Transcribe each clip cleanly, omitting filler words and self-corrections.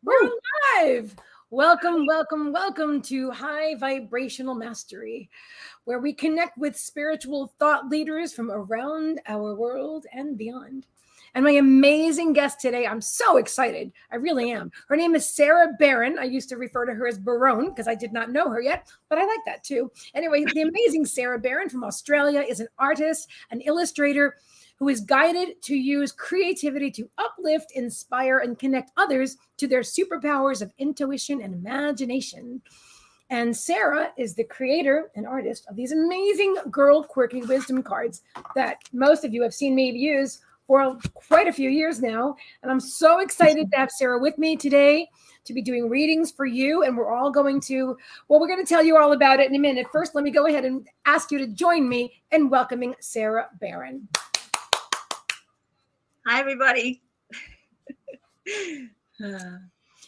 We're live. Welcome, welcome, welcome to High Vibrational Mastery, where we connect with spiritual thought leaders from around our world and beyond. And my amazing guest today, I'm so excited. I really am. Her name is Sarah Barron. I used to refer to her as Barone because I did not know her yet, but I like that too. Anyway, the amazing Sarah Barron from Australia is an artist, an illustrator, who is guided to use creativity to uplift, inspire, and connect others to their superpowers of intuition and imagination. And Sarah is the creator and artist of these amazing Girl Quirky Wisdom Cards that most of you have seen me use for quite a few years now. And I'm so excited to have Sarah with me today to be doing readings for you. And we're all going to, we're going to tell you all about it in a minute. First, let me go ahead and ask you to join me in welcoming Sarah Barron. Hi, everybody.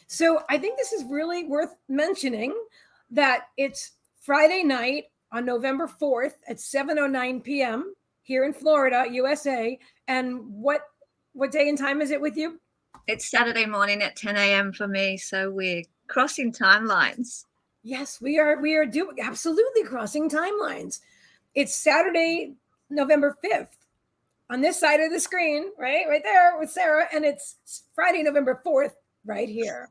So I think this is really worth mentioning that it's Friday night on November 4th at 7:09 p.m. here in Florida, USA. And what day and time is it with you? It's Saturday morning at 10 a.m. for me, so we're crossing timelines. Yes, we are doing absolutely crossing timelines. It's Saturday, November 5th. On this side of the screen, right there with Sarah, and it's Friday, November 4th, right here.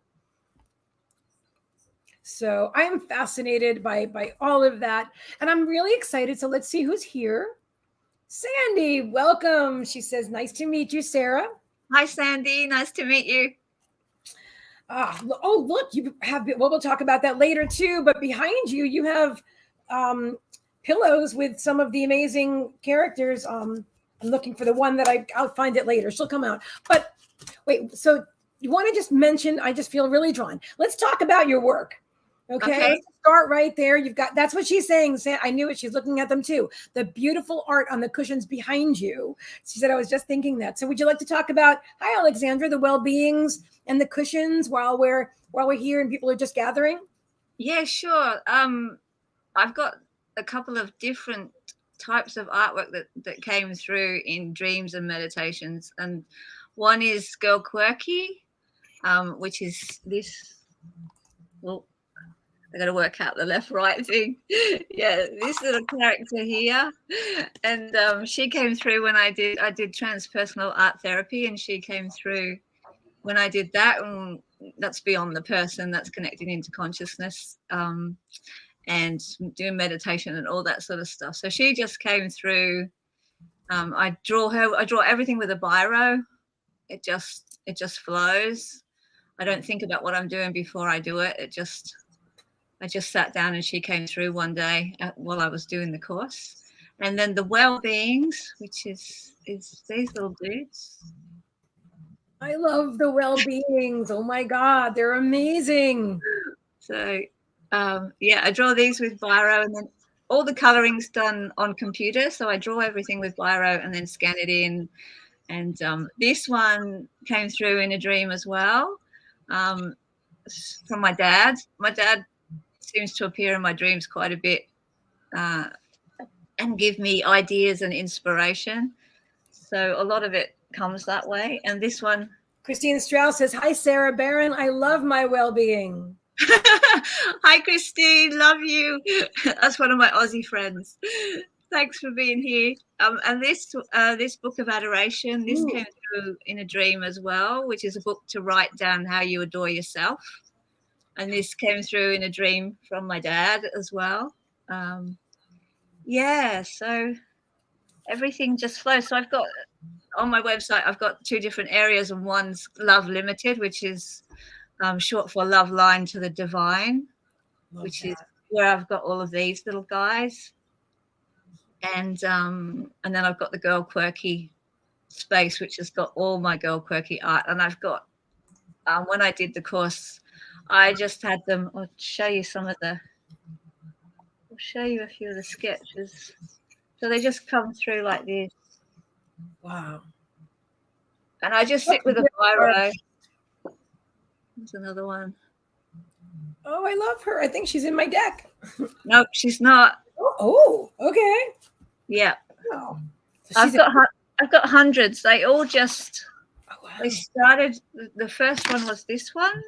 So I am fascinated by all of that, and I'm really excited. So let's see who's here. Sandy, welcome. She says, "Nice to meet you, Sarah." Hi, Sandy. Nice to meet you. Oh, look, you have. Well, we'll talk about that later too. But behind you, you have pillows with some of the amazing characters. I'm looking for the one that I'll find it later. She'll come out. But wait, so you want to just mention, I just feel really drawn. Let's talk about your work. Okay. Let's start right there. You've got, that's what she's saying. I knew it. She's looking at them too. The beautiful art on the cushions behind you. She said, I was just thinking that. So would you like to talk about, hi, Alexandra, the well-beings and the cushions while we're here and people are just gathering? Yeah, sure. I've got a couple of different types of artwork that came through in dreams and meditations, and one is Girl Quirky, which is this. Well, I got to work out the left-right thing. Yeah, this little character here, and she came through when I did transpersonal art therapy, and she came through when I did that, and that's beyond the person, that's connecting into consciousness. And doing meditation and all that sort of stuff. So she just came through. I draw everything with a biro. It just flows. I don't think about what I'm doing before I do it. I just sat down and she came through one day while I was doing the course. And then the well-beings, which is these little dudes. I love the well-beings. Oh my God, they're amazing. So I draw these with biro, and then all the coloring's done on computer. So I draw everything with biro and then scan it in. And this one came through in a dream as well, from my dad. My dad seems to appear in my dreams quite a bit and give me ideas and inspiration. So a lot of it comes that way. And this one, Christine Strauss says, hi, Sarah Barron. I love my well-being. Hi, Christine. Love you. That's one of my Aussie friends. Thanks for being here. And this book of adoration, this came through in a dream as well, which is a book to write down how you adore yourself. And this came through in a dream from my dad as well. So everything just flows. So I've got on my website, I've got two different areas, and one's Love Limited, which is short for Love Line to the Divine, which is where I've got all of these little guys. And then I've got the Girl Quirky space, which has got all my Girl Quirky art. And I've got, when I did the course, I just had them, I'll show you a few of the sketches. So they just come through like this. Wow. And I just sit with a biro. There's another one. Oh, I love her. I think she's in my deck. Nope, she's not. Oh, okay. Yeah. Oh. So I've got hundreds. They all just they started. The first one was this one.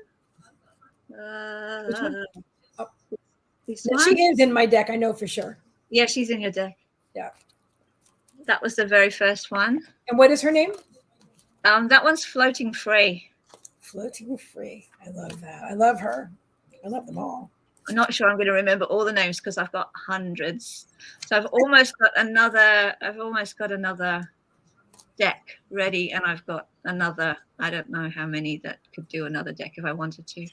Which one? Oh. This No, one? she is in my deck, I know for sure. Yeah, she's in your deck. Yeah. That was the very first one. And what is her name? That one's Floating Free. Floating Free. I love that. I love her. I love them all. I'm not sure I'm going to remember all the names because I've got hundreds. So I've almost got another deck ready, and I've got another, I don't know how many that could do another deck if I wanted to.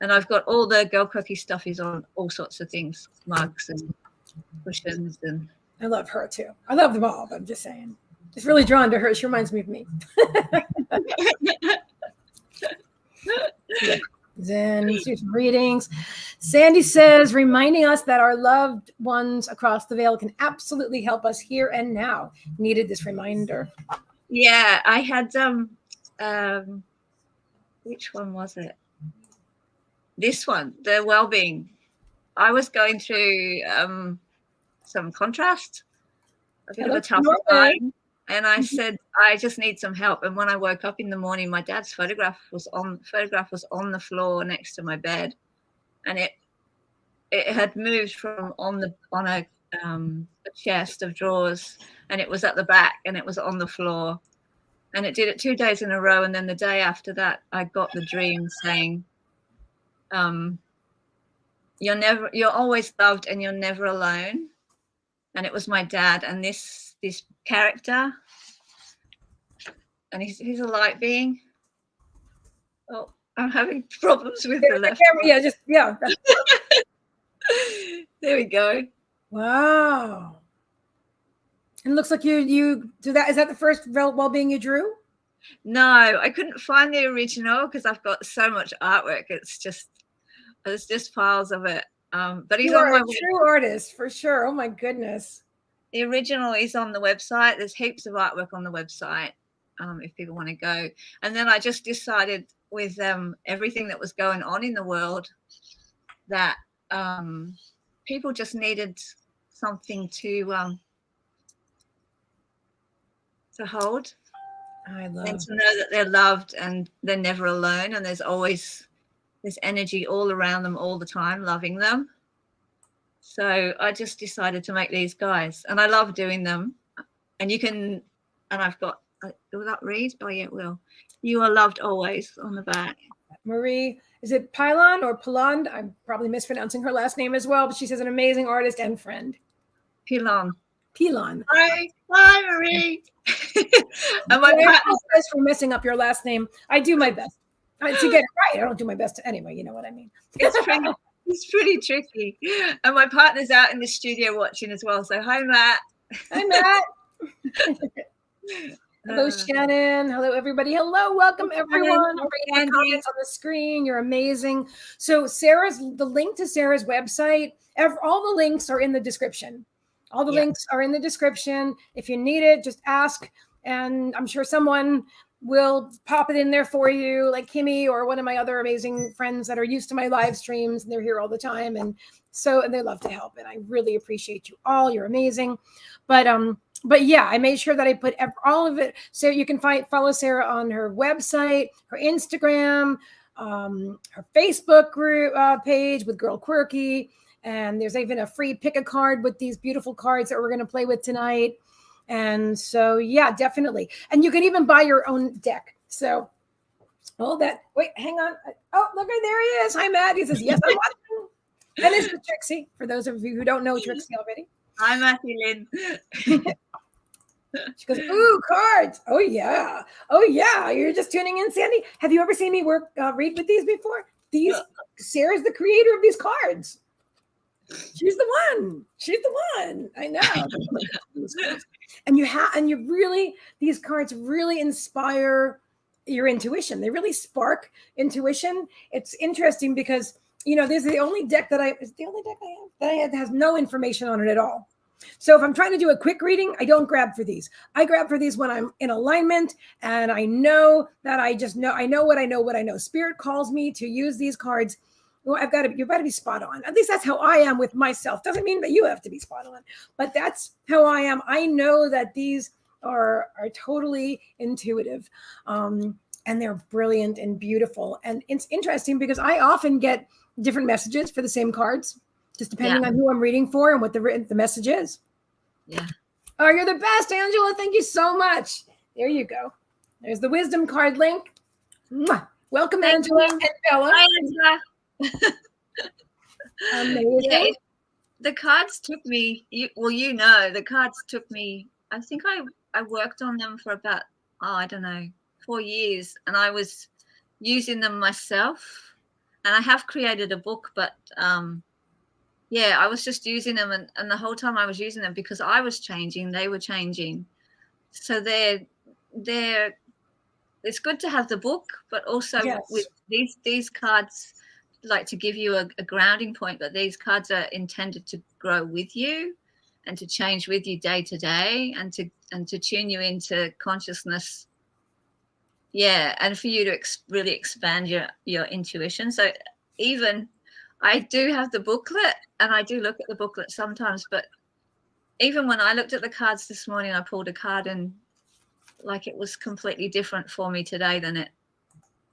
And I've got all the Girl Quirky stuff is on all sorts of things, mugs and cushions. And I love her too. I love them all, but I'm just saying. Just really drawn to her. She reminds me of me. Then let's do some readings. Sandy says, reminding us that our loved ones across the veil can absolutely help us here and now. Needed this reminder. Yeah, I had which one was it? This one, the well-being. I was going through some contrast, a bit of a tough time, and I said I just need some help. And when I woke up in the morning, my dad's photograph was on the floor next to my bed, and it had moved from on a chest of drawers, and it was at the back, and it was on the floor, and it did it 2 days in a row. And then the day after that, I got the dream saying, you're always loved and you're never alone. And it was my dad and this character, and he's a light being. Oh, I'm having problems with the left. Yeah. There we go. Wow. And it looks like you do that. Is that the first well-being you drew? No, I couldn't find the original because I've got so much artwork. It's just piles of it. But he's on my true artist for sure. Oh my goodness. The original is on the website. There's heaps of artwork on the website if people want to go. And then I just decided with everything that was going on in the world that people just needed something to hold. I love and to know that they're loved and they're never alone, and there's always this energy all around them all the time, loving them. So I just decided to make these guys, and I love doing them. And you can, and I've got, will that read? Oh yeah, it will. You are loved always on the back. Marie, is it Pylon or Piland? I'm probably mispronouncing her last name as well, but she says an amazing artist and friend. Pilon. Hi, Marie. And my partner says for messing up your last name. I do my best to get it right. I don't do my best anyway. You know what I mean? It's pretty tricky. And my partner's out in the studio watching as well. So hi, Matt. Hi, Matt. Hello, Shannon. Hello, everybody. Hello, welcome, everyone. I'm comments on the screen. You're amazing. So the link to Sarah's website, all the links are in the description. All the links are in the description. If you need it, just ask. And I'm sure someone will pop it in there for you, like Kimmy or one of my other amazing friends that are used to my live streams, and they're here all the time. And they love to help. And I really appreciate you all. You're amazing. But yeah, I made sure that I put all of it. So you can follow Sarah on her website, her Instagram, her Facebook group page with Girl Quirky. And there's even a free pick a card with these beautiful cards that we're going to play with tonight. And so, yeah, definitely. And you can even buy your own deck. So, wait, hang on. Oh, look, there he is. Hi, Matt. He says, yes, I'm watching. And this is Trixie, for those of you who don't know Trixie already. Hi, Matthew Lynn. She goes, ooh, cards. Oh, yeah. Oh, yeah. You're just tuning in, Sandy. Have you ever seen me read with these before? Sarah's the creator of these cards. She's the one. I know. And these cards really inspire your intuition. They really spark intuition. It's interesting because, this is the only deck that I have that has no information on it at all. So if I'm trying to do a quick reading, I don't grab for these. I grab for these when I'm in alignment, and I know that I know what I know. Spirit calls me to use these cards. Well, you've got to be spot on. At least that's how I am with myself. Doesn't mean that you have to be spot on, but that's how I am. I know that these are totally intuitive. and they're brilliant and beautiful. And it's interesting because I often get different messages for the same cards, just depending on who I'm reading for and what the message is. Yeah. Oh, you're the best, Angela. Thank you so much. There you go. There's the wisdom card link. Mwah. Welcome, Thank Angela you. and Bella. Hi, Angela. Amazing. Yeah, the cards took me, the cards took me, I think I worked on them for about, I don't know, 4 years, and I was using them myself, and I have created a book, but yeah, I was just using them, and the whole time I was using them because I was changing, they were changing. So it's good to have the book, but also with these cards, like to give you a grounding point, but these cards are intended to grow with you and to change with you day to day, and to tune you into consciousness. Yeah, and for you to really expand your intuition. So even I do have the booklet, and I do look at the booklet sometimes, but even when I looked at the cards this morning, I pulled a card and like it was completely different for me today than it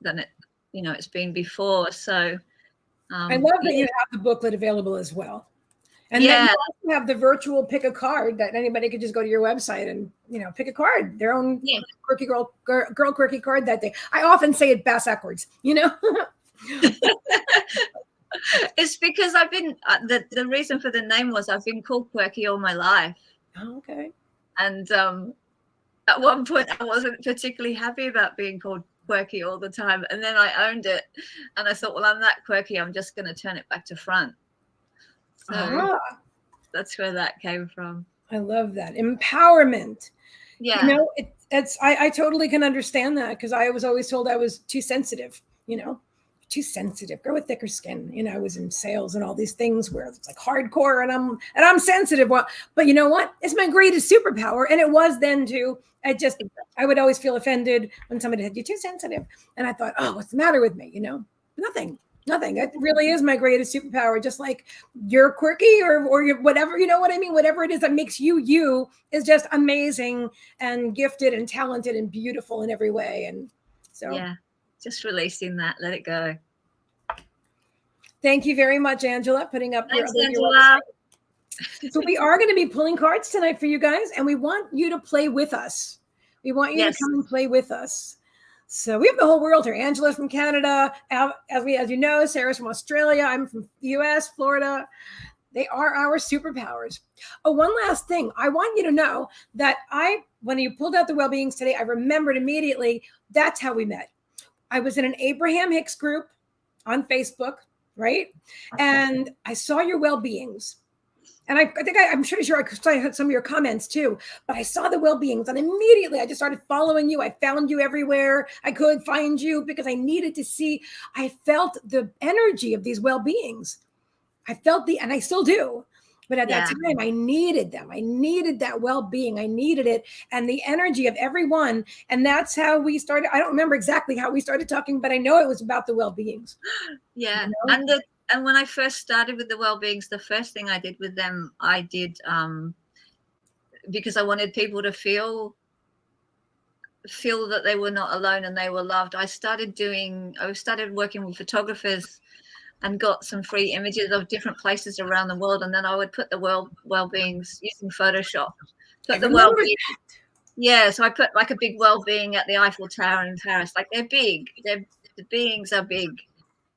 it's been before. So I love that you have the booklet available as well. And then you also have the virtual pick a card that anybody could just go to your website and, pick a card, their own quirky girl quirky card that day. I often say it backwards, It's because I've been, the reason for the name was I've been called quirky all my life. Oh, okay. And at one point I wasn't particularly happy about being called quirky all the time. And then I owned it. And I thought, well, I'm that quirky, I'm just going to turn it back to front. So that's where that came from. I love that. Empowerment. Yeah. I totally can understand that, because I was always told I was too sensitive, too sensitive, grow a thicker skin. I was in sales and all these things where it's like hardcore and I'm sensitive. Well, but you know what? It's my greatest superpower. And it was then too. I would always feel offended when somebody said, you're too sensitive. And I thought, oh, what's the matter with me? Nothing. It really is my greatest superpower. Just like you're quirky or you're whatever, you know what I mean? Whatever it is that makes you is just amazing and gifted and talented and beautiful in every way. And so, yeah, just releasing that, let it go. Thank you very much, Angela, putting up Thanks, your Angela. So we are going to be pulling cards tonight for you guys, and we want you to play with us. We want you to come and play with us. So we have the whole world here. Angela's from Canada. As you know, Sarah's from Australia. I'm from the US, Florida. They are our superpowers. Oh, one last thing. I want you to know that when you pulled out the well-beings today, I remembered immediately that's how we met. I was in an Abraham Hicks group on Facebook, right? And I saw your well-beings. And I'm pretty sure I heard some of your comments too, but I saw the well-beings and immediately I just started following you. I found you everywhere I could find you because I needed to see, I felt the energy of these well-beings. I felt and I still do, but at that time I needed them. I needed that well-being. I needed it and the energy of everyone. And that's how we started. I don't remember exactly how we started talking, but I know it was about the well-beings. Yeah. And when I first started with the well-beings, the first thing I did with them, I did because I wanted people to feel that they were not alone and they were loved. I started working with photographers and got some free images of different places around the world, and then I would put the well-beings using Photoshop. So I put like a big well-being at the Eiffel Tower in Paris. Like they're big. The beings are big.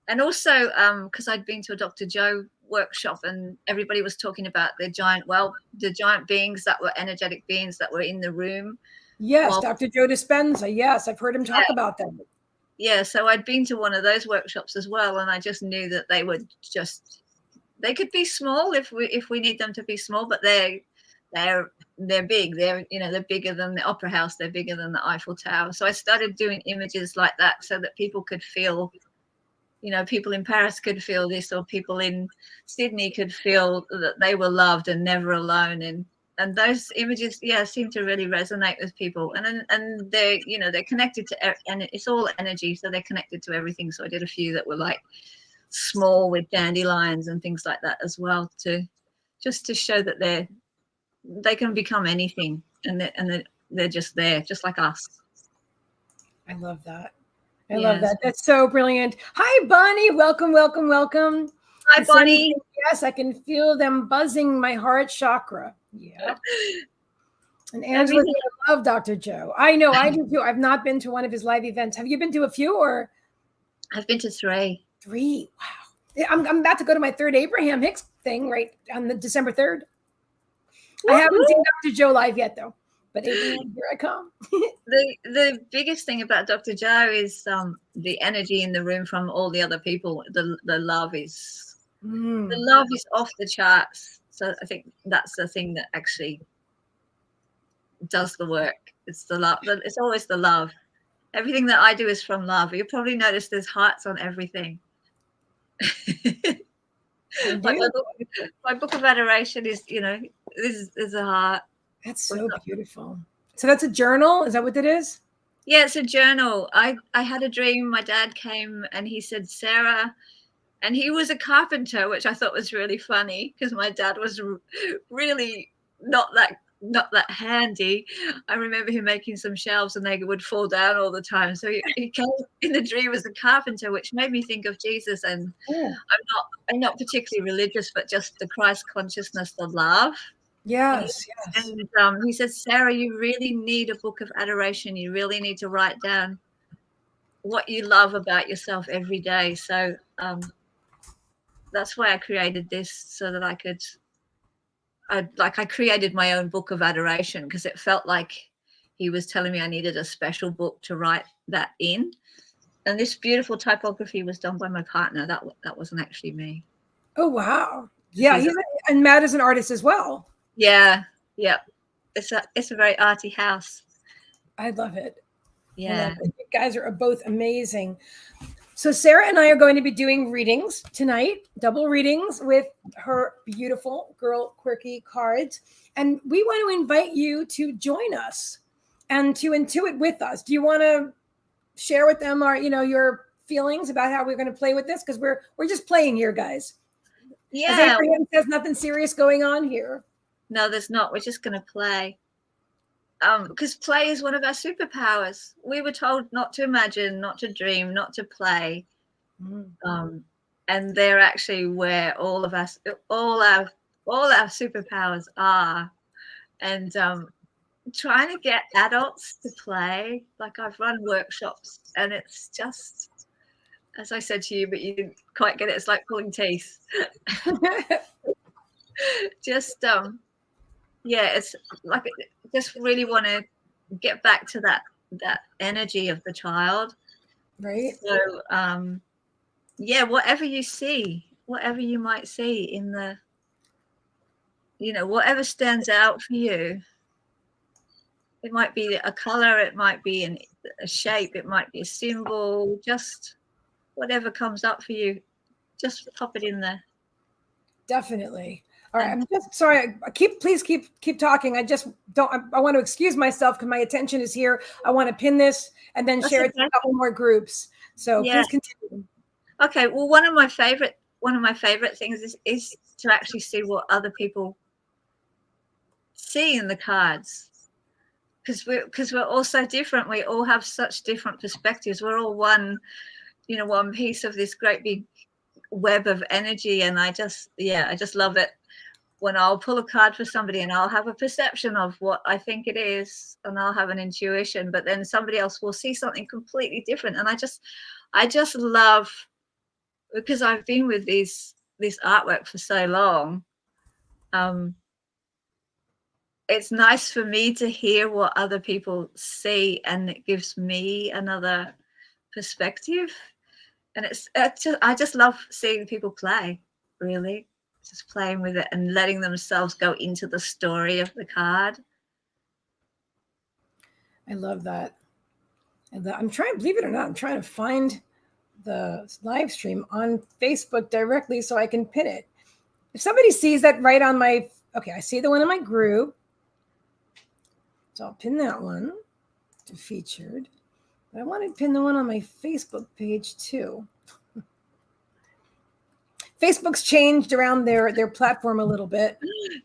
And also, because I'd been to a Dr. Joe workshop and everybody was talking about the giant beings that were energetic beings that were in the room. Yes, Dr. Joe Dispenza. Yes, I've heard him talk about them. Yeah, so I'd been to one of those workshops as well, and I just knew that they could be small if we need them to be small, but they're big. They're bigger than the Opera House. They're bigger than the Eiffel Tower. So I started doing images like that so that people could feel. People in Paris could feel this, or people in Sydney could feel that they were loved and never alone. And those images, seem to really resonate with people. And they're connected to, and it's all energy, so they're connected to everything. So I did a few that were like small with dandelions and things like that as well, just to show that they can become anything, and they're just there, just like us. I love that. I love that. That's so brilliant. Hi, Bonnie. Welcome, welcome, welcome. Hi, Bonnie. Yes, I can feel them buzzing my heart chakra. Yeah. And Angela, I love Dr. Joe. I know, I do too. I've not been to one of his live events. Have you been to a few or? I've been to 3. 3. Wow. I'm about to go to my 3rd Abraham Hicks thing right on the December 3rd. I haven't seen Dr. Joe live yet though, but Abraham, here I come. The biggest thing about Dr. Joe is the energy in the room from all the other people. The love is off the charts. So I think that's the thing that actually does the work. It's the love. It's always the love. Everything that I do is from love. You'll probably notice there's hearts on everything. Like my book of adoration is, is a heart. That's so beautiful. So that's a journal? Is that what it is? Yeah, it's a journal. I had a dream. My dad came and he said, Sarah, and he was a carpenter, which I thought was really funny because my dad was really not that handy. I remember him making some shelves and they would fall down all the time. So he came in the dream as a carpenter, which made me think of Jesus. And I'm not particularly religious, but just the Christ consciousness, the love. Yes. And he said, Sarah, you really need a book of adoration. You really need to write down what you love about yourself every day. So that's why I created this, so that I created my own book of adoration, because it felt like he was telling me I needed a special book to write that in. And this beautiful typography was done by my partner. That wasn't actually me. Oh, wow. Yeah. And Matt is an artist as well. Yeah. It's a very arty house. I love it. Yeah. You guys are both amazing. So Sarah and I are going to be doing readings tonight, double readings with her beautiful Girl Quirky cards. And we want to invite you to join us and to intuit with us. Do you want to share with them your feelings about how we're going to play with this? Because we're just playing here, guys. Yeah. As Abraham says, nothing serious going on here. No, there's not. We're just going to play. Because play is one of our superpowers. We were told not to imagine, not to dream, not to play. And they're actually where all our superpowers are. And trying to get adults to play, like I've run workshops, and it's just, as I said to you, but you didn't quite get it, it's like pulling teeth. Just it's like just really want to get back to that energy of the child, right? So whatever you might see in the, whatever stands out for you. It might be a color, it might be a shape, it might be a symbol, just whatever comes up for you, just pop it in there. Definitely. All right, I'm just sorry. Please keep talking. I want to excuse myself because my attention is here. I want to pin this and then share it to a couple more groups. So please continue. Okay. Well, one of my favorite things is to actually see what other people see in the cards, because we're all so different. We all have such different perspectives. We're all one piece of this great big web of energy, and I just love it when I'll pull a card for somebody and I'll have a perception of what I think it is, and I'll have an intuition, but then somebody else will see something completely different. And I just love, because I've been with this artwork for so long, it's nice for me to hear what other people see, and it gives me another perspective. And I just love seeing people play, really. Just playing with it and letting themselves go into the story of the card. I love that. I'm trying, believe it or not, I'm trying to find the live stream on Facebook directly so I can pin it. If somebody sees that right on I see the one in my group. So I'll pin that one to featured. But I want to pin the one on my Facebook page too. Facebook's changed around their platform a little bit.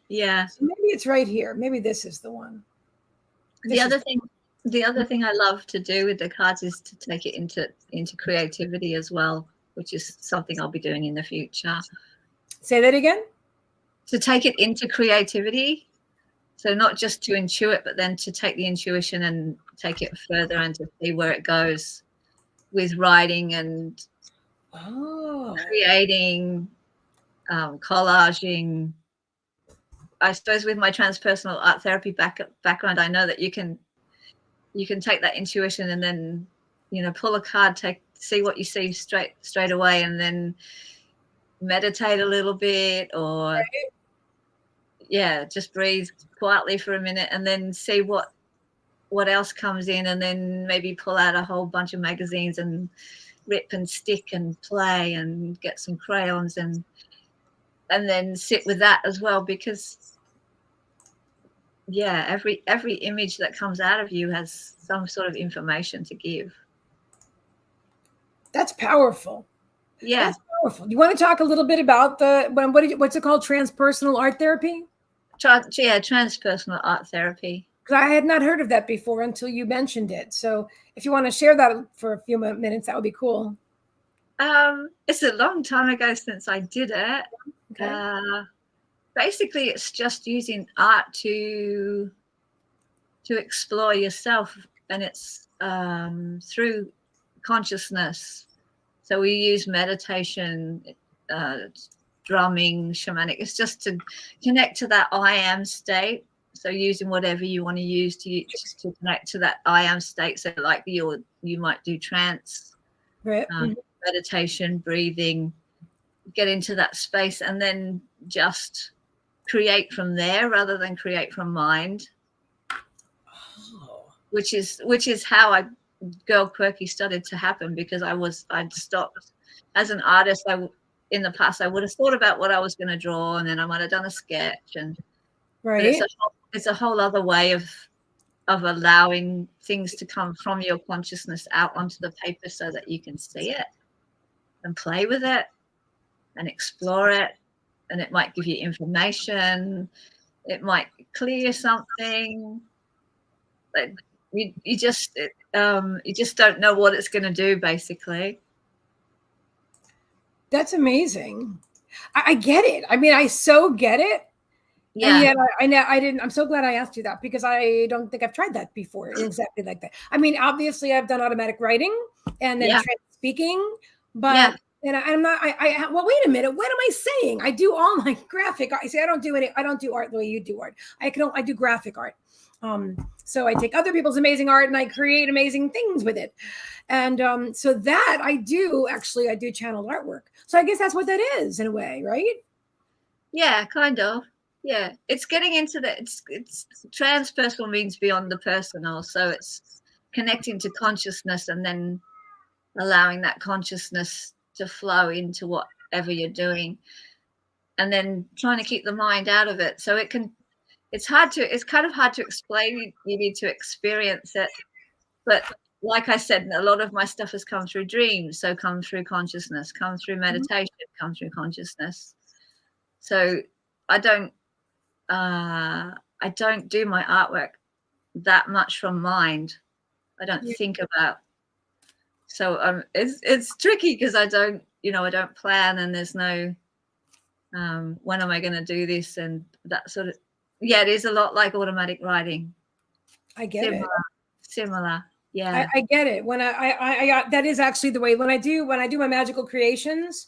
Yeah. So maybe it's right here. Maybe this is the one. The other thing the other thing I love to do with the cards is to take it into creativity as well, which is something I'll be doing in the future. Say that again. To take it into creativity. So not just to intuit, but then to take the intuition and take it further and to see where it goes with writing and creating, collaging. I suppose with my transpersonal art therapy background, I know that you can take that intuition and then, pull a card, see what you see straight away, and then meditate a little bit, or just breathe quietly for a minute and then see what else comes in, and then maybe pull out a whole bunch of magazines and rip and stick and play and get some crayons and then sit with that as well, because every image that comes out of you has some sort of information to give. That's powerful. Yeah. That's powerful. You want to talk a little bit about what's it called? Transpersonal art therapy? Transpersonal art therapy. Because I had not heard of that before until you mentioned it. So if you want to share that for a few minutes, that would be cool. It's a long time ago since I did it. Okay. Basically, it's just using art to explore yourself, and it's through consciousness. So we use meditation, drumming, shamanic. It's just to connect to that I am state. So using whatever you want to use to connect to that I am state. So like you might do trance, right. Meditation, breathing, get into that space, and then just create from there rather than create from mind. Which is how Girl Quirky started to happen, because I'd stopped as an artist. In the past I would have thought about what I was going to draw, and then I might have done a sketch, and right. But it's a whole other way of allowing things to come from your consciousness out onto the paper so that you can see it and play with it and explore it. And it might give you information, it might clear something. Like you just don't know what it's going to do, basically. That's amazing. I get it. I mean, I so get it. Yeah. And yet I didn't. I'm so glad I asked you that, because I don't think I've tried that before exactly like that. I mean, obviously I've done automatic writing and then speaking, but I'm not. Well, wait a minute. What am I saying? I do all my graphic. I say I don't do art the way you do art. I do graphic art. So I take other people's amazing art and I create amazing things with it. And so that I do channeled artwork. So I guess that's what that is in a way, right? Yeah, kind of. Yeah, it's getting into it's transpersonal means beyond the personal. So it's connecting to consciousness and then allowing that consciousness to flow into whatever you're doing, and then trying to keep the mind out of it. So it's kind of hard to explain. You need to experience it. But like I said, a lot of my stuff has come through dreams. So come through consciousness, come through meditation, come through consciousness. So I don't do my artwork that much from mind. I don't think about. So it's tricky, because I don't plan, and there's no when am I going to do this, and that sort of. Yeah, it is a lot like automatic writing. I get it. Similar. Yeah, I get it. When I that is actually the way when I do my magical creations,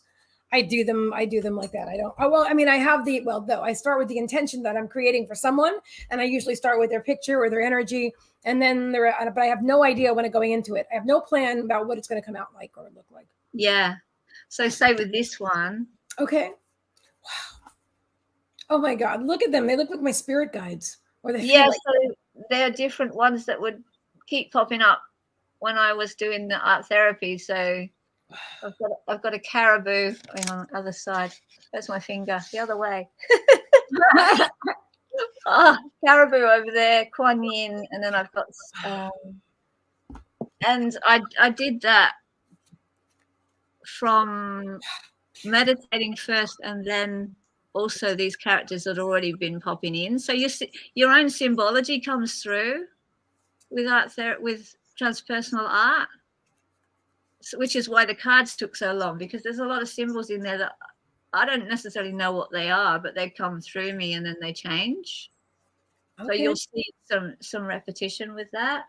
I do them like that. I don't. Well, I mean, I have though I start with the intention that I'm creating for someone, and I usually start with their picture or their energy, and then but I have no idea when I'm going into it. I have no plan about what it's going to come out like or look like. Yeah. So say with this one. Okay. Wow. Oh my God! Look at them. They look like my spirit guides. Or they feel like. So they're different ones that would keep popping up when I was doing the art therapy. So I've got a caribou on the other side. There's my finger the other way. Caribou over there, Kuan Yin, and then I've got and I did that from meditating first, and then also these characters had already been popping in. So your own symbology comes through with with transpersonal art, which is why the cards took so long, because there's a lot of symbols in there that I don't necessarily know what they are, but they come through me and then they change. Okay. So you'll see some repetition with that.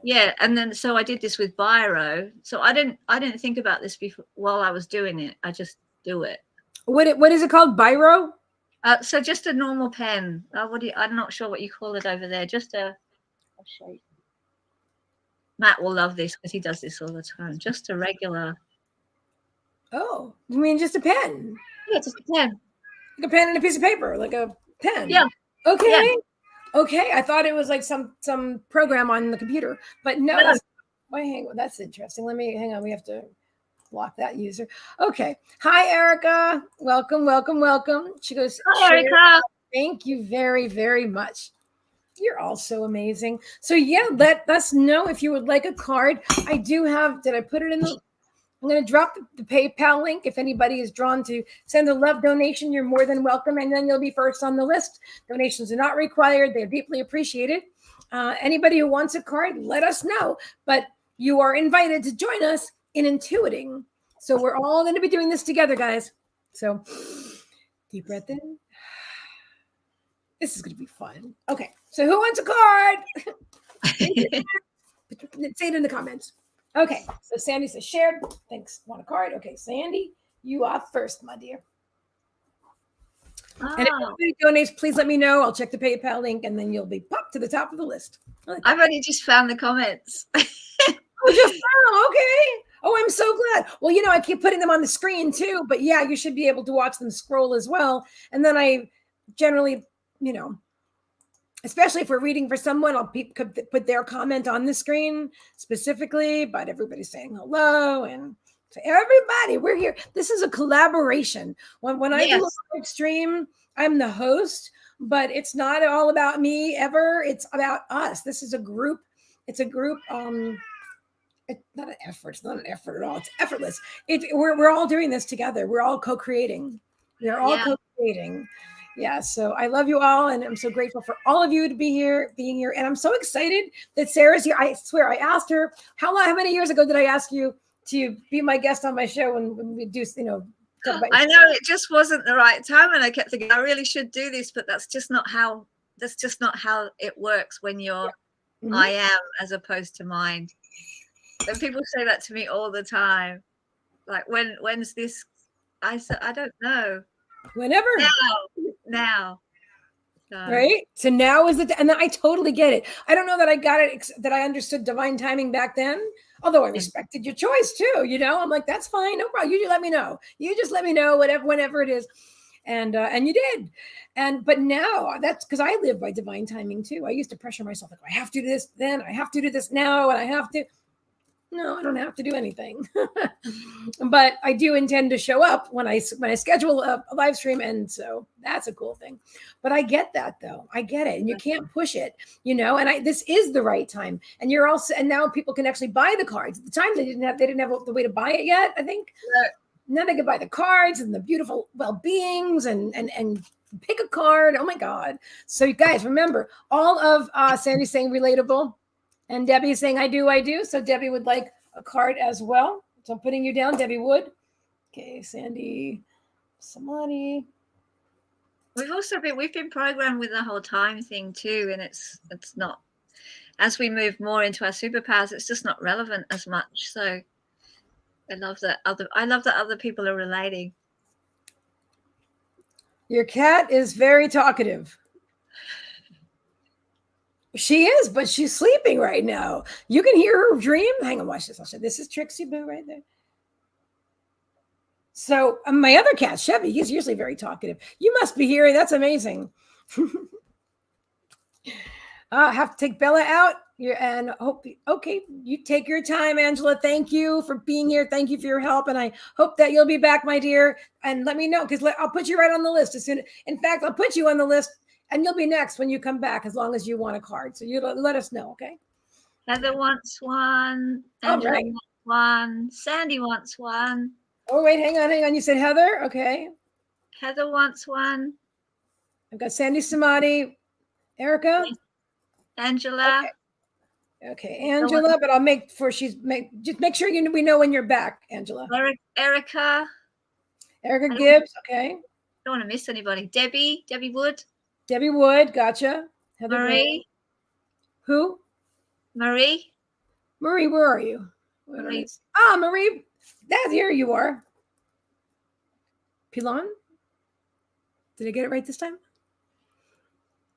Yeah, and then so I did this with biro. So I didn't think about this before while I was doing it. I just do it. What is it called? Biro? So just a normal pen. I'm not sure what you call it over there. I'll show you. Matt will love this because he does this all the time. Just a regular. Oh, you mean just a pen? Yeah, just a pen. Like a pen and a piece of paper, like a pen. Yeah. Okay. Yeah. Okay. I thought it was like some program on the computer, but no. That's interesting. Let me hang on. We have to block that user. Okay. Hi, Erica. Welcome, welcome, welcome. She goes, Hi, Erica. Thank you very, very much. You're all so amazing. So yeah, let us know if you would like a card. I do have, did I put it in the, I'm going to drop the PayPal link. If anybody is drawn to send a love donation, you're more than welcome. And then you'll be first on the list. Donations are not required. They're deeply appreciated. Anybody who wants a card, let us know. But you are invited to join us in intuiting. So we're all going to be doing this together, guys. So deep breath in. This is going to be fun. Okay. So who wants a card? Say it in the comments. Okay. So Sandy says shared. Thanks. Want a card? Okay. Sandy, you are first, my dear. And if anybody donates, please let me know. I'll check the PayPal link and then you'll be popped to the top of the list. I've only just found the comments. Okay. Oh, I'm so glad. Well, I keep putting them on the screen too, but yeah, you should be able to watch them scroll as well. And then I generally, especially if we're reading for someone, I'll put their comment on the screen specifically, but everybody's saying hello. And so everybody, we're here. This is a collaboration. When I do a live stream, I'm the host, but it's not all about me ever. It's about us. This is a group. It's a group. It's not an effort. It's not an effort at all. It's effortless. We're all doing this together. We're all co-creating. We're all co-creating. Yeah. So I love you all, and I'm so grateful for all of you to be here, being here. And I'm so excited that Sarah's here. I swear, I asked her how many years ago did I ask you to be my guest on my show when we do, I know it just wasn't the right time, and I kept thinking I really should do this, but that's just not how it works when you're I am as opposed to mind. And people say that to me all the time. Like, when's this? I said, I don't know. Whenever. Now. Right. So now is and I totally get it. I don't know that I got it, that I understood divine timing back then, although I respected your choice too. I'm like, that's fine. No problem. You just let me know. Whenever it is. And you did. But now that's because I live by divine timing too. I used to pressure myself, like, I have to do this then, I have to do this now, and I have to. No, I don't have to do anything, but I do intend to show up when I schedule a live stream. And so that's a cool thing, but I get that though. I get it. And you can't push it, and this is the right time. And and now people can actually buy the cards. At the time they didn't have the way to buy it yet, I think. Right. Now they can buy the cards and the beautiful well-beings and pick a card. Oh my God. So you guys remember all of Sandy's saying relatable. And Debbie is saying, I do. So Debbie would like a card as well. So I'm putting you down, Debbie Wood. Okay, Sandy, Samani. We've been programmed with the whole time thing too. And it's not, as we move more into our superpowers, it's just not relevant as much. So I love that other people are relating. Your cat is very talkative. She is, but she's sleeping right now. You can hear her dream. Hang on, watch this. I'll show you. This is Trixie Boo right there. So my other cat, Chevy, he's usually very talkative. You must be hearing. That's amazing. I have to take Bella out. And okay, you take your time, Angela. Thank you for being here. Thank you for your help. And I hope that you'll be back, my dear. And let me know, because I'll put you right on the list as soon. In fact, I'll put you on the list. And you'll be next when you come back, as long as you want a card. So you let us know, okay? Heather wants one. Angela wants one. Sandy wants one. Oh, wait, hang on. You said Heather? Okay. Heather wants one. I've got Sandy Samadi. Erica? Angela. Okay. Okay, Angela, but I'll make for just make sure we know when you're back, Angela. Erica. Erica Gibbs, okay. Don't want to miss anybody. Debbie Wood. Debbie Wood, gotcha. Heather Marie. Who? Marie, where are you? Marie. Marie. That's here you are. Pilon? Did I get it right this time?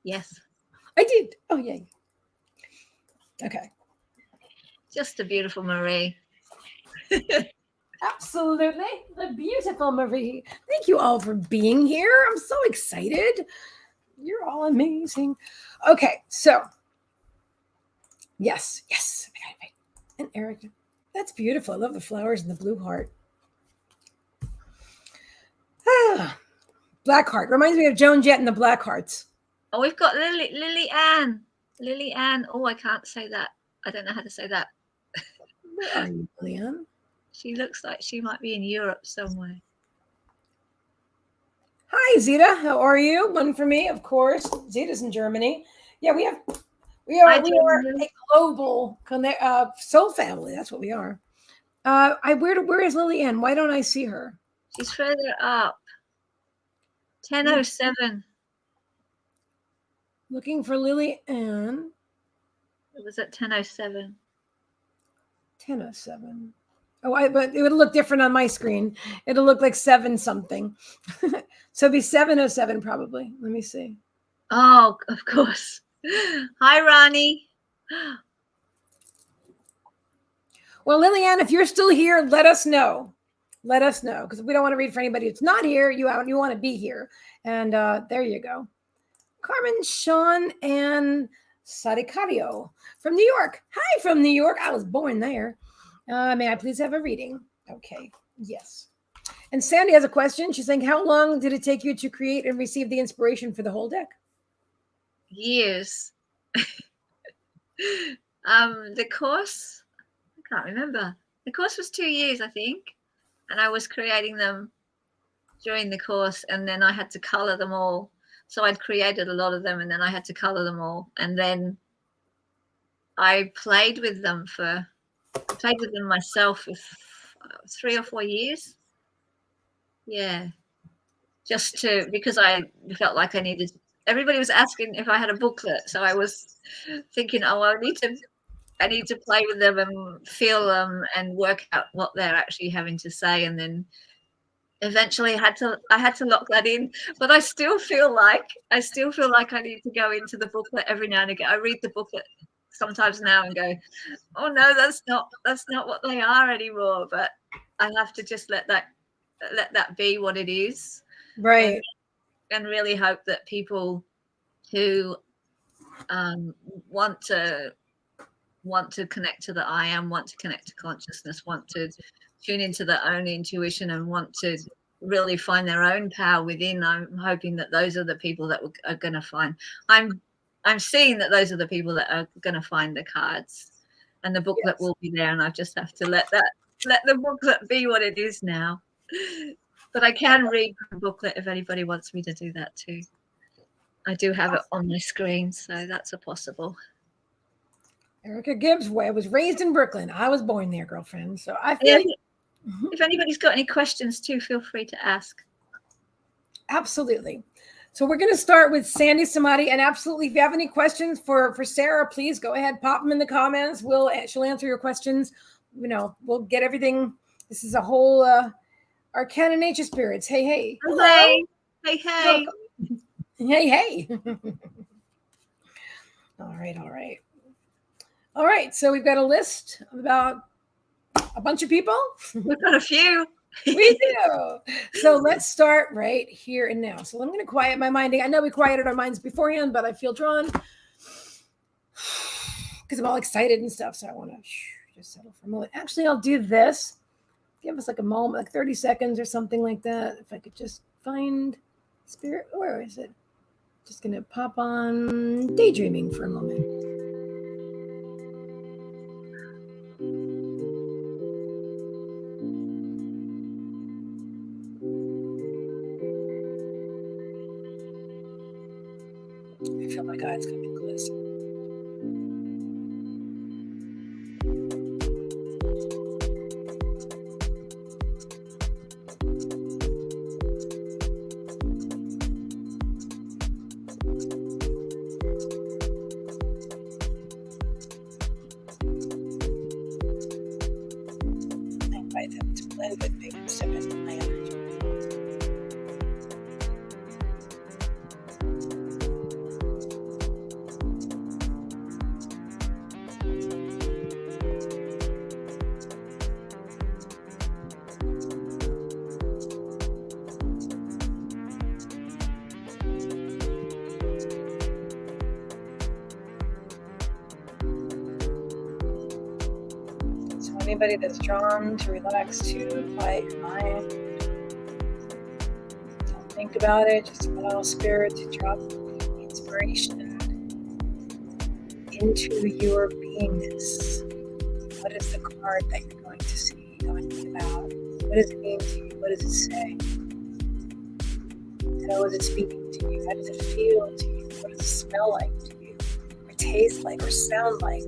Yes. I did. Oh, yay. Okay. Just a beautiful Marie. Absolutely. The beautiful Marie. Thank you all for being here. I'm so excited. You're all amazing. Okay, so yes. And Erica. That's beautiful. I love the flowers and the blue heart. Black heart. Reminds me of Joan Jett and the Black Hearts. Oh, we've got Lily Ann. Lily Ann. Oh, I can't say that. I don't know how to say that. Where are you, Lily Ann? She looks like she might be in Europe somewhere. Hi, Zita. How are you? One for me, of course. Zita's in Germany. Yeah, we are a global soul family. That's what we are. Where is Lily Ann? Why don't I see her? She's further up. 10:07. Looking for Lily Ann. It was at 10:07. 10:07. Oh, but it would look different on my screen. It'll look like 7 something. So it'd be 7:07 probably. Let me see. Oh, of course. Hi, Ronnie. Well, Lillian, if you're still here, let us know. Let us know, because we don't want to read for anybody who's not here. You want to be here. And there you go. Carmen, Sean, and Sadicario from New York. Hi from New York. I was born there. May I please have a reading? Okay. Yes. And Sandy has a question. She's saying, how long did it take you to create and receive the inspiration for the whole deck? Years. The course, I can't remember. The course was 2 years, I think. And I was creating them during the course, and then I had to color them all. So I'd created a lot of them, and then I had to color them all. And then I played with them myself for 3 or 4 years. Yeah. Because I felt like everybody was asking if I had a booklet. So I was thinking, I need to play with them and feel them and work out what they're actually having to say. And then eventually I had to lock that in, but I still feel like I need to go into the booklet every now and again. I read the booklet sometimes now and go, oh no, that's not what they are anymore. But I have to just let that be what it is. Right. And really hope that people who want to connect to the I am, want to connect to consciousness, want to tune into their own intuition, and want to really find their own power within. I'm hoping that those are the people that are going to find. I'm seeing that those are the people that are going to find the cards, and the booklet will be there. And I just have to let the booklet be what it is now. But I can read the booklet if anybody wants me to do that too. I do have it on my screen, so that's a possible. Erica Gibbs, I was raised in Brooklyn. I was born there, girlfriend. So I feel if anybody's got any questions too, feel free to ask. Absolutely. So we're going to start with Sandy Samadhi, and absolutely, if you have any questions for Sarah, please go ahead, pop them in the comments. She'll answer your questions. We'll get everything. This is a whole Arcana Nature Spirits. Hey. Hello. Hey. Hey. All right. So we've got a list of about a bunch of people. We've got a few. We do. So let's start right here and now. So I'm going to quiet my mind. I know we quieted our minds beforehand, but I feel drawn because I'm all excited and stuff. So I want to just settle for a moment. Actually, I'll do this. Give us like a moment, like 30 seconds or something like that. If I could just find spirit. Where is it? Just going to pop on daydreaming for a moment. I feel my guides coming close. blend with me. Step into my energy. Anybody that's drawn to relax, to quiet your mind, don't think about it, just allow spirit to drop inspiration into your beingness. What is the card that you're going to see, going to give out? What does it mean to you? What does it say? How is it speaking to you? How does it feel to you? What does it smell like to you? Or taste like? Or sound like?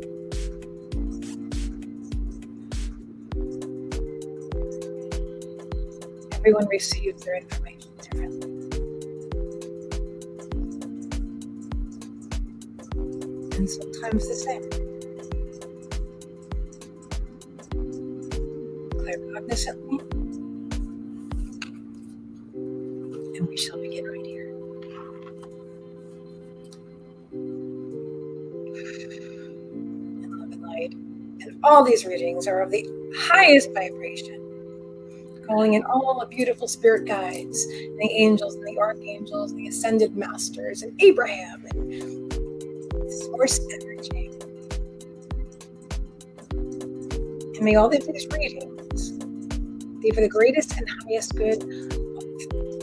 Everyone receives their information differently. And sometimes the same. Claircognizantly. And we shall begin right here. And love and light. And all these readings are of the highest vibration. Calling in all the beautiful spirit guides, and the angels and the archangels, and the ascended masters, and Abraham, and source energy. And may all of these readings be for the greatest and highest good of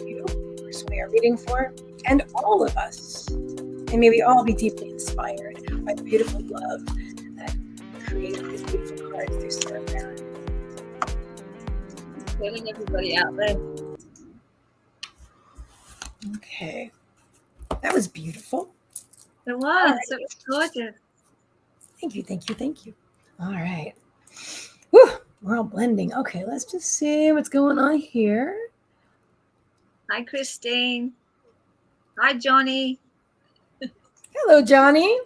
you, the person we are reading for, and all of us. And may we all be deeply inspired by the beautiful love that created these beautiful cards through Spirit Parent. Getting everybody out there. Okay. That was beautiful. It was. It was gorgeous. Thank you, thank you, thank you. All right. Whew, we're all blending. Okay, let's just see what's going on here. Hi, Christine. Hi, Johnny. Hello, Johnny.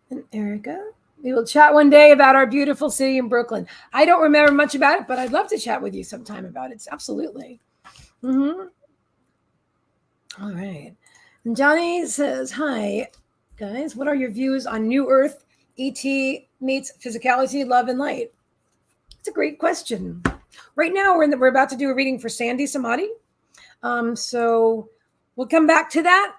And Erica. We will chat one day about our beautiful city in Brooklyn. I don't remember much about it, but I'd love to chat with you sometime about it. Absolutely. All right. And Johnny says, hi, guys. What are your views on New Earth, ET meets physicality, love, and light? It's a great question. Right now, we're about to do a reading for Sandy Samadhi. So we'll come back to that.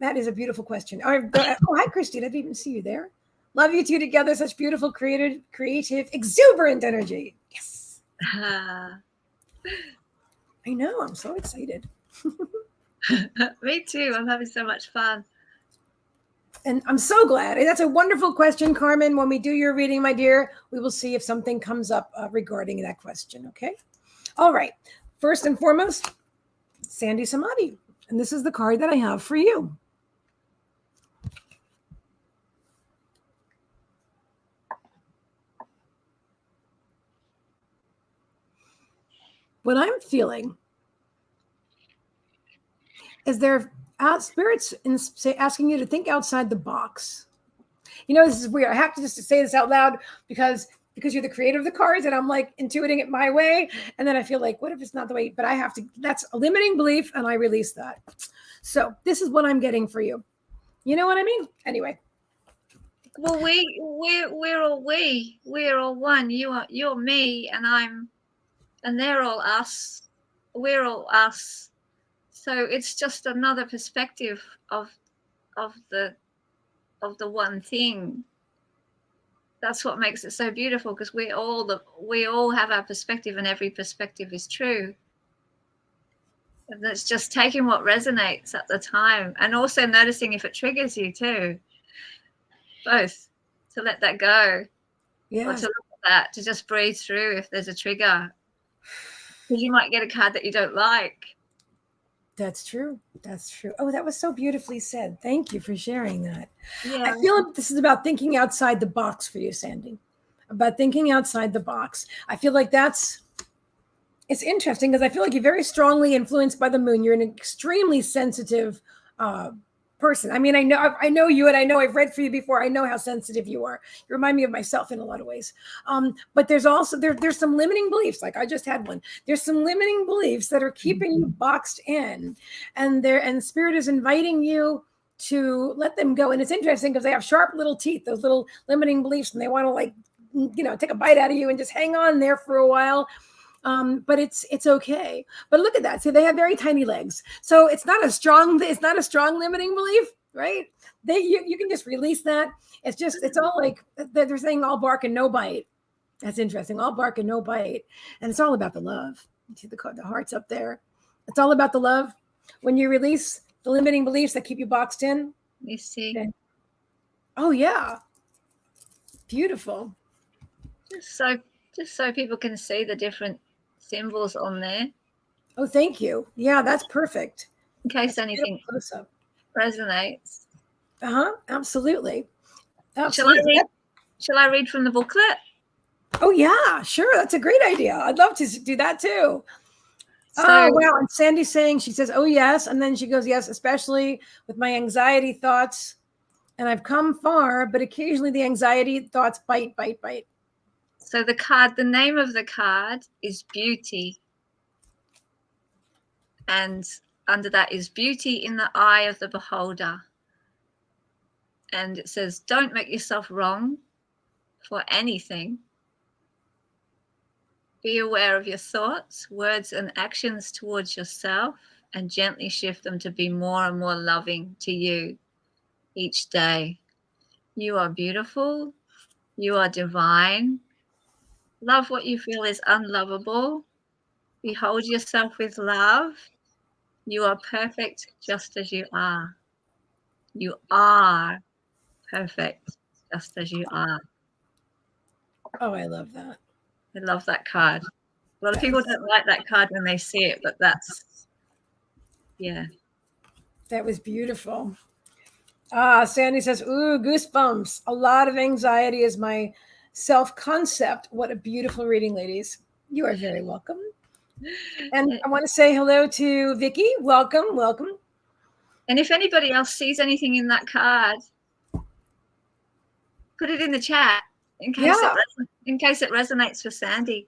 That is a beautiful question. Oh, hi, Christine. I didn't even see you there. Love you two together. Such beautiful, creative, exuberant energy. Yes. I know. I'm so excited. Me too. I'm having so much fun. And I'm so glad. That's a wonderful question, Carmen. When we do your reading, my dear, we will see if something comes up regarding that question. Okay. All right. First and foremost, Sandy Samadhi. And this is the card that I have for you. What I'm feeling is there spirits asking you to think outside the box. You know, this is weird. I have to just say this out loud because you're the creator of the cards and I'm like intuiting it my way. And then I feel like, what if it's not the way? But I have to, that's a limiting belief and I release that. So this is what I'm getting for you. You know what I mean? Anyway. Well, we're all one. You're me and they're all us. We're all us. So it's just another perspective of the one thing. That's what makes it so beautiful because we all have our perspective and every perspective is true. And it's just taking what resonates at the time and also noticing if it triggers you too. Both. To let that go. Yeah. Or to look at that, to just breathe through if there's a trigger. Because you might get a card that you don't like. That's true. That's true. Oh, that was so beautifully said. Thank you for sharing that. Yeah. I feel like this is about thinking outside the box for you, Sandy. About thinking outside the box. I feel like it's interesting because I feel like you're very strongly influenced by the moon. You're an extremely sensitive person. I mean, I know you, and I know I've read for you before. I know how sensitive you are. You remind me of myself in a lot of ways. But there's also there's some limiting beliefs. Like I just had one. There's some limiting beliefs that are keeping you boxed in, and spirit is inviting you to let them go. And it's interesting because they have sharp little teeth, those little limiting beliefs, and they want to like, take a bite out of you and just hang on there for a while. But it's okay. But look at that. See, they have very tiny legs. So it's not a strong limiting belief, right? You can just release that. It's all like they're saying all bark and no bite. That's interesting. All bark and no bite. And it's all about the love. You see the hearts up there. It's all about the love. When you release the limiting beliefs that keep you boxed in. You see. Okay. Oh yeah. Beautiful. Just so people can see the different symbols on there. Oh, thank you. Yeah, that's perfect. In case anything resonates. Absolutely. Shall I read from the booklet? Oh yeah, sure. That's a great idea. I'd love to do that too. So, oh wow. And Sandy's saying, she says, oh yes. And then she goes, yes, especially with my anxiety thoughts. And I've come far, but occasionally the anxiety thoughts bite. So the name of the card is Beauty. And under that is beauty in the eye of the beholder. And it says, don't make yourself wrong for anything. Be aware of your thoughts, words, and actions towards yourself, and gently shift them to be more and more loving to you each day. You are beautiful. You are divine. Love what you feel is unlovable. Behold yourself with love. You are perfect just as you are. You are perfect just as you are. Oh, I love that. I love that card. A lot of people don't like that card when they see it, but yeah. That was beautiful. Sandy says, ooh, goosebumps. A lot of anxiety is my self-concept. What a beautiful reading, ladies. You are very welcome. And I want to say hello to Vicky. Welcome. And if anybody else sees anything in that card, put it in the chat in case it resonates for Sandy.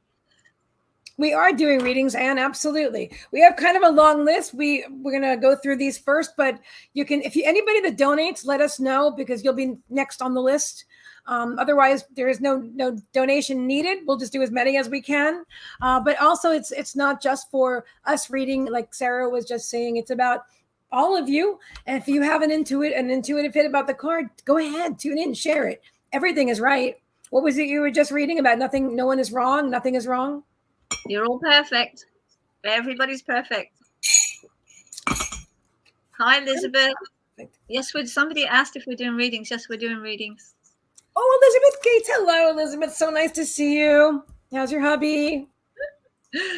We are doing readings, Anne, absolutely. We have kind of a long list. We're going to go through these first, but you can, anybody that donates, let us know because you'll be next on the list. Otherwise, there is no donation needed. We'll just do as many as we can. But also, it's not just for us reading, like Sarah was just saying. It's about all of you. And if you have an intuitive hit about the card, go ahead, tune in, share it. Everything is right. What was it you were just reading about? Nothing, no one is wrong. Nothing is wrong. You're all perfect. Everybody's perfect. Hi, Elizabeth. Yes, somebody asked if we're doing readings. Yes, we're doing readings. Oh, Elizabeth Gates. Hello, Elizabeth. So nice to see you. How's your hubby?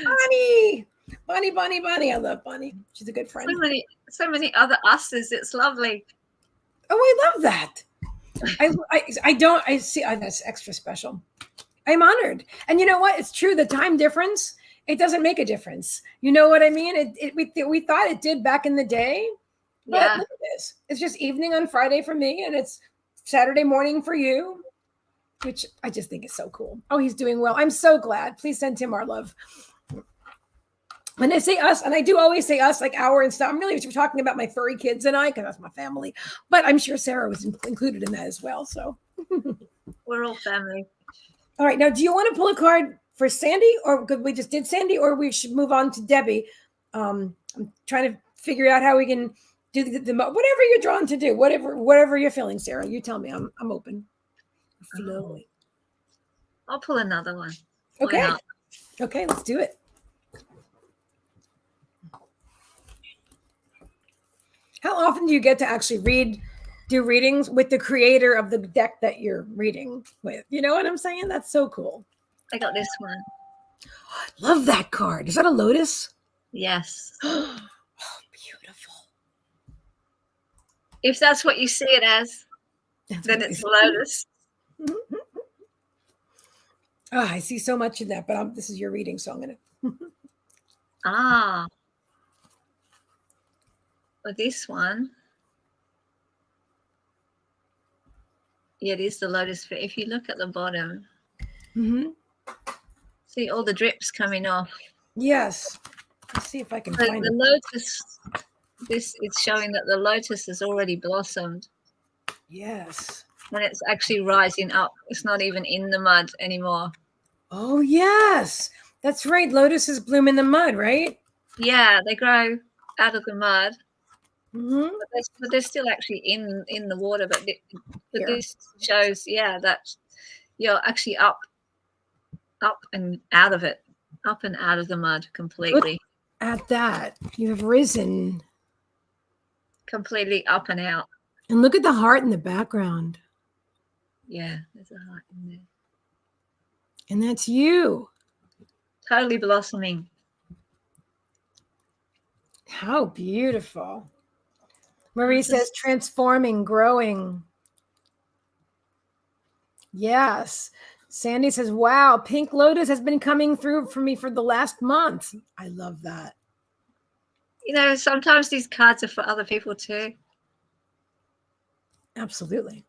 Bonnie. I love Bonnie. She's a good friend. So many other us's. It's lovely. Oh, I love that. I see. That's extra special. I'm honored. And you know what? It's true. The time difference, it doesn't make a difference. You know what I mean? We thought it did back in the day. But look at this. It's just evening on Friday for me, and it's Saturday morning for you, which I just think is so cool. Oh, he's doing well. I'm so glad. Please send him our love. When I say us, and I do always say us, like our and stuff, I'm really talking about my furry kids and I, because that's my family. But I'm sure Sarah was included in that as well. So we're all family. All right. Now, do you want to pull a card for Sandy, or we just did Sandy, or we should move on to Debbie? I'm trying to figure out how we can do the whatever you're drawn to do, whatever you're feeling, Sarah. You tell me. I'm open. Flowing. I'll pull another one. Okay. Okay, let's do it. How often do you get to actually do readings with the creator of the deck that you're reading with? You know what I'm saying? That's so cool. I got this one. Love that card. Is that a lotus? Yes. Oh, beautiful. If that's what you see it as, then it's a lotus. Oh, I see so much in that, but this is your reading, so I'm going to. For this one, Yeah, it is the lotus. If you look at the bottom, Mm-hmm. see all the drips coming off. Yes. Let's see if I can So find the it. lotus, this is showing that the lotus has already blossomed. Yes. And it's actually rising up. It's not even in the mud anymore. Oh, yes. That's right. Lotuses bloom in the mud, right? Yeah, they grow out of the mud, Mm-hmm. but they're still actually in the water. But Here. this shows, yeah, that you're actually up and out of it, up and out of the mud completely. Look at that. You have risen. Completely up and out. And look at the heart in the background. Yeah, there's a heart in there. And that's you. Totally blossoming. How beautiful. Marie says transforming, growing. Yes. Sandy says, wow, Pink Lotus has been coming through for me for the last month. I love that. You know, sometimes these cards are for other people too. Absolutely.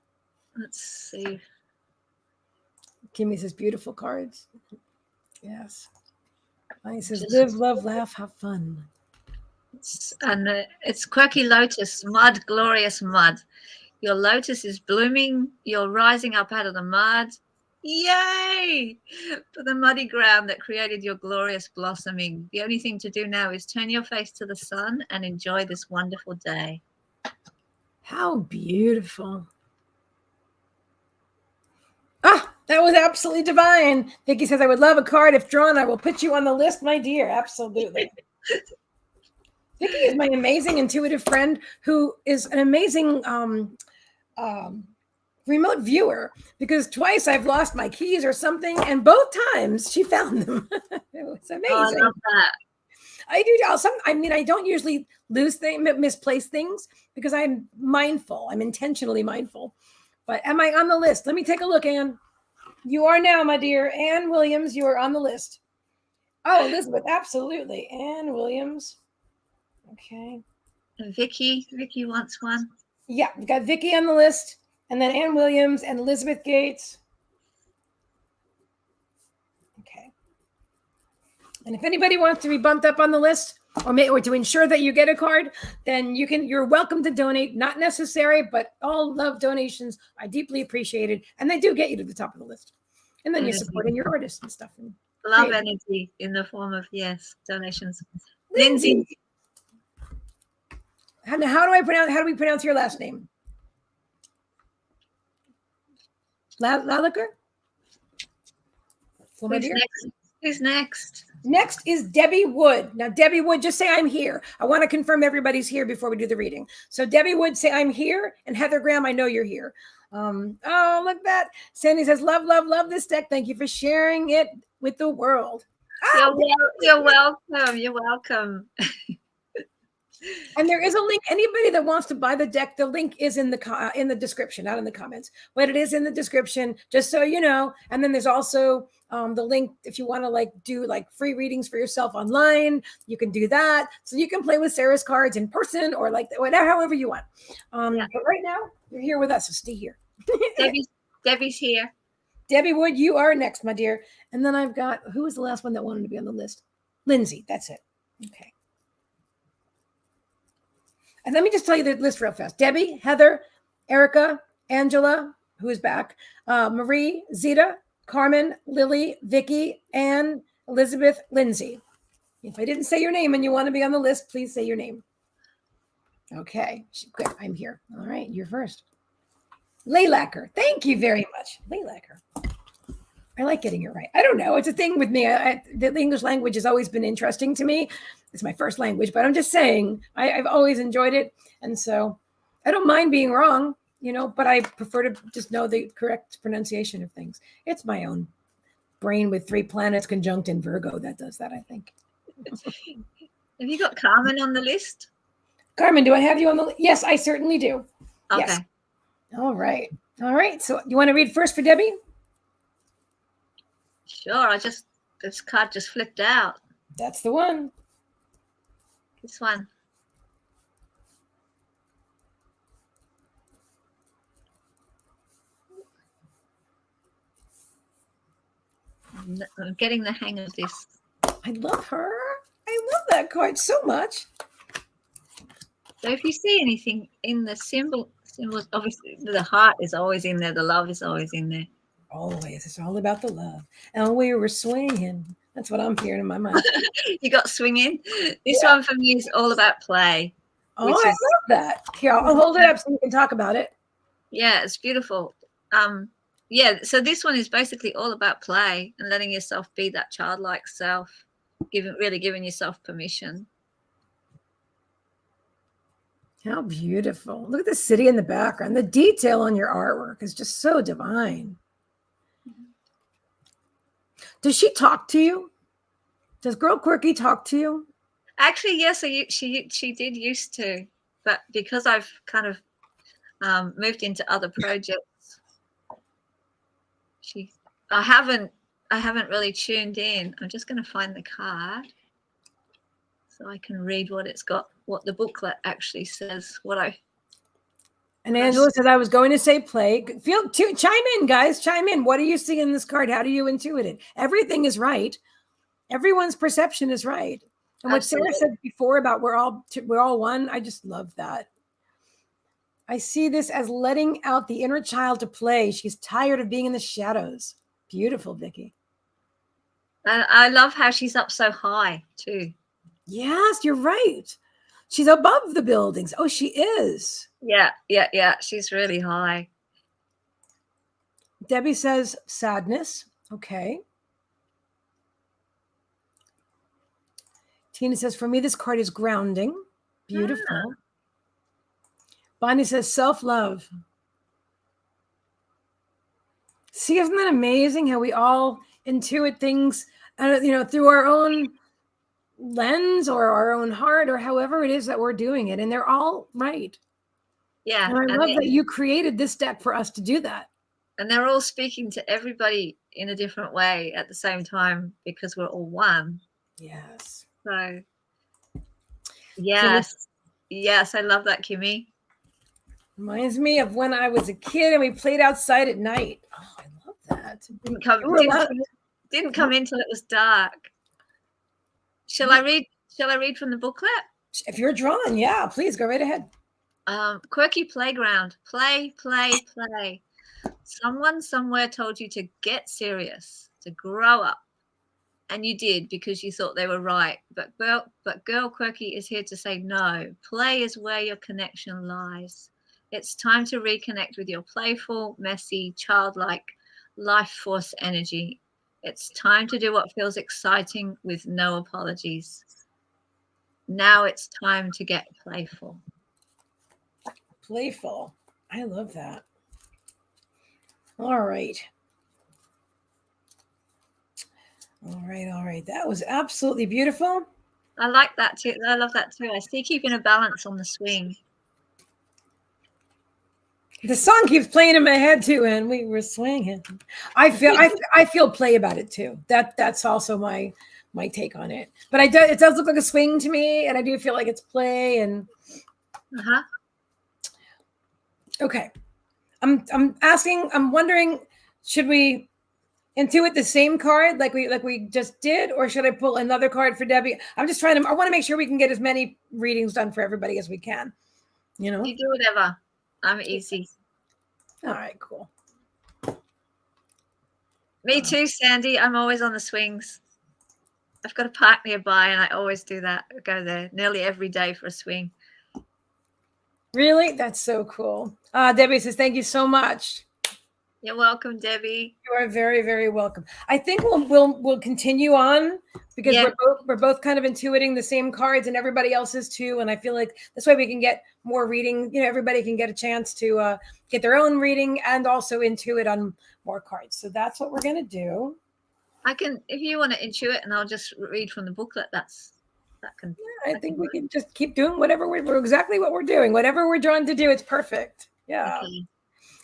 Let's see. Kimmy says, beautiful cards. Yes. He says, live, love, laugh, have fun. It's Quirky Lotus, mud, glorious mud. Your lotus is blooming. You're rising up out of the mud. Yay! For the muddy ground that created your glorious blossoming. The only thing to do now is turn your face to the sun and enjoy this wonderful day. How beautiful. Ah, that was absolutely divine. Vicky says, I would love a card. If drawn, I will put you on the list, my dear. Absolutely. Vicky is my amazing intuitive friend who is an amazing remote viewer, because twice I've lost my keys or something, and both times she found them. It was amazing. Oh, I love that. I do. I don't usually lose things, misplace things, because I'm mindful. I'm intentionally mindful. But am I on the list? Let me take a look, Anne. You are now, my dear. Anne Williams, you are on the list. Oh, Elizabeth, absolutely. Anne Williams. Okay. And Vicky wants one. Yeah, we've got Vicky on the list, and then Anne Williams and Elizabeth Gates. Okay. And if anybody wants to be bumped up on the list, or to ensure that you get a card, then you're welcome to donate. Not necessary, but all love donations are deeply appreciated, and they do get you to the top of the list. And then you're supporting your artists and stuff. And love energy in the form of, yes, donations. Lindsay. How do we pronounce your last name? Laliker? Who's next? Next is Debbie Wood. Now, Debbie Wood, just say I'm here. I want to confirm everybody's here before we do the reading. So Debbie Wood, say I'm here. And Heather Graham, I know you're here. Oh, look at that. Sandy says, love, love, love this deck. Thank you for sharing it with the world. You're welcome. You're welcome. And there is a link. Anybody that wants to buy the deck, the link is in the description, not in the comments, but it is in the description, just so you know. And then there's also the link if you want to do free readings for yourself online. You can do that, so you can play with Sarah's cards in person or whatever, however you want. But right now you're here with us, so stay here. Debbie's here. Debbie Wood, you are next, my dear. And then I've got, who was the last one that wanted to be on the list? Lindsay. That's it. Okay. And let me just tell you the list real fast. Debbie, Heather, Erica, Angela, who is back, Marie, Zita, Carmen, Lily, Vicky, Anne, Elizabeth, Lindsay. If I didn't say your name and you want to be on the list, please say your name. Okay, quick, I'm here. All right, you're first. Laylacker, thank you very much. Laylacker. I like getting it right. I don't know. It's a thing with me. The English language has always been interesting to me. It's my first language, but I'm just saying I've always enjoyed it. And so I don't mind being wrong, but I prefer to just know the correct pronunciation of things. It's my own brain with 3 planets conjunct in Virgo that does that, I think. Have you got Carmen on the list? Carmen, do I have you on the list? Yes, I certainly do. Okay. Yes. All right. So you want to read first for Debbie? Sure. This card just flipped out. That's the one. This one. I'm getting the hang of this. I love her. I love that card so much. So if you see anything in the symbols, obviously the heart is always in there. The love is always in there. Always. It's all about the love. And we were swinging. That's what I'm hearing in my mind. You got swinging. This one for me is all about play. Oh, I love that. Here, I'll hold it up so we can talk about it. Yeah, it's beautiful. Yeah, so this one is basically all about play and letting yourself be that childlike self, really giving yourself permission. How beautiful. Look at the city in the background. The detail on your artwork is just so divine. Does she talk to you? Does Girl Quirky talk to you? Actually, yes, she did used to, but because I've kind of moved into other projects, I haven't really tuned in. I'm just going to find the card so I can read what it's got, what the booklet actually says. And Angela said I was going to say play. Chime in, guys. Chime in. What do you see in this card? How do you intuit it? Everything is right. Everyone's perception is right. And what Sarah said before about we're all one, I just love that. I see this as letting out the inner child to play. She's tired of being in the shadows. Beautiful, Vicky. And I love how she's up so high too. Yes, you're right. She's above the buildings. Oh, she is. Yeah. She's really high. Debbie says sadness. Okay. Tina says, for me, this card is grounding. Beautiful. Ah. Bonnie says self-love. See, isn't that amazing how we all intuit things, through our own lens or our own heart or however it is that we're doing it. And they're all right. Yeah. And I love that you created this deck for us to do that. And they're all speaking to everybody in a different way at the same time because we're all one. Yes. So, yes. Yes, I love that, Kimmy. Reminds me of when I was a kid and we played outside at night. Oh, I love that. Didn't come in till it was dark. Shall I read from the booklet? If you're drawn, yeah, please go right ahead. Quirky playground. Play. Someone somewhere told you to get serious, to grow up. And you did because you thought they were right. But Girl Quirky is here to say no. Play is where your connection lies. It's time to reconnect with your playful, messy, childlike, life force energy. It's time to do what feels exciting with no apologies. Now it's time to get playful. Playful. I love that. All right. That was absolutely beautiful. I like that too. I love that too. I see keeping a balance on the swing. The song keeps playing in my head too, and we were swinging. I feel play about it too. That's also my take on it. But it does look like a swing to me, and I do feel like it's play. And okay, I'm wondering, should we intuit the same card like we just did, or should I pull another card for Debbie? I want to make sure we can get as many readings done for everybody as we can. You do whatever. I'm easy. All right, cool. Me too, Sandy. I'm always on the swings. I've got a park nearby, and I always do that. I go there nearly every day for a swing. Really? That's so cool. Debbie says, thank you so much. You're welcome, Debbie. You are very, very welcome. I think we'll continue on because we're both kind of intuiting the same cards, and everybody else is too. And I feel like this way we can get more reading. Everybody can get a chance to get their own reading and also intuit on more cards. So that's what we're gonna do. I can, if you want to intuit, and I'll just read from the booklet. I think we can just keep doing whatever we're exactly what we're doing. Whatever we're drawn to do, it's perfect. Yeah. Okay.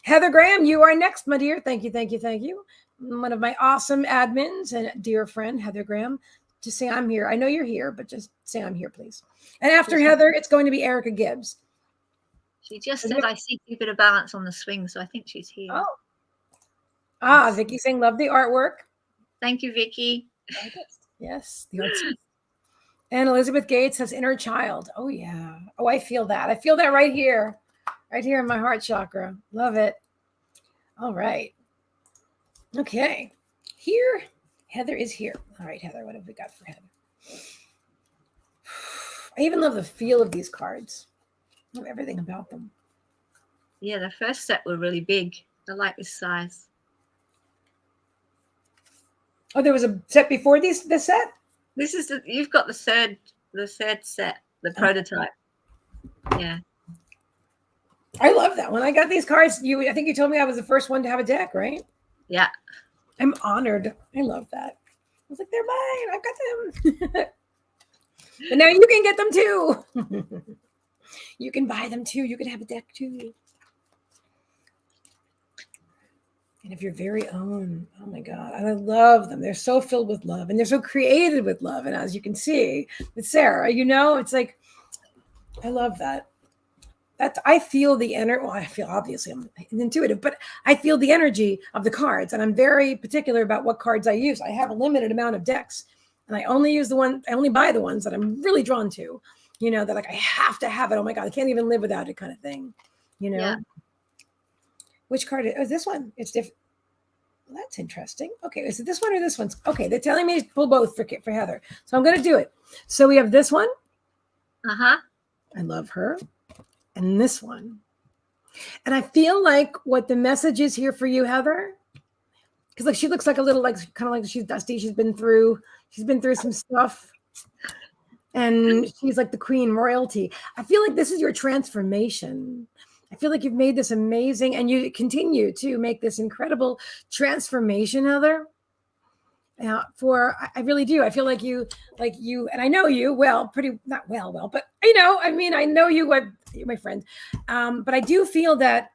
Heather Graham, you are next, my dear. Thank you. One of my awesome admins and dear friend, Heather Graham. Just say I'm here. I know you're here, but just say I'm here, please. And after Heather, it's going to be Erica Gibbs. She just said, I see a bit of balance on the swing, so I think she's here. Oh. Vicky saying, love the artwork. Thank you, Vicky. Yes, the artist. And Elizabeth Gates has inner child. Oh, yeah. Oh, I feel that. I feel that right here in my heart chakra. Love it. All right. Okay. Here, Heather is here. All right, Heather, what have we got for Heather? I even love the feel of these cards. I love everything about them. Yeah, the first set were really big. I like this size. Oh, there was a set before this set? This is you've got the third set, the prototype. Yeah. I love that. When I got these cards, I think you told me I was the first one to have a deck, right? Yeah. I'm honored. I love that. I was like, they're mine. I've got them. But now you can get them too. You can buy them too. You can have a deck too. And if your very own, oh my God, I love them. They're so filled with love and they're so created with love. And as you can see with Sarah, it's like, I love that. I feel the energy. Well, I feel, obviously I'm intuitive, but I feel the energy of the cards, and I'm very particular about what cards I use. I have a limited amount of decks, and I only buy the ones that I'm really drawn to, that like I have to have it. Oh my God, I can't even live without it kind of thing, Yeah. Which card is this one? It's different. Well, that's interesting. Okay, is it this one or this one? Okay, they're telling me to pull both for Heather. So I'm going to do it. So we have this one. Uh-huh. I love her. And this one. And I feel like what the message is here for you, Heather, because like she looks like a little, like kind of like she's dusty. She's been through some stuff. And she's like the queen, royalty. I feel like this is your transformation. I feel like you've made this amazing, and you continue to make this incredible transformation, Heather. I really do. I feel like you, and I know you well, not well, but I know you, you're my friend. But I do feel that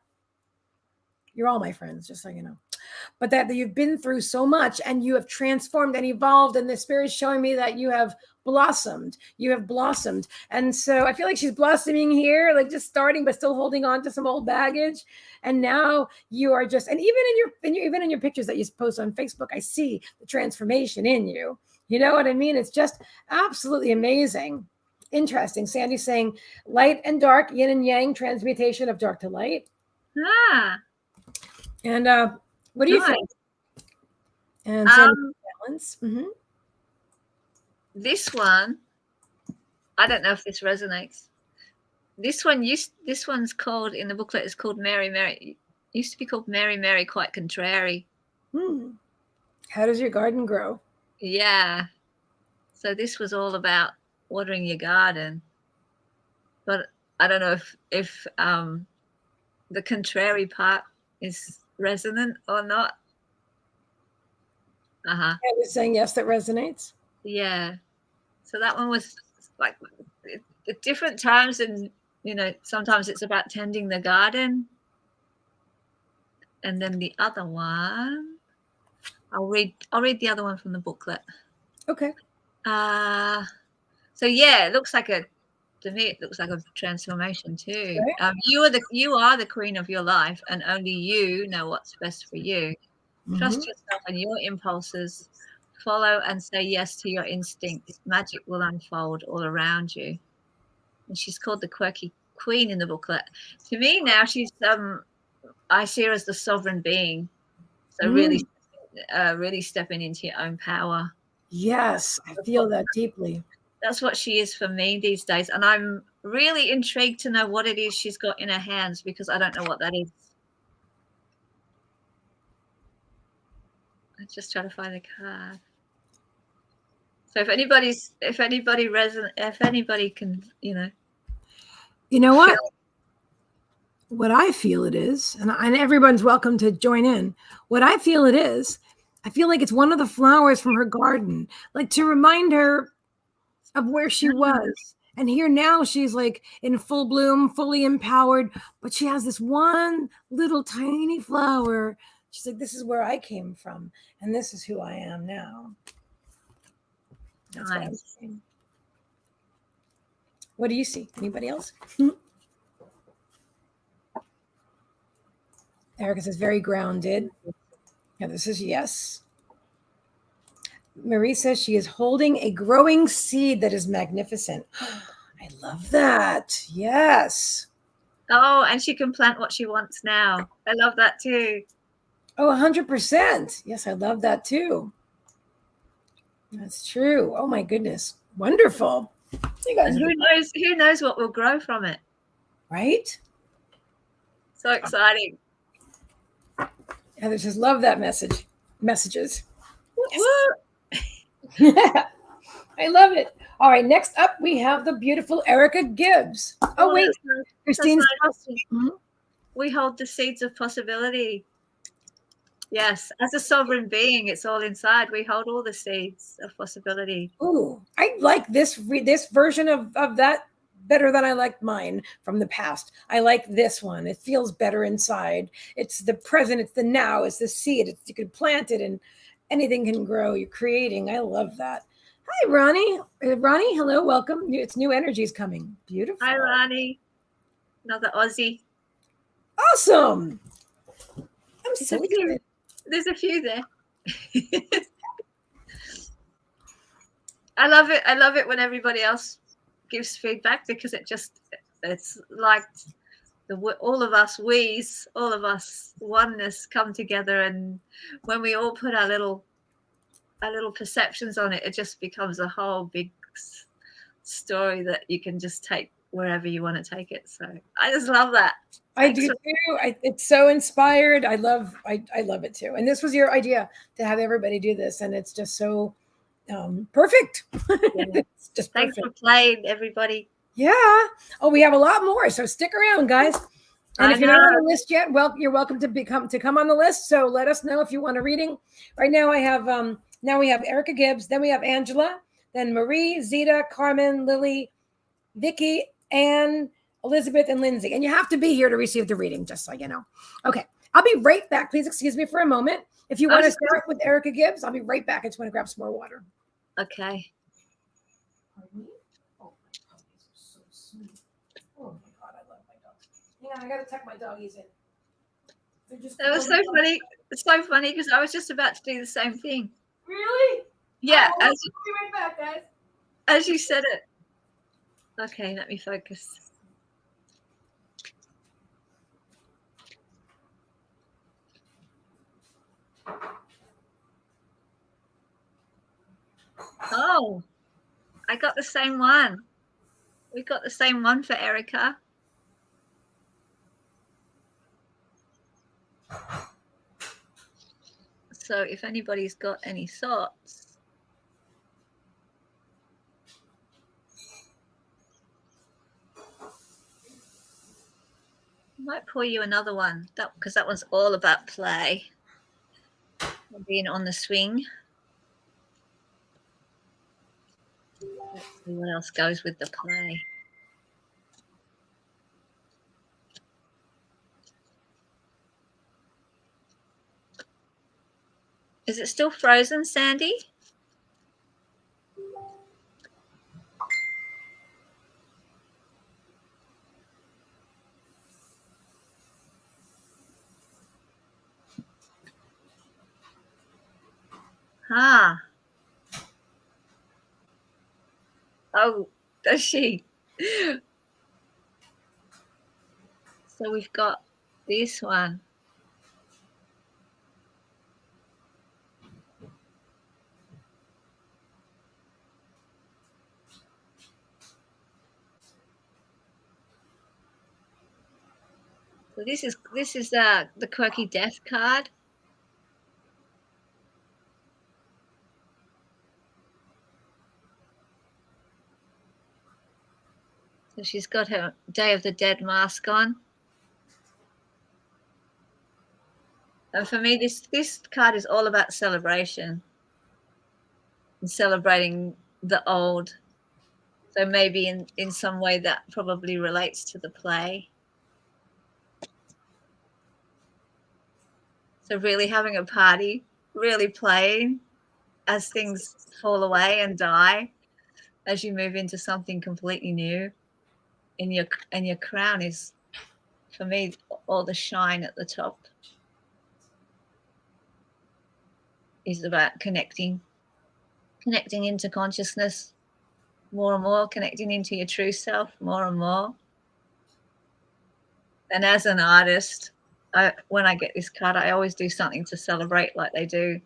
you're all my friends, just so you know. But that you've been through so much and you have transformed and evolved, and the spirit's showing me that you have blossomed. And so I feel like she's blossoming here, like just starting, but still holding on to some old baggage. And now you are just, and even in your pictures that you post on Facebook, I see the transformation in you. You know what I mean? It's just absolutely amazing. Interesting. Sandy's saying light and dark, yin and yang, transmutation of dark to light. And what do you think? And balance. Mm-hmm. This one, I don't know if this resonates. This one's called, in the booklet, it's called Mary. It used to be called Mary, quite contrary. How does your garden grow? Yeah. So this was all about watering your garden. But I don't know if the contrary part is resonant or not. I was saying yes, that resonates. Yeah. So that one was like at different times, and sometimes it's about tending the garden. And then the other one, I'll read the other one from the booklet. Okay. So yeah, to me it looks like a transformation too. Right. You are the queen of your life, and only you know what's best for you. Mm-hmm. Trust yourself and your impulses. Follow and say yes to your instincts. Magic will unfold all around you. And she's called the Quirky Queen in the booklet. To me now, she's I see her as the sovereign being. So really stepping into your own power. Yes, I feel that deeply. That's what she is for me these days. And I'm really intrigued to know what it is she's got in her hands, because I don't know what that is. I just try to find the card. So if anybody can, you know what? What I feel it is, and everyone's welcome to join in. What I feel it is, I feel like it's one of the flowers from her garden, like to remind her of where she was. And here now she's like in full bloom, fully empowered, but she has this one little tiny flower. She's like, this is where I came from, and this is who I am now. That's nice. What I'm saying. What do you see? Anybody else? Erica says very grounded. Yeah, this is yes. Marie says she is holding a growing seed that is magnificent. I love that. Yes. Oh, and she can plant what she wants now. I love that too. Oh, 100%. Yes, I love that too. That's true. Oh my goodness. Wonderful. You guys, and who knows what will grow from it. Right? So exciting. Heather says, love that messages. Yes. I love it. All right, next up we have the beautiful Erica Gibbs. Oh wait, Christine's we hold the seeds of possibility. Yes, as a sovereign being, it's all inside. We hold all the seeds of possibility. Ooh, I like this version of that better than I liked mine from the past. I like this one. It feels better inside. It's the present, it's the now, it's the seed. You can plant it and anything can grow. You're creating. I love that. Hi, Ronnie. Ronnie, hello, welcome. It's new energies coming. Beautiful. Hi, Ronnie. Another Aussie. Awesome. I'm so excited. There's a few there. I love it. I love it when everybody else gives feedback because it's like all of us all of us oneness come together, and when we all put our little perceptions on it, it just becomes a whole big story that you can just take wherever you want to take it. So I just love that. I do too. It's so inspired. I love it too. And this was your idea to have everybody do this, and it's just so perfect. Yeah. It's just thanks perfect. for playing, everybody. Yeah. Oh, we have a lot more, so stick around, guys. And if you're not on the list yet, well, you're welcome to come on the list. So let us know if you want a reading. Right now, we have Erica Gibbs, then we have Angela, then Marie, Zita, Carmen, Lily, Vicky, Anne, Elizabeth, and Lindsay. And you have to be here to receive the reading, just so you know. Okay, I'll be right back. Please excuse me for a moment. If you want to start with Erica Gibbs, I'll be right back. I just want to grab some more water. Okay. Oh my God, these are so sweet. Oh my God, I love my dogs. Hang on, I gotta tuck my doggies in. That was so funny. It's so funny because I was just about to do the same thing. Really? Yeah. I'll be right back, guys. As you said it. Okay, let me focus. Oh, I got the same one. We got the same one for Erica. So if anybody's got any thoughts. I might pour you another one, because that one's all about play. Being on the swing. Let's see what else goes with the play. Is it still frozen, Sandy? Ah. Oh, does she? So we've got this one. So this is the Quirky Death card. So she's got her Day of the Dead mask on. And for me, this card is all about celebration and celebrating the old. So maybe in some way that probably relates to the play. So really having a party, really playing as things fall away and die, as you move into something completely new. And your crown is, for me, all the shine at the top is about connecting connecting into consciousness more and more, connecting into your true self more and more. And as an artist, when I get this card, I always do something to celebrate, like they do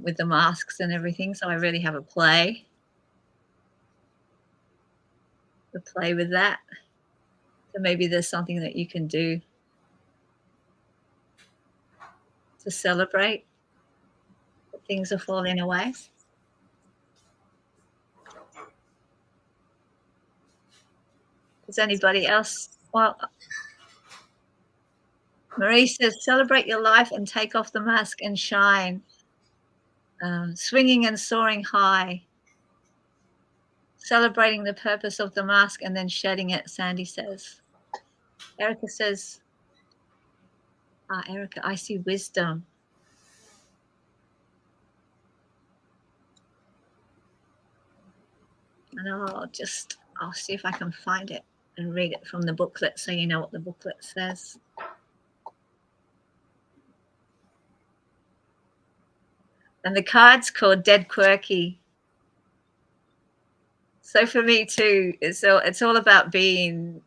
with the masks and everything. So I really have a play with that. So maybe there's something that you can do to celebrate that things are falling away. Does anybody else? Well, Marie says, celebrate your life and take off the mask and shine. Swinging and soaring high. Celebrating the purpose of the mask and then shedding it, Sandy says. Erica says, Erica, I see wisdom. And I'll see if I can find it and read it from the booklet so you know what the booklet says. And the card's called Dead Quirky. So for me too, it's all about being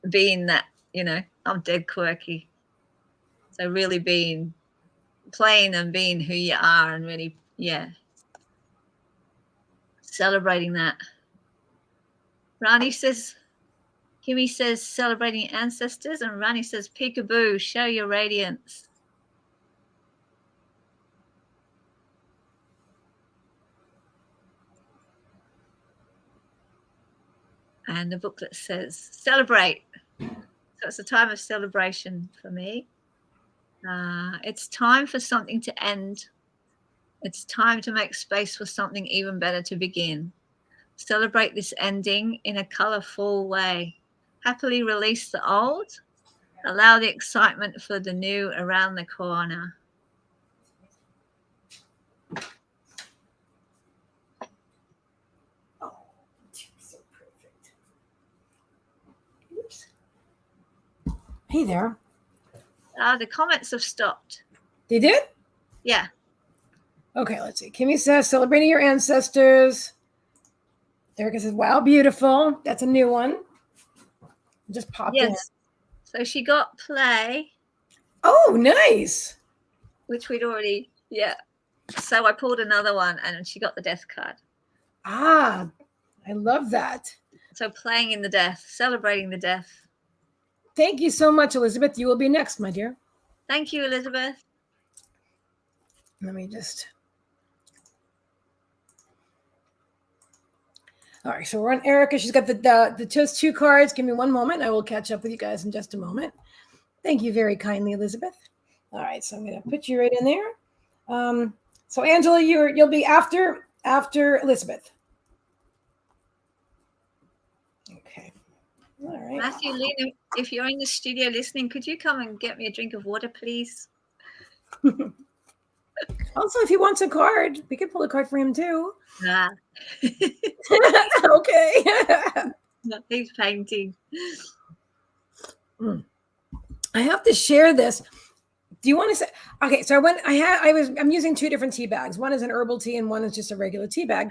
that, I'm dead quirky. So really playing and being who you are and really, celebrating that. Kimmy says, celebrating ancestors, and Rani says, peekaboo, show your radiance. And the booklet says, celebrate. So it's a time of celebration for me. It's time for something to end. It's time to make space for something even better to begin. Celebrate this ending in a colorful way. Happily release the old. Allow the excitement for the new around the corner. Oh, so perfect. Oops. Hey there. The comments have stopped. They did? Yeah. Okay, let's see. Kimmy says, celebrating your ancestors. Erica says, wow, beautiful. That's a new one. Just popped in. So she got play. Oh, nice. Which we'd already, So I pulled another one and she got the death card. I love that. So playing in the death, celebrating the death. Thank you so much, Elizabeth. You will be next, my dear. Thank you, Elizabeth. Let me just... All right, so we're on Erica. She's got the just two cards. Give me one moment. I will catch up with you guys in just a moment. Thank you very kindly, Elizabeth. All right, so I'm going to put you right in there. So Angela, you'll be after Elizabeth. Okay. All right. Matthew, Lena, if you're in the studio listening, could you come and get me a drink of water, please? Also, if he wants a card, we could pull a card for him too. Okay. He's painting. I have to share this. Do you want to say? Okay, so I'm using two different tea bags. One is an herbal tea, and one is just a regular tea bag.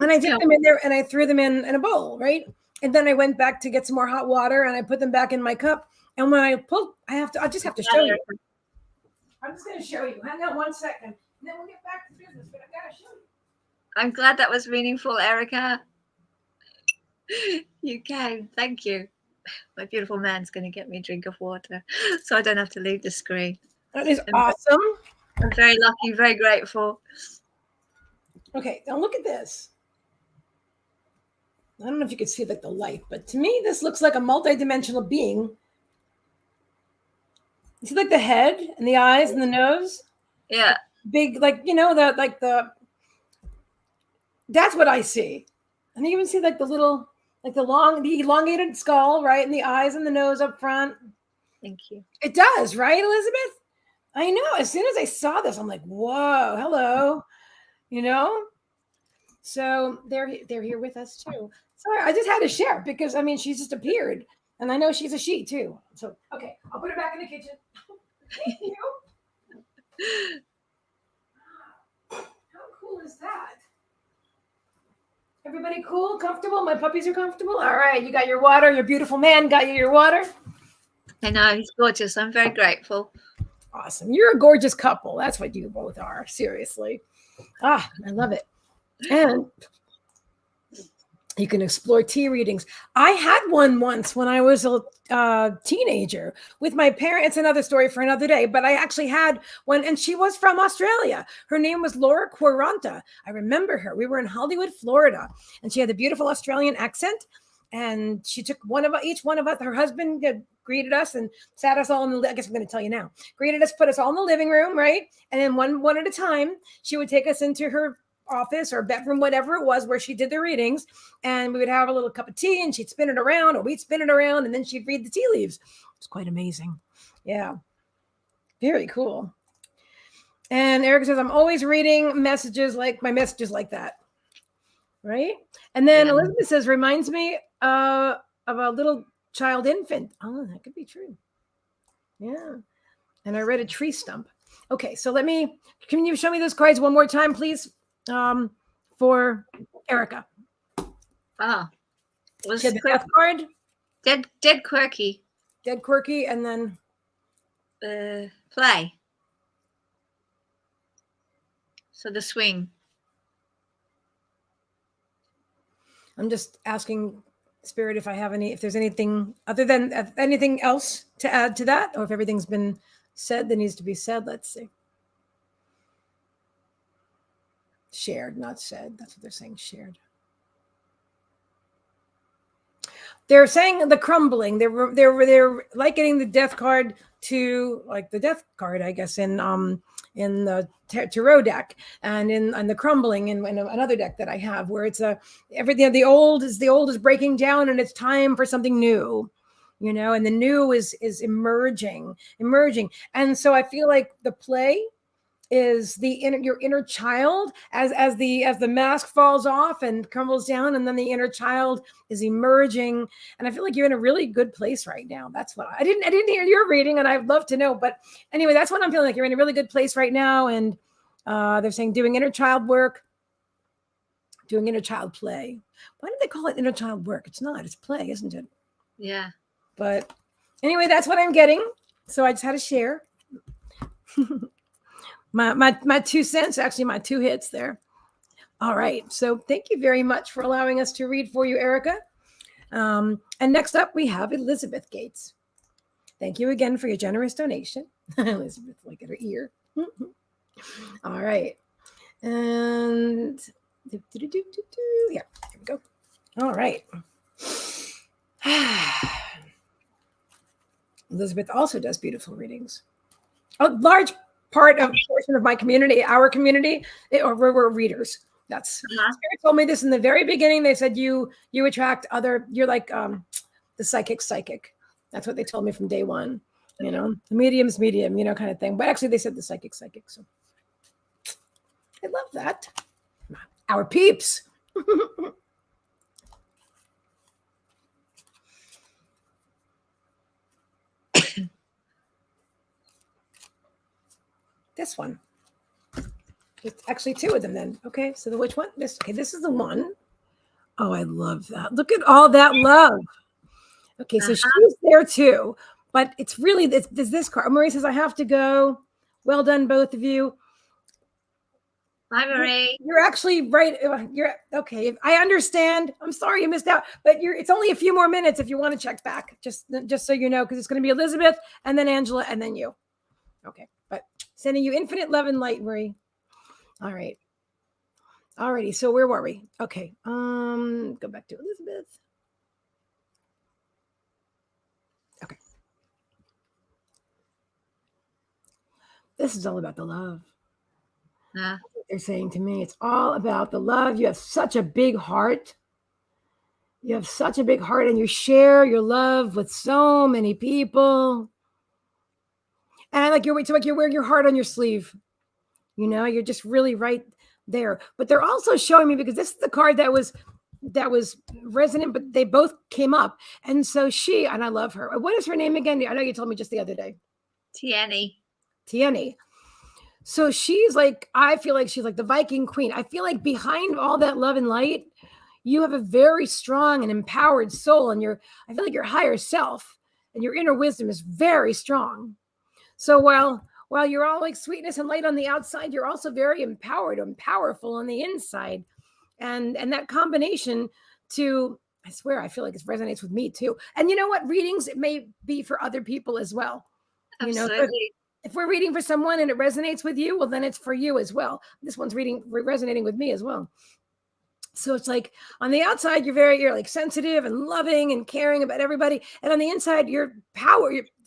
And I dipped them in there, and I threw them in a bowl, right? And then I went back to get some more hot water, and I put them back in my cup. And when I pulled, I just have to show you. I'm just going to show you. Hang on 1 second, and then we'll get back to business. But I've got to show you. I'm glad that was meaningful, Erica. You can. Thank you. My beautiful man's going to get me a drink of water, so I don't have to leave the screen. That is awesome. I'm very lucky, very grateful. Okay, now look at this. I don't know if you can see like the light, but to me, this looks like a multidimensional being. You see like the head and the eyes and the nose? Yeah. Big, that's what I see. And you even see like the little, like the elongated skull, right? And the eyes and the nose up front. Thank you. It does, right, Elizabeth? I know. As soon as I saw this, I'm like, whoa, hello. So they're here with us too. Sorry, I just had to share because she just appeared, and I know she's a she too. So okay, I'll put her back in the kitchen. Thank you. How cool is that? Everybody cool, comfortable? My puppies are comfortable? All right, you got your water. Your beautiful man got you your water. I know, he's gorgeous. I'm very grateful. Awesome. You're a gorgeous couple. That's what you both are. Seriously. I love it. And you can explore tea readings. I had one once when I was a teenager with my parents. It's another story for another day, but I actually had one, and she was from Australia. Her name was Laura Quaranta. I remember her. We were in Hollywood, Florida, and she had a beautiful Australian accent. And she took each one of us. Her husband greeted us and sat us all in the. I guess I'm going to tell you now. Greeted us, put us all in the living room, right? And then one at a time, she would take us into her office or bedroom, whatever it was, where she did the readings, and we would have a little cup of tea, and she'd spin it around, or we'd spin it around, and then she'd read the tea leaves. It's quite amazing. Yeah, very cool. And Erica says, I'm always reading messages like that. Right. And then Elizabeth says, reminds me of a little child infant. Oh, that could be true. Yeah. And I read a tree stump. Okay. So can you show me those cards one more time, please? For Erica. Was the death card? Dead Quirky. Dead Quirky, and then play. So the swing. I'm just asking Spirit if there's anything other than anything else to add to that, or if everything's been said that needs to be said. Let's see. Shared, not said. That's what they're saying. Shared. They're saying the crumbling. They're likening the death card to like the death card, I guess, in the tarot deck, and in the crumbling in another deck that I have, where it's everything. The old is breaking down, and it's time for something new, and the new is emerging. And so I feel like the play is your inner child as the mask falls off and crumbles down, and then the inner child is emerging. And I feel like you're in a really good place right now. That's what I didn't hear your reading, and I'd love to know. But anyway, that's what I'm feeling like. You're in a really good place right now. And they're saying doing inner child work, doing inner child play. Why do they call it inner child work? It's not. It's play, isn't it? Yeah. But anyway, that's what I'm getting. So I just had to share. My 2 cents, actually my 2 hits there. All right. So thank you very much for allowing us to read for you, Erica. And next up, we have Elizabeth Gates. Thank you again for your generous donation. Elizabeth, look at her ear. All right. And yeah, here we go. All right. Elizabeth also does beautiful readings. A large portion of my community, our community, we're readers. That's Spirit told me this in the very beginning. They said you attract you're like the psychic. That's what they told me from day one. The medium's medium, kind of thing. But actually, they said the psychic. So I love that. Our peeps. This one. It's actually 2 of them then. Okay, so which one? This is the one. Oh, I love that. Look at all that love. Okay, so she's there too. But it's really this card. Marie says, I have to go. Well done, both of you. Bye, Marie. You're actually right. You're okay. I understand. I'm sorry you missed out, but it's only a few more minutes if you want to check back. Just so you know, because it's going to be Elizabeth and then Angela and then you. Okay, but sending you infinite love and light, Marie. All right. Alrighty. So where were we? Okay. Go back to Elizabeth. Okay. This is all about the love. That's what they're saying to me. It's all about the love. You have such a big heart. You have such a big heart, and you share your love with so many people. And I like you're wearing your heart on your sleeve. You're just really right there. But they're also showing me, because this is the card that was resonant, but they both came up. And so and I love her. What is her name again? I know you told me just the other day. Tierney. So she's like, I feel like she's like the Viking queen. I feel like behind all that love and light, you have a very strong and empowered soul, and I feel like your higher self and your inner wisdom is very strong. So while you're all like sweetness and light on the outside, you're also very empowered and powerful on the inside. And that combination to, I swear, I feel like it resonates with me too. And you know what? Readings, it may be for other people as well. You know, Absolutely. if we're reading for someone and it resonates with you, well, then it's for you as well. This one's resonating with me as well. So it's like on the outside, you're like sensitive and loving and caring about everybody. And on the inside, you're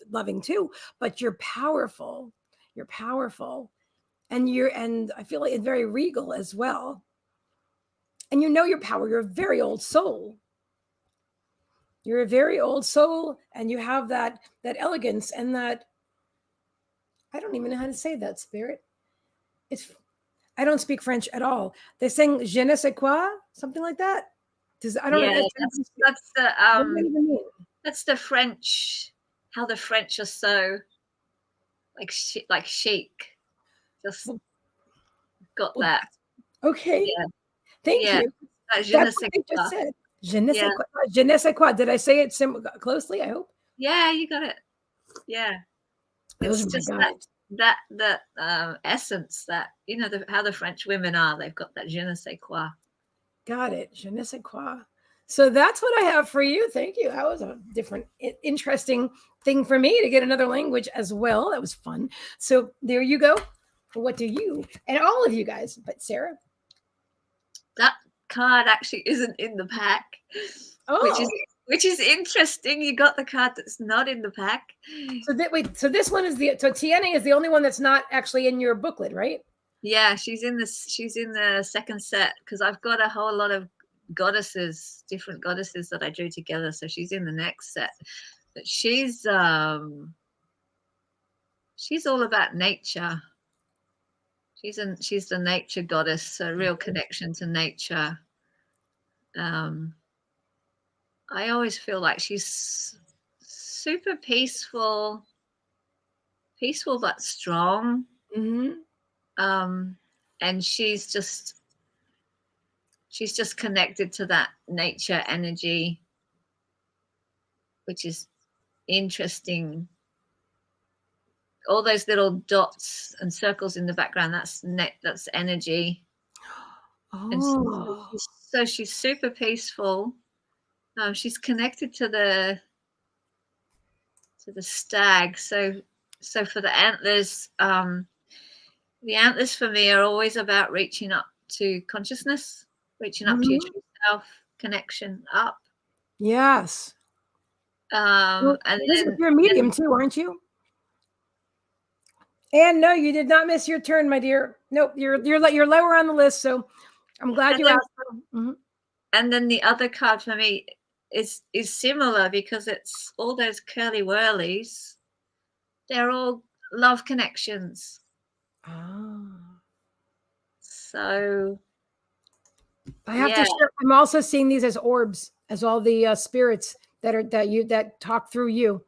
loving too, but you're powerful. You're powerful. And I feel like it's very regal as well. And you know your power. You're a very old soul. You're a very old soul, and you have that elegance and that, I don't even know how to say that, spirit. I don't speak French at all. They sing je ne sais quoi, something like that. I don't know. What does that even mean? That's the French. How the French are so like chic. Just got that. Okay. Yeah. Thank you. Je ne sais quoi. Just said. Je ne sais quoi. Je ne sais quoi. Did I say it closely? I hope. Yeah, you got it. Yeah. It's just that essence that, you know, how the French women are. They've got that je ne sais quoi. Got it. Je ne sais quoi. So that's what I have for you. Thank you. That was a different, interesting thing for me to get another language as well. That was fun. So there you go. What do you and all of you guys, but Sarah? That card actually isn't in the pack, which is interesting. You got the card that's not in the pack. So this one is so Tiene is the only one that's not actually in your booklet, right? Yeah, she's in the second set, because I've got a whole lot of different goddesses that I drew together. So she's in the next set. But she's all about nature. She's the nature goddess, a real connection to nature. I always feel like she's super peaceful but strong. Mm-hmm. And she's just connected to that nature energy, which is interesting. All those little dots and circles in the background, that's energy. Oh. And so she's super peaceful. She's connected to the stag. So for the antlers for me are always about reaching up to consciousness, reaching up to your true self, connection up. Yes. And then, you're a medium too, aren't you? And no, you did not miss your turn, my dear. Nope, you're lower on the list, so I'm glad you asked. Mm-hmm. And then the other card for me is similar, because it's all those curly whirlies. They're all love connections. Oh. So I have to share. I'm also seeing these as orbs, as all the spirits that talk through you.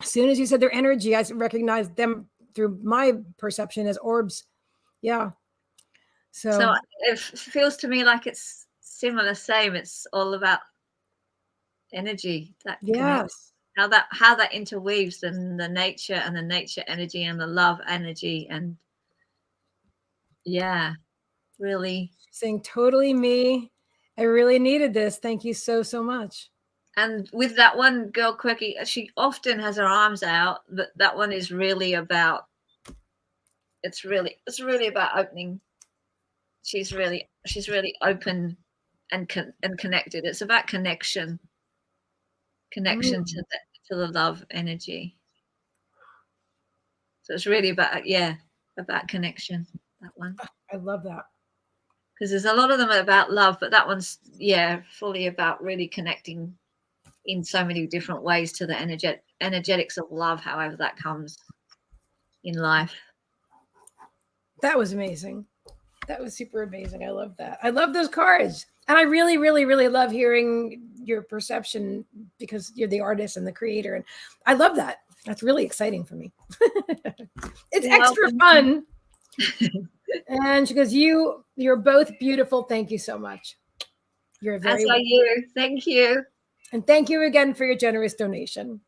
As soon as you said their energy, I recognized them through my perception as orbs. Yeah. So it feels to me like it's similar, same. It's all about energy. How that interweaves the nature and the nature energy and the love energy, and really saying totally me. I really needed this. Thank you so much. And with that one, Girl Quirky, she often has her arms out, but that one is really about. It's really about opening. She's really open and connected. It's about connection to the love energy. So it's really about connection. That one. I love that, because there's a lot of them about love, but that one's fully about really connecting in so many different ways to the energetics of love, however that comes in life. That was amazing. That was super amazing. I love that. I love those cards. And I really, really, really love hearing your perception, because you're the artist and the creator. And I love that. That's really exciting for me. It's You're extra welcome. fun. And she goes, you're both beautiful. Thank you so much. You're As very are welcome. you. Thank you. And thank you again for your generous donation.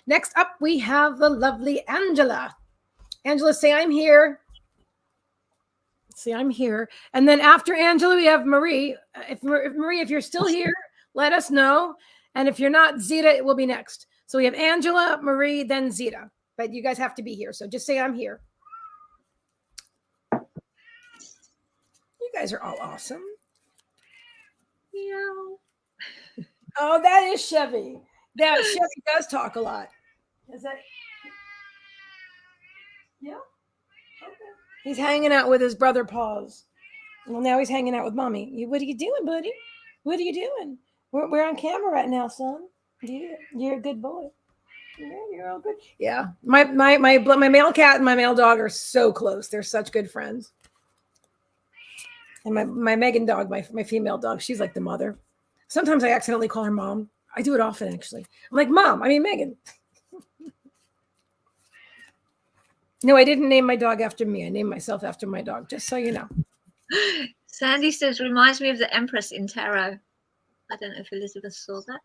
Next up, we have the lovely Angela. Angela, say I'm here. See, I'm here. And then after Angela, we have Marie. Marie, if you're still here, let us know. And if you're not, Zita, it will be next. So we have Angela, Marie, then Zita. But you guys have to be here. So just say I'm here. You guys are all awesome. Meow. Oh, that is Chevy. That Chevy does talk a lot. Is that? Yeah. Okay. He's hanging out with his brother Paws. Well, now he's hanging out with mommy. What are you doing, buddy? What are you doing? We're on camera right now, son. You're a good boy. Yeah, you're all good. Yeah, my male cat and my male dog are so close. They're such good friends. And my Megan dog, my female dog, she's like the mother. Sometimes I accidentally call her mom. I do it often, actually. I'm like, Mom, I mean Megan. No, I didn't name my dog after me. I named myself after my dog, just so you know. Sandy says, reminds me of the Empress in tarot. I don't know if Elizabeth saw that.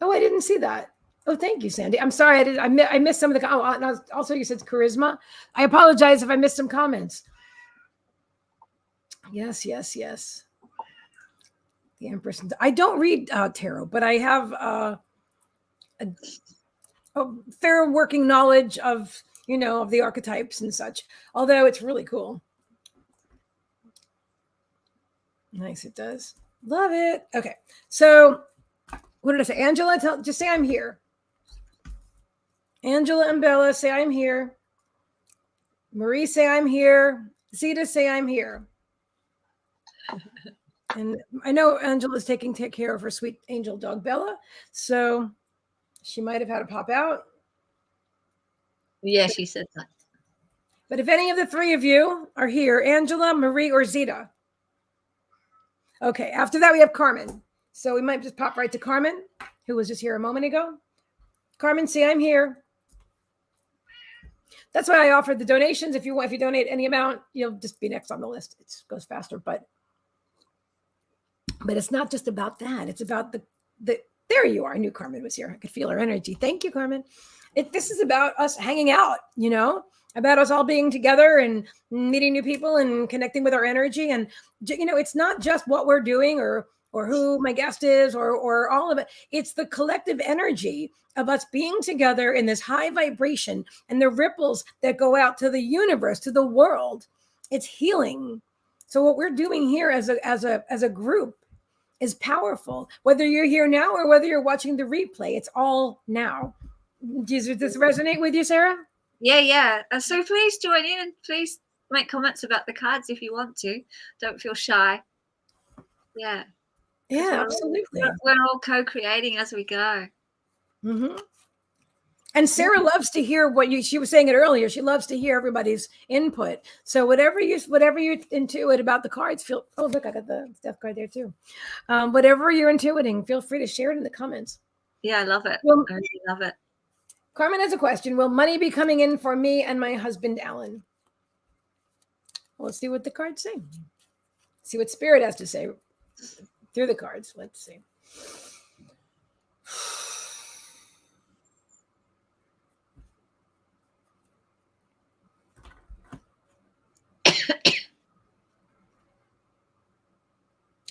Oh, I didn't see that. Oh, thank you, Sandy. I'm sorry. I missed some of the. Oh, and also you said charisma. I apologize if I missed some comments. Yes. The Empress. I don't read tarot, but I have a fair working knowledge of of the archetypes and such. Although it's really cool. Nice, it does. Love it. Okay, so what did I say? Angela, just say I'm here. Angela and Bella, say I'm here. Marie, say I'm here. Zita, say I'm here. And I know Angela's taking care of her sweet angel dog, Bella. So she might have had to pop out. Yeah, she said that. But if any of the three of you are here, Angela, Marie, or Zita. Okay, after that, we have Carmen. So we might just pop right to Carmen, who was just here a moment ago. Carmen, say I'm here. That's why I offered the donations. If you donate any amount, you'll just be next on the list. It goes faster, but it's not just about that. It's about the there you are. I knew Carmen was here. I could feel her energy. Thank you, Carmen. This is about us hanging out, about us all being together and meeting new people and connecting with our energy. And, it's not just what we're doing or who my guest is or all of it. It's the collective energy of us being together in this high vibration and the ripples that go out to the universe, to the world. It's healing. So what we're doing here as a group is powerful, whether you're here now or whether you're watching the replay. It's all now. Does this resonate with you, Sarah? Yeah. So please join in and please make comments about the cards if you want to. Don't feel shy. Yeah. Yeah, absolutely. We're all co-creating as we go. Mm-hmm. And Sarah loves to hear she was saying it earlier. She loves to hear everybody's input. So whatever you intuit about the cards, oh, look, I got the death card there too. Whatever you're intuiting, feel free to share it in the comments. Yeah, I love it. Well, I really love it. Carmen has a question. Will money be coming in for me and my husband, Alan? Well, let's see what the cards say. See what Spirit has to say through the cards. Let's see.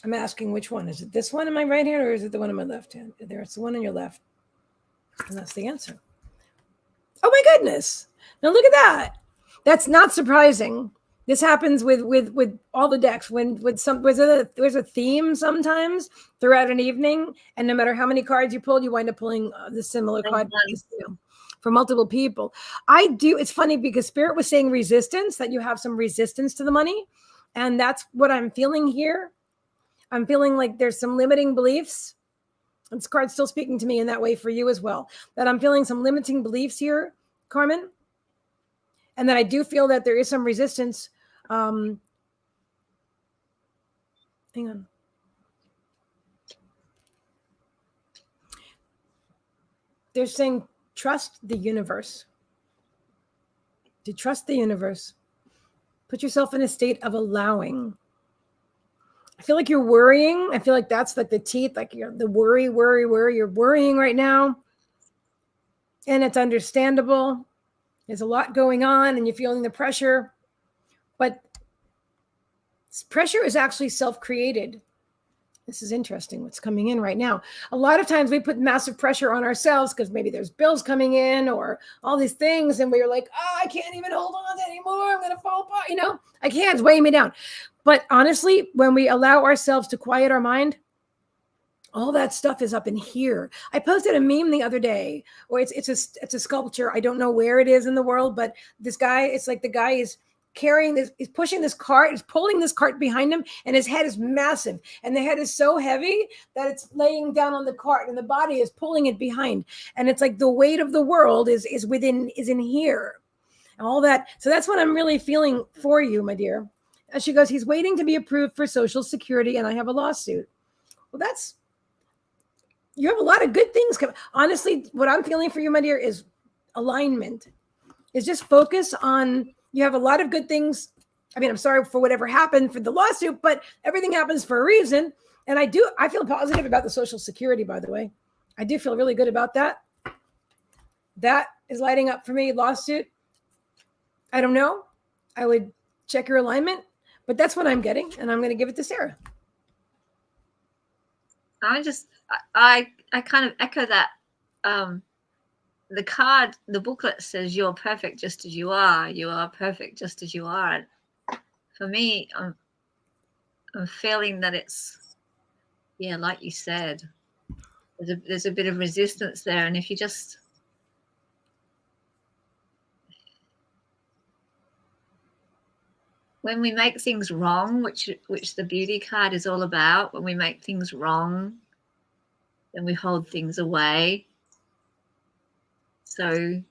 I'm asking which one. Is it this one in my right hand or is it the one in my left hand? There's the one on your left. And that's the answer. Oh my goodness. Now look at that. That's not surprising. This happens with all the decks. When there's a theme sometimes throughout an evening, and no matter how many cards you pull, you wind up pulling the similar card for multiple people. It's funny because Spirit was saying resistance, that you have some resistance to the money, and that's what I'm feeling here. I'm feeling like there's some limiting beliefs. This card's still speaking to me in that way for you as well. That I'm feeling some limiting beliefs here, Carmen. And then I do feel that there is some resistance. Hang on. They're saying trust the universe. To trust the universe. Put yourself in a state of allowing. I feel like you're worrying. I feel like that's like the teeth, like you're the worry. You're worrying right now. And it's understandable. There's a lot going on and you're feeling the pressure. But pressure is actually self-created. This is interesting what's coming in right now. A lot of times we put massive pressure on ourselves because maybe there's bills coming in or all these things. And we're like, oh, I can't even hold on anymore. I'm going to fall apart. You know, I can't. It's weighing me down. But honestly, when we allow ourselves to quiet our mind, all that stuff is up in here. I posted a meme the other day, or it's a sculpture. I don't know where it is in the world, but this guy, it's like the guy is carrying this, is pushing this cart, is pulling this cart behind him, and his head is massive. And the head is so heavy that it's laying down on the cart, and the body is pulling it behind. And it's like the weight of the world is in here. And all that. So that's what I'm really feeling for you, my dear. As she goes, he's waiting to be approved for Social Security, and I have a lawsuit. Well, you have a lot of good things coming. Honestly, what I'm feeling for you, my dear, is alignment. Is just focus on, you have a lot of good things. I mean, I'm sorry for whatever happened for the lawsuit, but everything happens for a reason. And I feel positive about the Social Security, by the way. I do feel really good about that. That is lighting up for me. Lawsuit. I don't know. I would check your alignment, but that's what I'm getting. And I'm going to give it to Sarah. I kind of echo that. The card, the booklet says you're perfect just as you are. You are perfect just as you are. And for me, I'm feeling that it's, yeah, like you said, there's a bit of resistance there. And if you just, when we make things wrong, which the beauty card is all about, when we make things wrong, then we hold things away. So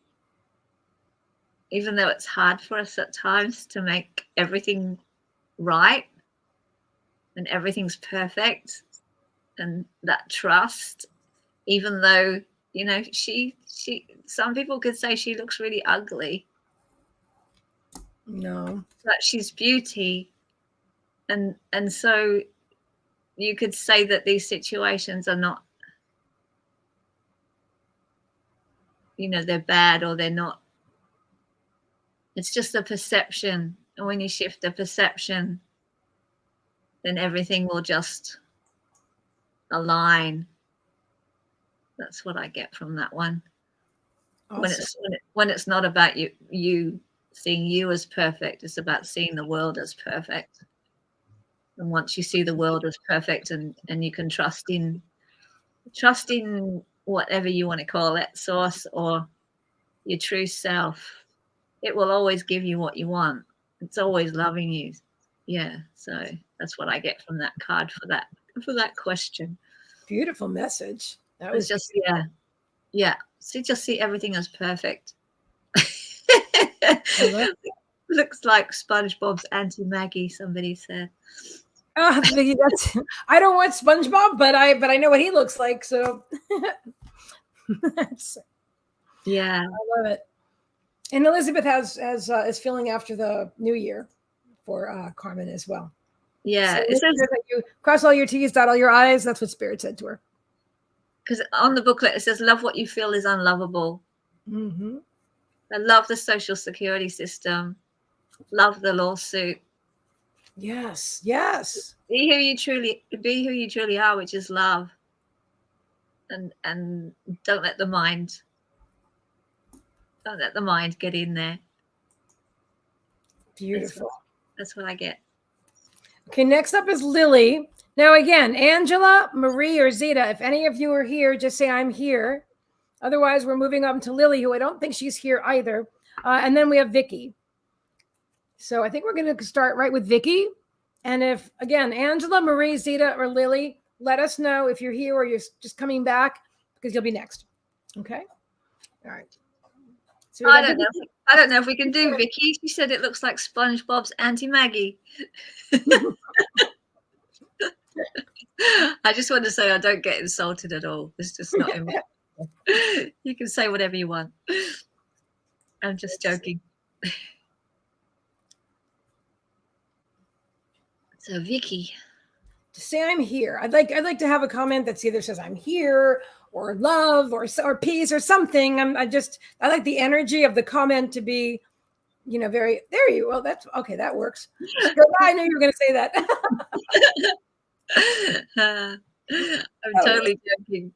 even though it's hard for us at times to make everything right and everything's perfect, and that trust, even though, you know, she some people could say she looks really ugly. No. But she's beauty. And so you could say that these situations are not, you know, they're bad or they're not. It's just a perception. And when you shift the perception, then everything will just align. That's what I get from that one. Awesome. When it's not about you seeing you as perfect, it's about seeing the world as perfect. And once you see the world as perfect and you can trust in whatever you want to call it, source or your true self, it will always give you what you want. It's always loving you. Yeah. So that's what I get from that card for that question. Beautiful message. That was just, yeah. So just see everything as perfect. Looks like SpongeBob's Auntie Maggie, somebody said. I don't want SpongeBob, but I know what he looks like. So yeah, I love it. And Elizabeth is feeling after the new year for Carmen as well. Yeah, so it says that you cross all your T's, dot all your I's. That's what Spirit said to her. Because on the booklet it says, "Love what you feel is unlovable." Mm-hmm. I love the Social Security system. Love the lawsuit. Yes. Be who you truly are, which is love. And don't let the mind get in there. Beautiful. That's what I get. Okay, next up is Lily. Now again, Angela, Marie, or Zeta, if any of you are here, just say I'm here. Otherwise, we're moving on to Lily, who I don't think she's here either. And then we have Vicky. So I think we're going to start right with Vicky. And if, again, Angela, Marie, Zeta, or Lily, let us know if you're here or you're just coming back, because you'll be next. Okay? All right. So I don't know if we can do Vicky. She said it looks like SpongeBob's Auntie Maggie. I just want to say I don't get insulted at all. It's just not in me. You can say whatever you want. I'm just joking. So Vicky. To say I'm here. I'd like to have a comment that either says I'm here or love or peace or something. I like the energy of the comment to be, very there you. Well, that's okay. That works. I knew you were going to say that. I'm totally joking.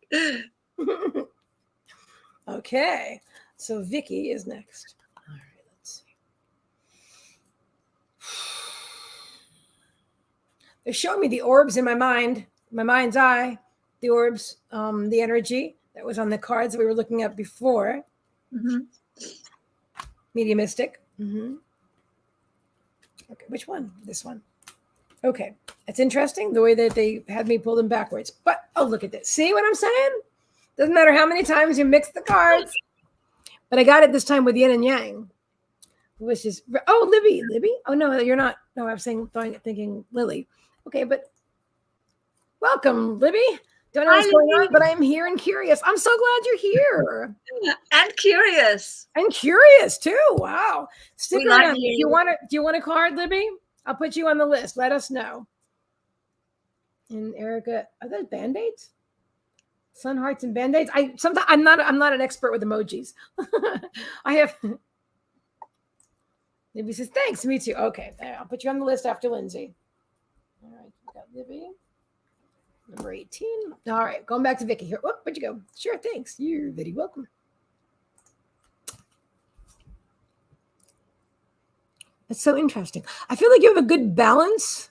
Okay, so Vicky is next. All right, let's see. They're showing me the orbs in my mind's eye, the orbs, the energy that was on the cards that we were looking at before. Mm-hmm. Mediumistic. Mm-hmm. Okay, which one? This one. Okay, it's interesting the way that they had me pull them backwards. But look at this. See what I'm saying? Doesn't matter how many times you mix the cards. But I got it this time with yin and yang, which is Libby. Oh no, you're not. No, I'm thinking Lily. Okay, but welcome, Libby. Don't know what's going on, but I'm here and curious. I'm so glad you're here. And curious. And curious too. Wow. Stick around. Do you want a card, Libby? I'll put you on the list. Let us know. And Erica, are those band-aids? Sun hearts and band-aids. I'm not an expert with emojis. I have Libby says, thanks, me too. Okay, I'll put you on the list after Lindsay. All right, we got Libby. Number 18. All right, going back to Vicky here. Oh, where'd you go? Sure, thanks. You're very welcome. That's so interesting. I feel like you have a good balance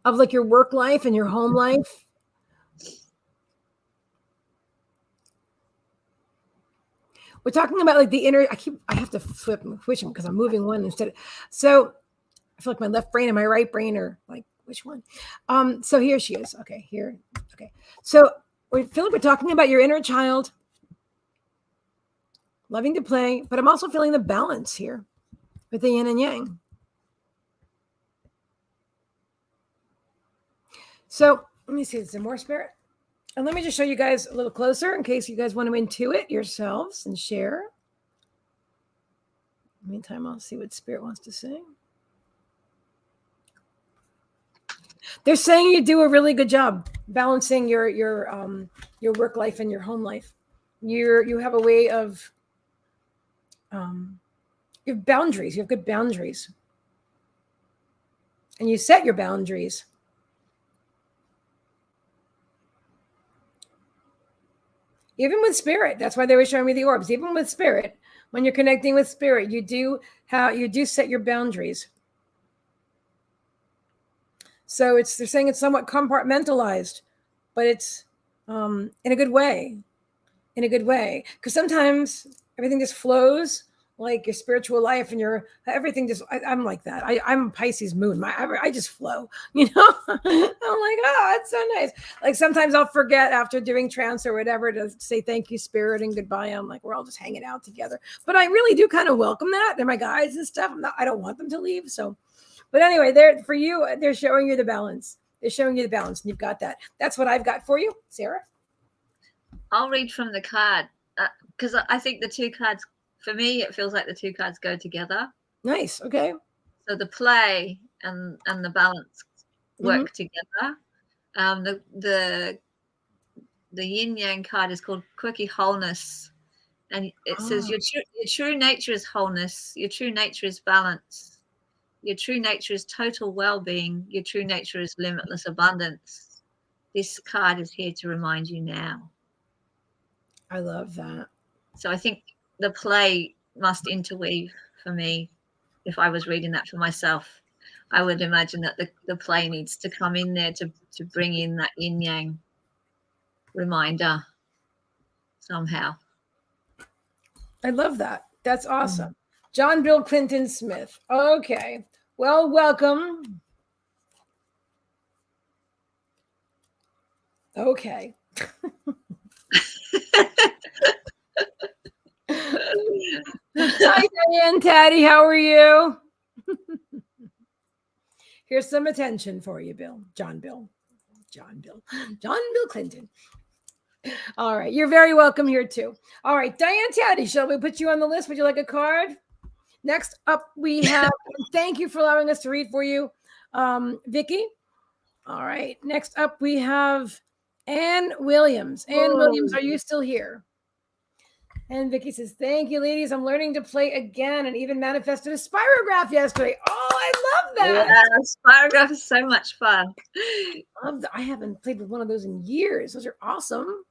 of like your work life and your home life. We're talking about like the inner. I have to switch them because I'm moving one instead. So I feel like my left brain and my right brain are like, which one? So here she is. Okay, here. Okay. So we feel like we're talking about your inner child, loving to play, but I'm also feeling the balance here with the yin and yang. So let me see, some more spirit. And let me just show you guys a little closer in case you guys want to intuit yourselves and share. Meantime, I'll see what spirit wants to say. They're saying you do a really good job balancing your work life and your home life. You have a way of you have boundaries. You have good boundaries, and you set your boundaries. Even with spirit, that's why they were showing me the orbs. Even with spirit, when you're connecting with spirit, you do set your boundaries. So they're saying it's somewhat compartmentalized, but it's in a good way. In a good way, because sometimes everything just flows, like your spiritual life and your everything. I'm like that. I'm Pisces moon. I just flow. I'm like, oh, it's so nice. Like sometimes I'll forget after doing trance or whatever to say thank you, spirit, and goodbye. I'm like, we're all just hanging out together. But I really do kind of welcome that. They're my guides and stuff. I don't want them to leave. So, but anyway, for you, they're showing you the balance. They're showing you the balance, and you've got that. That's what I've got for you, Sarah. I'll read from the card because I think the two cards, for me, it feels like the two cards go together. Nice. Okay. So the play and the balance work together. The yin yang card is called Quirky Wholeness, and it says your true nature is wholeness. Your true nature is balance. Your true nature is total well-being. Your true nature is limitless abundance. This card is here to remind you now. I love that. So I think the play must interweave for me. If I was reading that for myself, I would imagine that the play needs to come in there to bring in that yin yang reminder somehow. I love that. That's awesome. John Bill Clinton Smith. Okay. Well, welcome. Okay. Hi, Diane, Taddy. How are you? Here's some attention for you, Bill. John Bill Clinton. All right. You're very welcome here too. All right. Diane Taddy, shall we put you on the list? Would you like a card? Next up, we have, thank you for allowing us to read for you, Vicky. All right. Next up, we have Ann Williams. Ann Williams, are you still here? And Vicky says, thank you, ladies. I'm learning to play again and even manifested a spirograph yesterday. Oh, I love that. Yeah, spirograph is so much fun. I haven't played with one of those in years. Those are awesome.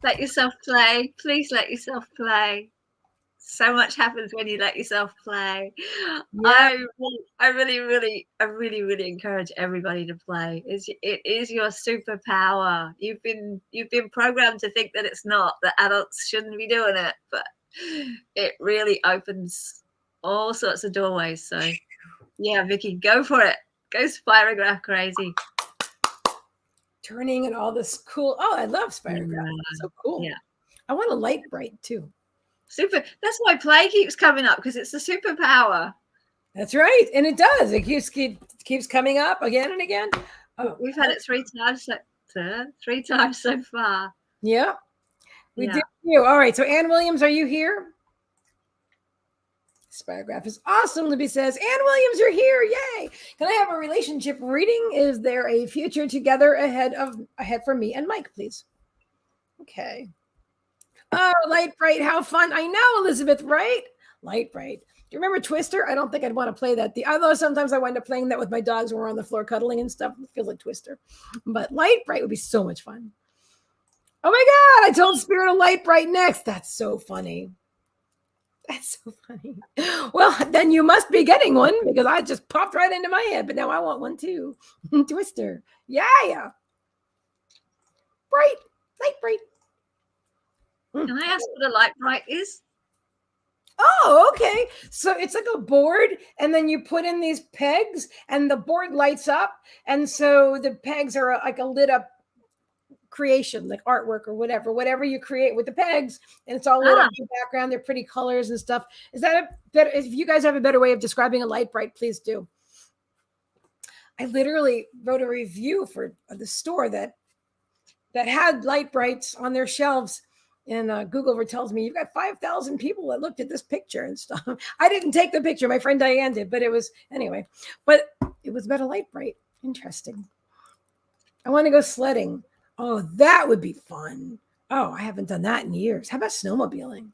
Let yourself play. Please let yourself play. So much happens when you let yourself play. Yeah. I really encourage everybody to play. It is your superpower. You've been programmed to think that it's not, that adults shouldn't be doing it, but it really opens all sorts of doorways. So yeah, Vicky, go for it. Go spirograph crazy. Turning and all this cool. Oh, I love spirograph. Yeah. So cool. Yeah. I want a light bright too. Super. That's why play keeps coming up, because it's a superpower. That's right. And it does. It keeps coming up again and again. Oh, we've had it 3 times so far. Yeah. We did you. All right. So Ann Williams, are you here? Spirograph is awesome. Libby says, Ann Williams, you're here. Yay. Can I have a relationship reading? Is there a future together ahead for me and Mike, please? Okay. Oh, light bright. How fun. I know, Elizabeth, right? Light bright. Do you remember Twister? I don't think I'd want to play that. Although sometimes I wind up playing that with my dogs when we're on the floor cuddling and stuff. It feels like Twister. But light bright would be so much fun. Oh my God. I told Spirit of light bright next. That's so funny. That's so funny. Well, then you must be getting one, because I just popped right into my head, but now I want one too. Twister. Yeah. Bright. Light bright. Can I ask what a light bright is? Oh, okay. So it's like a board, and then you put in these pegs, and the board lights up. And so the pegs are like a lit up creation, like artwork or whatever you create with the pegs, and it's all lit up in the background. They're pretty colors and stuff. Is that a better? If you guys have a better way of describing a light bright, please do. I literally wrote a review for the store that had light brights on their shelves. And Google tells me you've got 5,000 people that looked at this picture and stuff. I didn't take the picture. My friend Diane did, but it was anyway. But it was about a light bright. Interesting. I want to go sledding. Oh, that would be fun. Oh, I haven't done that in years. How about snowmobiling?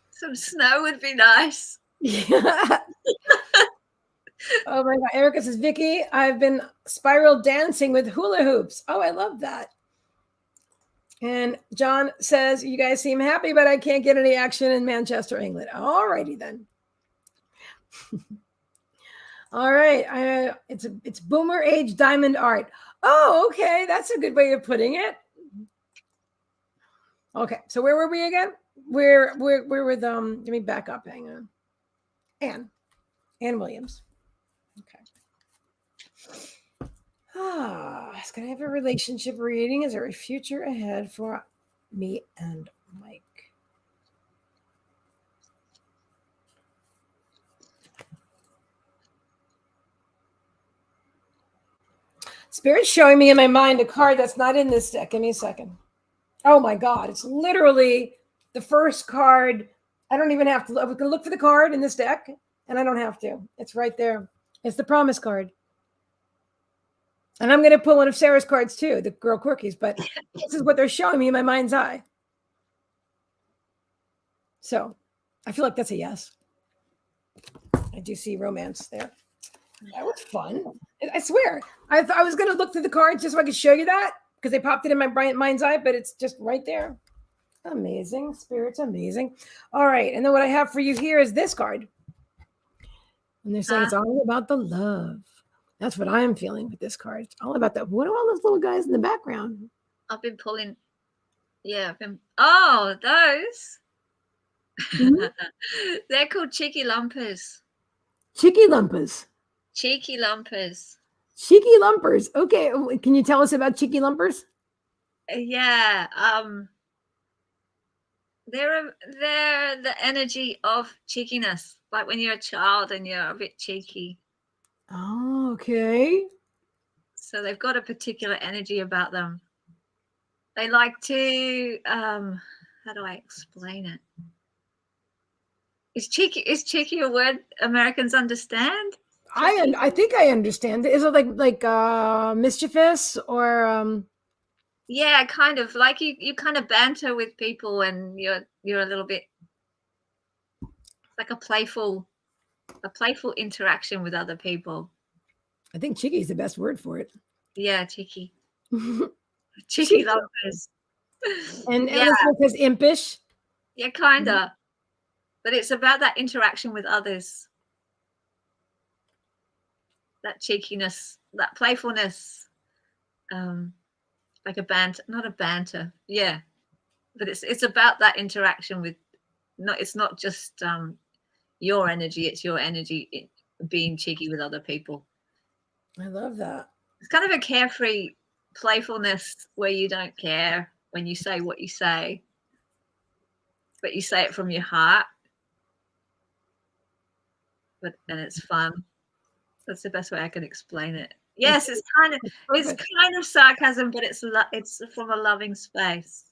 Some snow would be nice. Yeah. Oh my God. Erica says, Vicky, I've been spiral dancing with hula hoops. Oh, I love that. And John says, you guys seem happy, but I can't get any action in Manchester, England. All righty then. All right. It's boomer age diamond art. Oh, okay. That's a good way of putting it. Okay. So where were we again? We're with, let me back up. Hang on. Ann Williams. Okay. Can I have a relationship reading? Is there a future ahead for me and Mike? Spirit's showing me in my mind a card that's not in this deck. Give me a second. Oh my God. It's literally the first card. I don't even have to look. We can look for the card in this deck, and I don't have to. It's right there. It's the promise card. And I'm going to pull one of Sarah's cards too, the Girl Quirkies, but this is what they're showing me in my mind's eye. So I feel like that's a yes. I do see romance there. That was fun. I swear. I was going to look through the cards just so I could show you that, because they popped it in my mind's eye, but it's just right there. Amazing. Spirit's amazing. All right. And then what I have for you here is this card. And they're saying it's all about the love. That's what I'm feeling with this card. It's all about that. What are all those little guys in the background? I've been pulling. Yeah. Oh, those. Mm-hmm. They're called cheeky lumpers. Cheeky lumpers. Cheeky lumpers. Cheeky lumpers. Okay. Can you tell us about cheeky lumpers? Yeah. They're the energy of cheekiness. Like when you're a child and you're a bit cheeky. Oh, okay. So they've got a particular energy about them. They like to how do I explain it? Is cheeky a word Americans understand? I think I understand. Is it like mischievous or Yeah, kind of like you kind of banter with people and you're a little bit like a playful interaction with other people. I think cheeky is the best word for it. Yeah, cheeky. and Cheeky lovers. Yeah, Elizabeth says impish. yeah, kinda. But it's about that interaction with others. That cheekiness, that playfulness. Like a banter, not a banter. Yeah. But it's about that interaction with it's not just your energy, it's your energy being cheeky with other people. I love that. It's kind of a carefree playfulness where you don't care when you say what you say, but you say it from your heart. And it's fun. That's the best way I can explain it. Yes, it's kind of sarcasm, but it's from a loving space.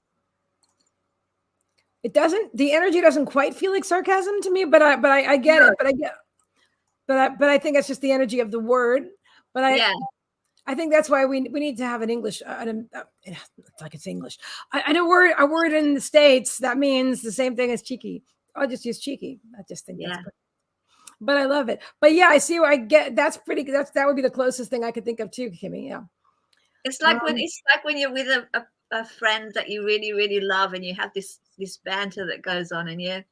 The energy doesn't quite feel like sarcasm to me, but I get it. But I think it's just the energy of the word. But I think that's why we need to have an English. It's like it's English. A word in the States that means the same thing as cheeky. I'll just use cheeky. I just think that's pretty. But I love it. But yeah, I see where I get. That would be the closest thing I could think of too, Kimmy. Yeah. It's like when you're with a friend that you really, really love and you have this banter that goes on and you're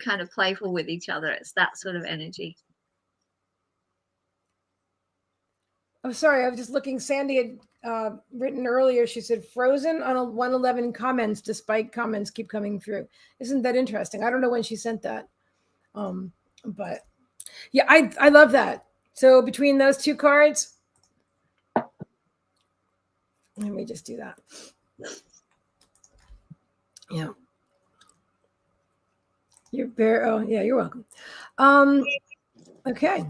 kind of playful with each other. It's that sort of energy. Oh, sorry. I was just looking. Sandy had written earlier. She said frozen on a 111 comments, despite comments keep coming through. Isn't that interesting? I don't know when she sent that. But yeah, I love that. So between those two cards, let me just do that. Yeah. You're welcome. Okay.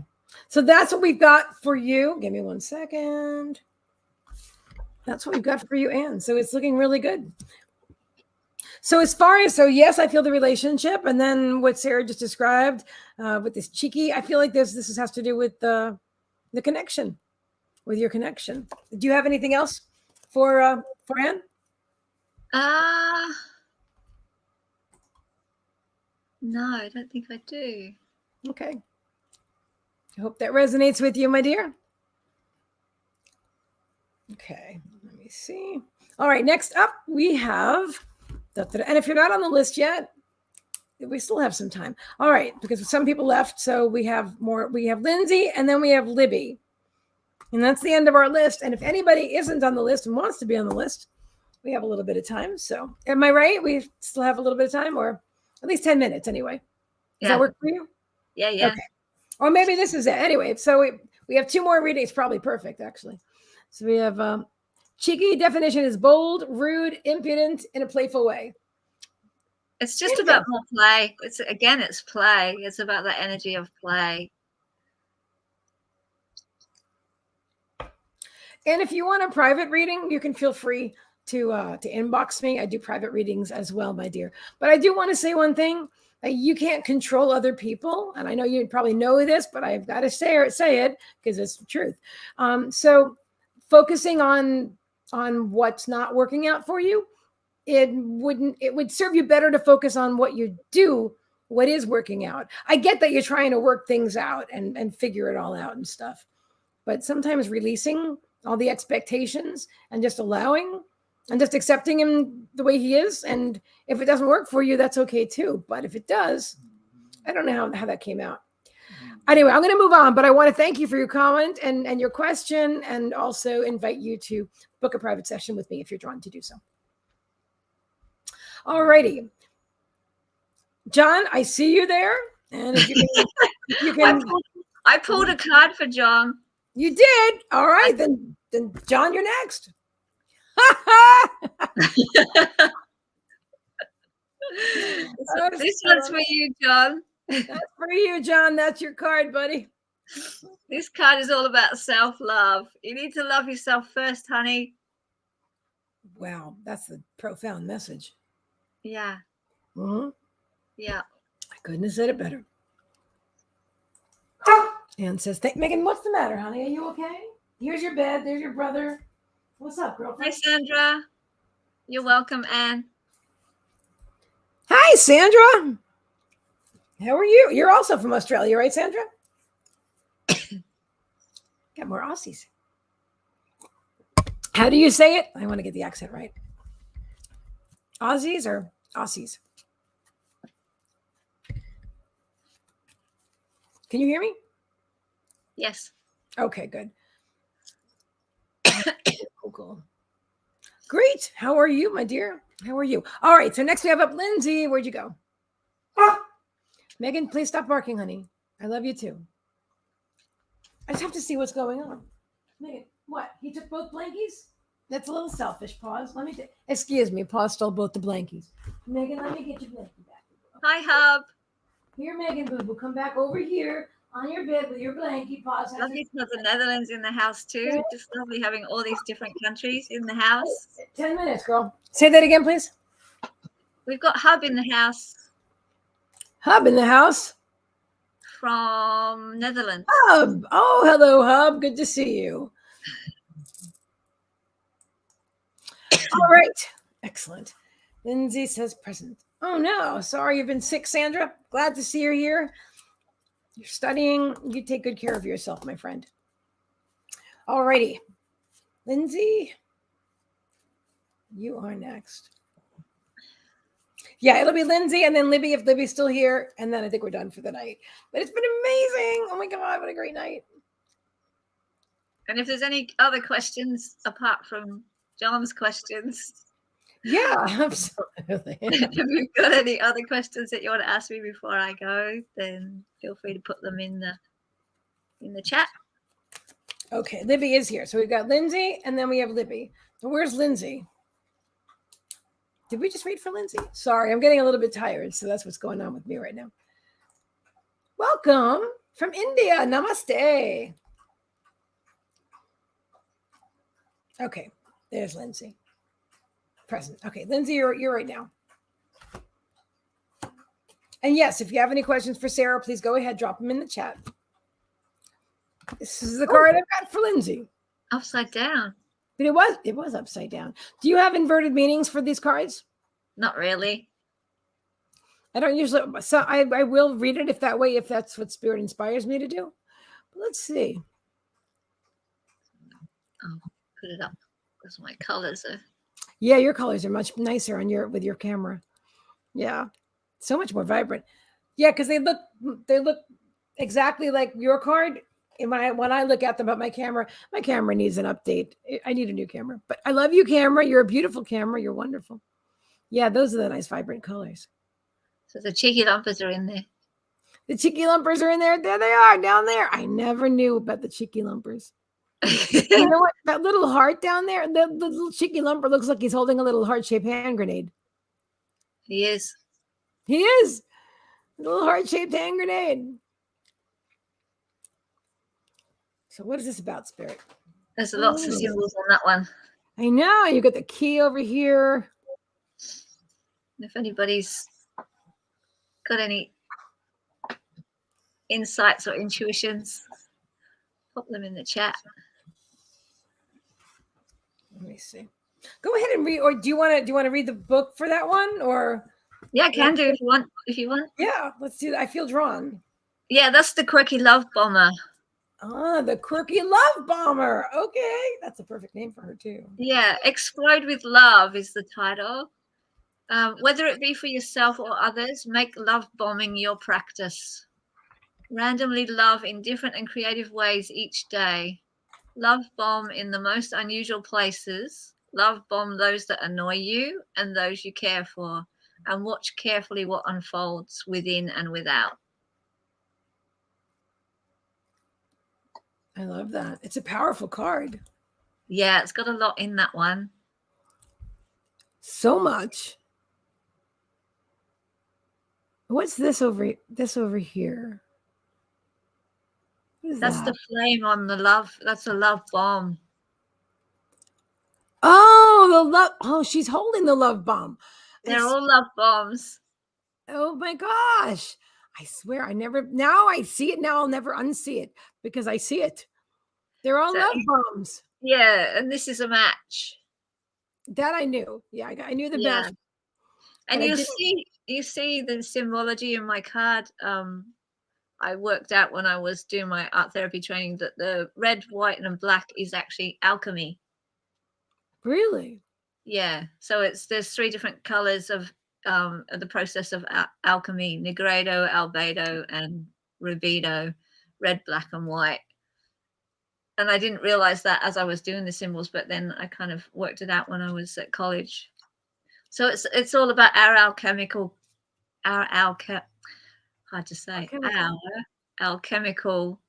So that's what we've got for you. Give me 1 second. That's what we've got for you, Anne. So it's looking really good. So yes, I feel the relationship, and then what Sarah just described with this cheeky, I feel like this has to do with the connection, with your connection. Do you have anything else for Anne? No, I don't think I do. Okay. I hope that resonates with you, my dear. Okay, let me see. All right, next up we have, and if you're not on the list yet, we still have some time. All right, because some people left, so we have more. We have Lindsay, and then we have Libby. And that's the end of our list. And if anybody isn't on the list and wants to be on the list, we have a little bit of time. So am I right? We still have a little bit of time, or at least 10 minutes anyway. Does that work for you? Yeah. Okay. Or maybe this is it. Anyway, so we have 2 more readings. Probably perfect, actually. So we have cheeky definition is bold, rude, impudent, in a playful way. It's just about more play. It's play. It's about the energy of play. And if you want a private reading, you can feel free to inbox me. I do private readings as well, my dear. But I do want to say one thing. You can't control other people. And I know you probably know this, but I've got to say it because it's the truth. So focusing on what's not working out for you, it would serve you better to focus on what you do, what is working out. I get that you're trying to work things out and figure it all out and stuff. But sometimes releasing all the expectations and just allowing and just accepting him the way he is. And if it doesn't work for you, that's okay too. But if it does, I don't know how that came out. Anyway, I'm going to move on, but I want to thank you for your comment and your question, and also invite you to book a private session with me if you're drawn to do so. All righty. John, I see you there. And if you can I pulled a card for John. You did? All right, then John, you're next. This one's for you, John. That's for you, John. That's your card, buddy. This card is all about self-love. You need to love yourself first, honey. Wow, that's a profound message. Yeah. Mhm. Yeah. I couldn't have said it better. Anne says, Megan, what's the matter, honey? Are you okay? Here's your bed. There's your brother. What's up, Hi, girlfriend? Sandra. You're welcome, Anne. Hi, Sandra. How are you? You're also from Australia, right, Sandra? Got more Aussies. How do you say it? I want to get the accent right. Aussies or Aussies? Can you hear me? Yes. Okay, good. Cool. Great. How are you, my dear? How are you? All right. So next we have up Lindsay. Where'd you go? Megan, please stop barking, honey. I love you too. I just have to see what's going on. Megan, what? He took both blankies? That's a little selfish. Pause. Let me. Excuse me. Pause stole both the blankies. Megan, let me get your blankie back. Hi, Hub. Here, Megan, boo boo, come back over here on your bed with your blankie. Pause. Lovely to have the Netherlands in the house too. Just lovely having all these different countries in the house. 10 minutes, girl. Say that again, please. We've got Hub in the house Hub in the house. from Netherlands. Hub. Oh, hello, Hub. Good to see you. All right. Excellent. Lindsay says present. Oh, no. Sorry you've been sick, Sandra. Glad to see you here. You're studying. You take good care of yourself, my friend. All righty. Lindsay, you are next. Yeah, it'll be Lindsay and then Libby if Libby's still here. And then I think we're done for the night. But it's been amazing. Oh my God, what a great night. And if there's any other questions apart from John's questions, yeah, absolutely. if you've got any other questions that you want to ask me before I go, then feel free to put them in the chat. Okay, Libby is here. So we've got Lindsay and then we have Libby. So where's Lindsay? Did we just wait for Lindsay? Sorry, I'm getting a little bit tired. So that's what's going on with me right now. Welcome from India. Namaste. Okay, there's Lindsay. Present. Okay, Lindsay, you're right now. And yes, if you have any questions for Sarah, please go ahead, drop them in the chat. This is the card I've got for Lindsay. Upside down. But it was upside down. Do you have inverted meanings for these cards? Not really. I don't usually, so I will read it if that's what Spirit inspires me to do. But let's see. I'll put it up because my colors are. Yeah, your colors are much nicer on with your camera. Yeah, so much more vibrant. Yeah, because they look exactly like your card. And when I look at them, but my camera needs an update. I need a new camera. But I love you, camera. You're a beautiful camera. You're wonderful. Yeah, those are the nice, vibrant colors. So the cheeky lumpers are in there. The cheeky lumpers are in there. There they are, down there. I never knew about the cheeky lumpers. You know what? That little heart down there, the little cheeky lumper looks like he's holding a little heart-shaped hand grenade. He is. He is. A little heart-shaped hand grenade. So what is this about, Spirit? There's lots of symbols on that one. I know. You got the key over here. If anybody's got any insights or intuitions, pop them in the chat. Let me see. Go ahead and read, or do you want to read the book for that one, or? Yeah, I can do if you want. Yeah, let's do that. I feel drawn. Yeah, that's the Quirky Love Bomber. Ah, the Quirky Love Bomber. Okay, that's a perfect name for her too. Yeah, Explode with Love is the title. Whether it be for yourself or others, make love bombing your practice. Randomly love in different and creative ways each day. Love bomb in the most unusual places. Love bomb those that annoy you and those you care for. And watch carefully what unfolds within and without. I love that. It's a powerful card. Yeah, it's got a lot in that one. So much. What's this over here? That's the flame on the love. That's a love bomb. Oh, the the love. Oh, she's holding the love bomb. They're all love bombs. Oh my gosh. I swear now I see it. Now I'll never unsee it because I see it. They're all love bombs. Yeah, and this is a match. That I knew. Yeah, I knew the match. And you see the symbology in my card. I worked out when I was doing my art therapy training that the red, white, and black is actually alchemy. Really? Yeah. So there's 3 different colors of the process of alchemy: negredo, albedo, and rubedo, red, black, and white. And I didn't realize that as I was doing the symbols, but then I kind of worked it out when I was at college. So it's all about our alchemical, hard to say, our alchemical,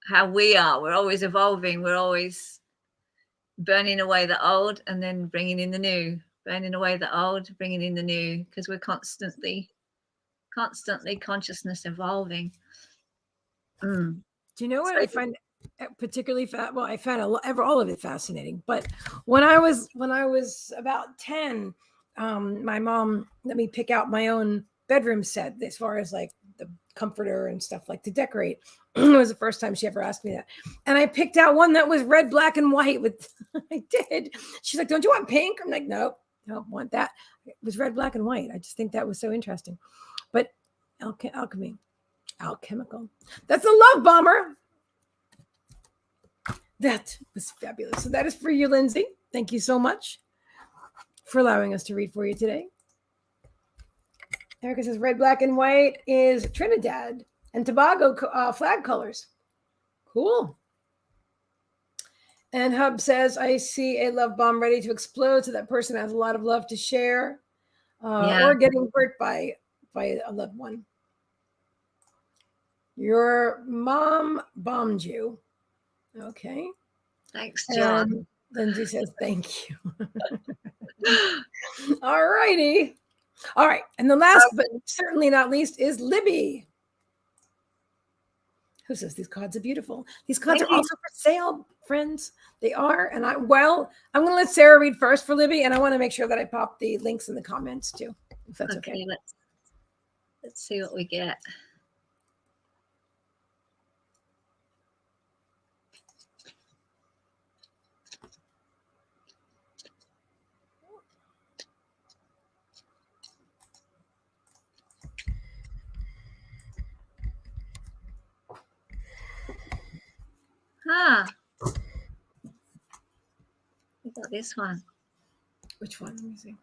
how we are. We're always evolving. We're always burning away the old and then bringing in the new, burning away the old, bringing in the new, because we're constantly consciousness evolving. Do you know what I find particularly well, I found all of it fascinating, but when I was about 10, my mom let me pick out my own bedroom set as far as like the comforter and stuff like to decorate. It was the first time she ever asked me that, and I picked out one that was red, black, and white with I did. She's like, don't you want pink? I'm like, no, I don't want that. It was red, black, and white. I just think that was so interesting. But alchemy, alchemical, that's a love bomber. That was fabulous. So that is for you, Lindsay. Thank you so much for allowing us to read for you today. Erica says red, black, and white is Trinidad and Tobago flag colors. Cool. And Hub says, I see a love bomb ready to explode. So that person has a lot of love to share or getting hurt by a loved one. Your mom bombed you. Okay. Thanks, John. Lindsay says, thank you. All righty. All right. And the last, but certainly not least, is Libby, who says these cards are beautiful. These cards are also for sale, friends. They are. And I'm going to let Sarah read first for Libby. And I want to make sure that I pop the links in the comments too, if that's okay. Let's see what we get. We got this one. Which one? Let me see.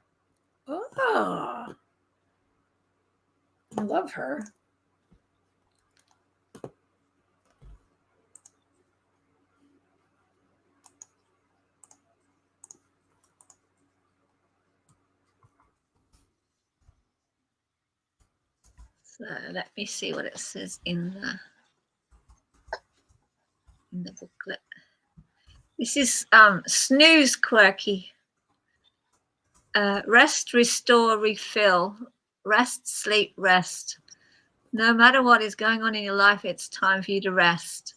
Oh, I love her. So let me see what it says in the booklet. This is snooze quirky. Rest, restore, refill. Rest, sleep, rest. No matter what is going on in your life, it's time for you to rest.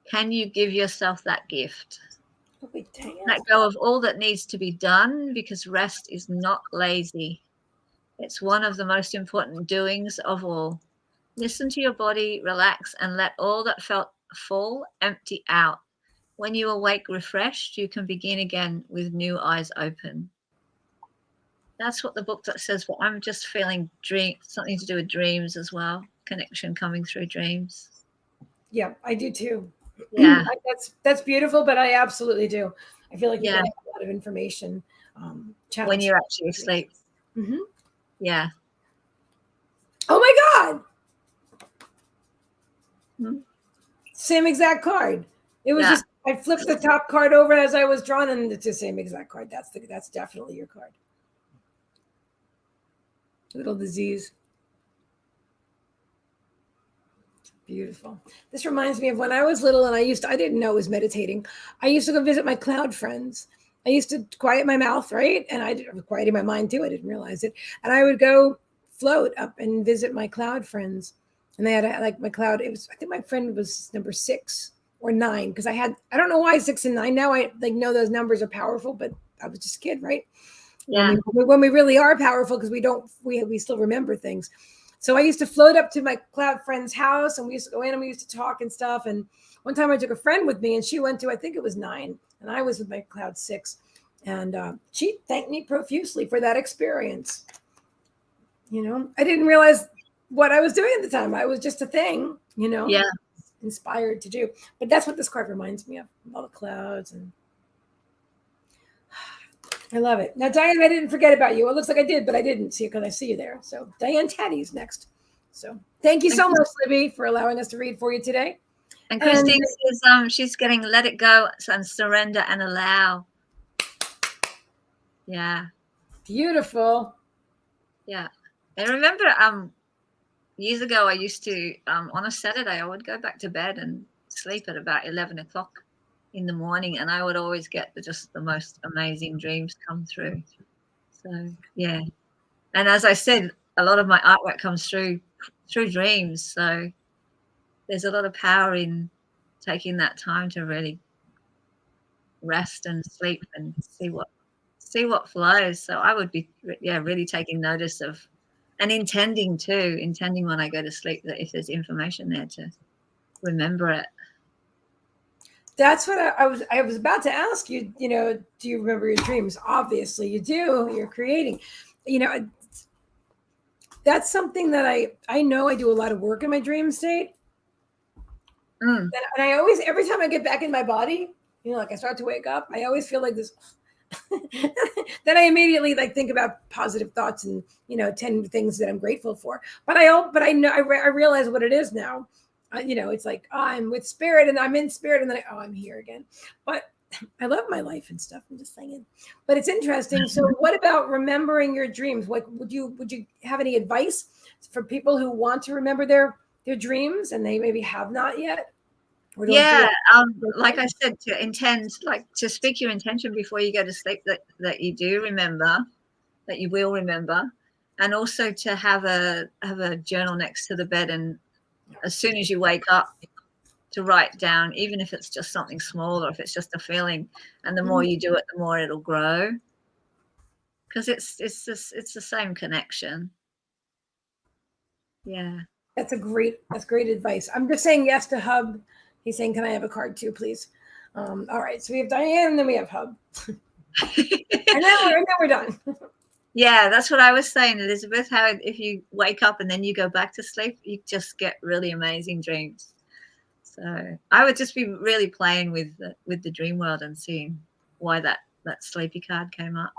Can you give yourself that gift? Let go of all that needs to be done, because rest is not lazy. It's one of the most important doings of all. Listen to your body, relax, and let all that felt full empty out. When you awake refreshed, you can begin again with new eyes open. That's what the booklet says, but I'm just feeling something to do with dreams as well. Connection coming through dreams. Yeah, I do too. Yeah. That's beautiful, but I absolutely do. I feel like you get a lot of information. When you're actually asleep. Mm-hmm. Yeah. Oh my God. Mm-hmm. Same exact card. It was just, I flipped the top card over as I was drawing, and it's the same exact card. That's definitely your card. Little disease. Beautiful. This reminds me of when I was little and I didn't know it was meditating. I used to go visit my cloud friends. I used to quiet my mouth, right? And I was quieting my mind too. I didn't realize it. And I would go float up and visit my cloud friends. And they had like my cloud. I think my friend was number 6 or 9, because I don't know why 6 and 9. Now I like know those numbers are powerful, but I was just a kid, right? Yeah. When we really are powerful, because we still remember things. So I used to float up to my cloud friend's house, and we used to go in and we used to talk and stuff. And one time I took a friend with me, and she went to, I think it was 9, and I was with my cloud 6. And she thanked me profusely for that experience. You know, I didn't realize what I was doing at the time. I was just a thing, you know, Yeah. inspired to do. But that's what this card reminds me of, all the clouds. And I love it. Now, Diane, I didn't forget about you. It looks like I did, but I didn't see it because I see you there. So Diane Taddy's next. So thank you so much, Libby, for allowing us to read for you today. And Christine says she's getting let it go and surrender and allow. Yeah. Beautiful. Yeah. I remember years ago I used to, on a Saturday, I would go back to bed and sleep at about 11 o'clock in the morning, and I would always get just the most amazing dreams come through. So, yeah. And as I said, a lot of my artwork comes through dreams. So there's a lot of power in taking that time to really rest and sleep and see what flows. So I would be really taking notice of, and intending when I go to sleep, that if there's information there, to remember it. That's what I was about to ask you. You know, do you remember your dreams? Obviously you do. You're creating, you know, that's something that I know I do a lot of work in my dream state. And I always, every time I get back in my body, you know, like I start to wake up, I always feel like this. Then I immediately like think about positive thoughts and, you know, 10 things that I'm grateful for. But I know I realize what it is now. You know, it's like, oh, I'm with spirit and I'm in spirit, and then I'm here again. But I love my life and stuff. I'm just saying. But it's interesting. So what about remembering your dreams? Like, would you have any advice for people who want to remember their dreams and they maybe have not yet? Like I said, to speak your intention before you go to sleep, that you do remember, that you will remember, and also to have a journal next to the bed, and as soon as you wake up, to write down, even if it's just something small or if it's just a feeling. And the more you do it, the more it'll grow, because it's the same connection. Yeah, that's great advice. I'm just saying yes to Hub. He's saying, can I have a card too, please? All right, so we have Diane and then we have Hub. and then we're done. Yeah, that's what I was saying, Elizabeth, how if you wake up and then you go back to sleep, you just get really amazing dreams. So I would just be really playing with the dream world and seeing why that sleepy card came up.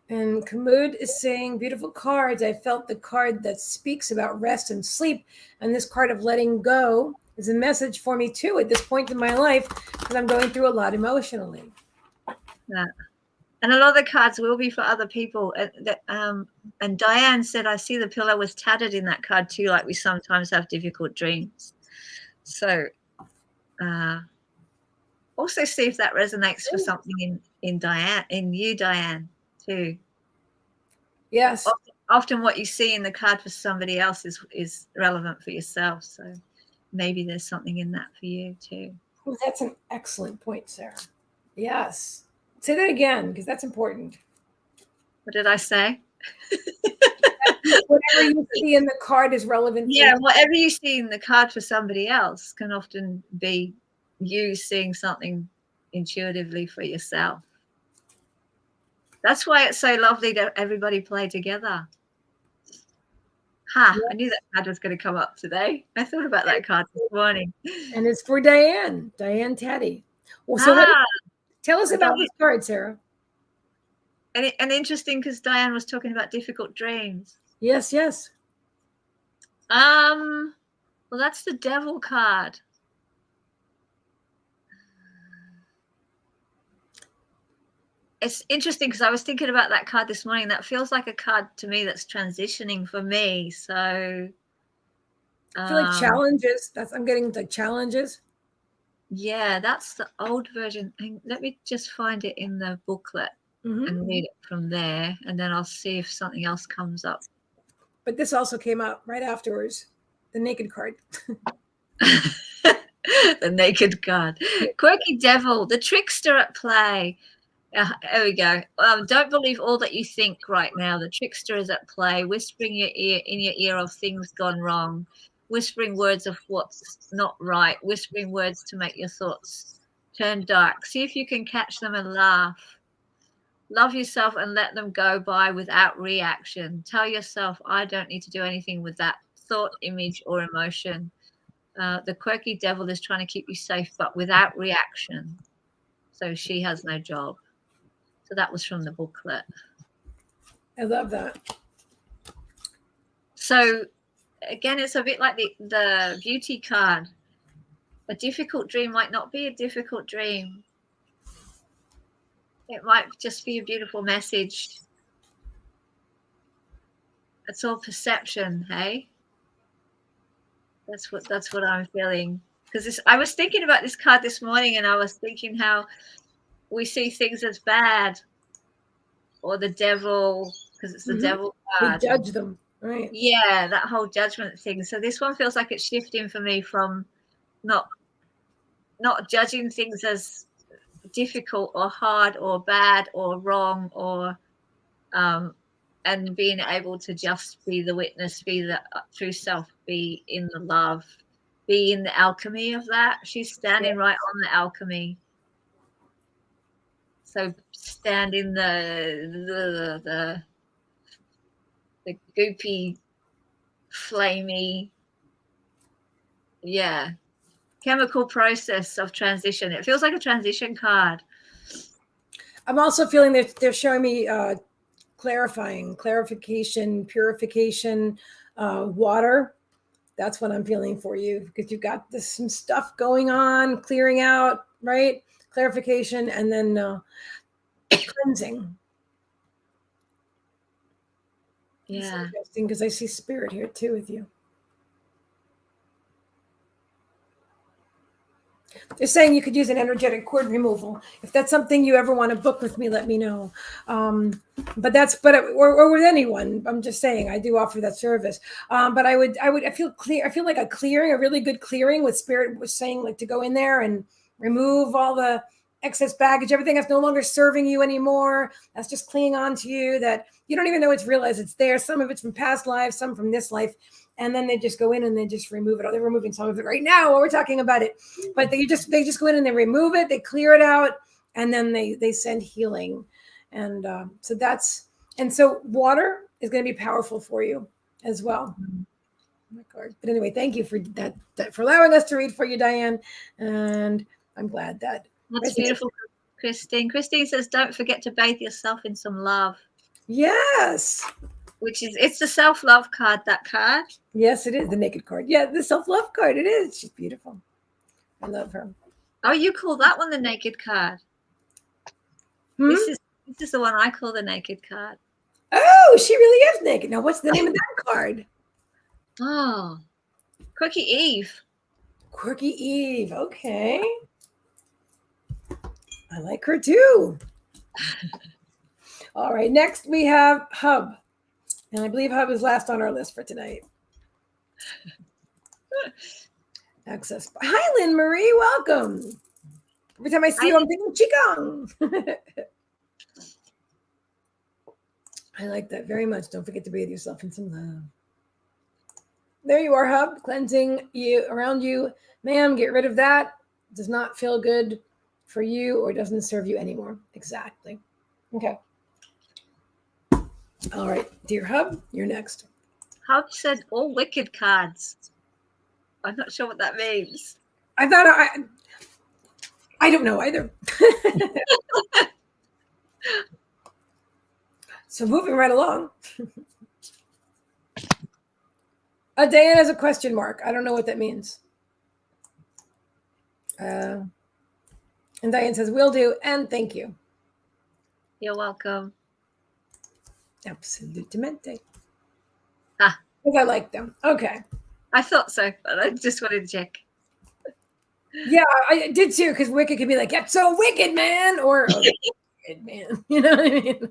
And Kamud is saying, beautiful cards. I felt the card that speaks about rest and sleep. And this card of letting go is a message for me too at this point in my life, because I'm going through a lot emotionally. Yeah. And a lot of the cards will be for other people. And Diane said, I see the pillow was tattered in that card too, like we sometimes have difficult dreams. So also see if that resonates for something in you, Diane, too. Yes. Often what you see in the card for somebody else is relevant for yourself. So maybe there's something in that for you too. Oh, that's an excellent point, Sarah. Yes. Say that again, because that's important. What did I say? Whatever you see in the card is relevant. Yeah, whatever you see in the card for somebody else can often be you seeing something intuitively for yourself. That's why it's so lovely to everybody play together. I knew that card was going to come up today. I thought about that card this morning. And it's for Diane Taddy. Well, so tell us about this card, Sarah. And interesting, because Diane was talking about difficult dreams. Yes. Well, that's the Devil card. It's interesting because I was thinking about that card this morning. That feels like a card to me that's transitioning for me. So I feel like challenges. I'm getting the challenges. Yeah, that's the old version. Let me just find it in the booklet and read it from there, and then I'll see if something else comes up. But this also came out right afterwards, the Naked card. The naked card. Quirky devil, the trickster at play. There we go. Don't believe all that you think right now. The trickster is at play, whispering in your ear of things gone wrong, whispering words of what's not right, whispering words to make your thoughts turn dark. See if you can catch them and laugh. Love yourself and let them go by without reaction. Tell yourself, I don't need to do anything with that thought, image, or emotion. The quirky devil is trying to keep you safe, but without reaction. So she has no job. So that was from the booklet. I love that. So again, it's a bit like the beauty card. A difficult dream might not be a difficult dream. It might just be a beautiful message. It's all perception, hey? That's what I'm feeling. Because I was thinking about this card this morning, and I was thinking how we see things as bad, or the devil, because it's the devil card. We judge them, right? Yeah, that whole judgment thing. So this one feels like it's shifting for me from not judging things as difficult or hard or bad or wrong, or and being able to just be the witness, be the true self, be in the love, be in the alchemy of that. She's standing right on the alchemy. So stand in the goopy, flamey, chemical process of transition. It feels like a transition card. I'm also feeling that they're showing me clarification, purification, water. That's what I'm feeling for you, because you've got some stuff going on, clearing out, right? Clarification, and then cleansing. Yeah. Interesting, because I see spirit here too with you. They're saying you could use an energetic cord removal. If that's something you ever want to book with me, let me know. Or with anyone. I'm just saying I do offer that service. But I feel clear. I feel like a really good clearing with spirit was saying, like, to go in there and remove all the excess baggage, everything that's no longer serving you anymore. That's just clinging on to you, that you don't even know it's realized it's there. Some of it's from past lives, some from this life. And then they just go in and they just remove it. Oh, they're removing some of it right now while we're talking about it. But they just go in and they remove it, they clear it out, and then they send healing. And so water is going to be powerful for you as well. But anyway, thank you for that for allowing us to read for you, Diane. And I'm glad that. That's beautiful, Christine. Christine says, don't forget to bathe yourself in some love. Yes. It's the self-love card, that card. Yes, it is. The naked card. Yeah, the self-love card. It is. She's beautiful. I love her. Oh, you call that one the naked card? This is the one I call the naked card. Oh, she really is naked. Now, what's the name of that card? Oh, Quirky Eve. Quirky Eve. Okay. I like her too. All right. Next, we have Hub. And I believe Hub is last on our list for tonight. Access. Hi, Lynn Marie. Welcome. Every time I see you, I'm thinking Qigong. I like that very much. Don't forget to bathe yourself in some love. There you are, Hub. Cleansing you around you. Ma'am, get rid of that. It does not feel good for you or doesn't serve you anymore. Exactly. Okay. All right, dear Hub, you're next. Hub said all wicked cards. I'm not sure what that means. I thought I don't know either. So moving right along. Diane has a question mark. I don't know what that means. And Diane says, will do, and thank you. You're welcome. Absolutamente. Because I like them. Okay. I thought so, but I just wanted to check. Yeah, I did too, because wicked could be like, that's so wicked, man, or wicked, man. You know what I mean?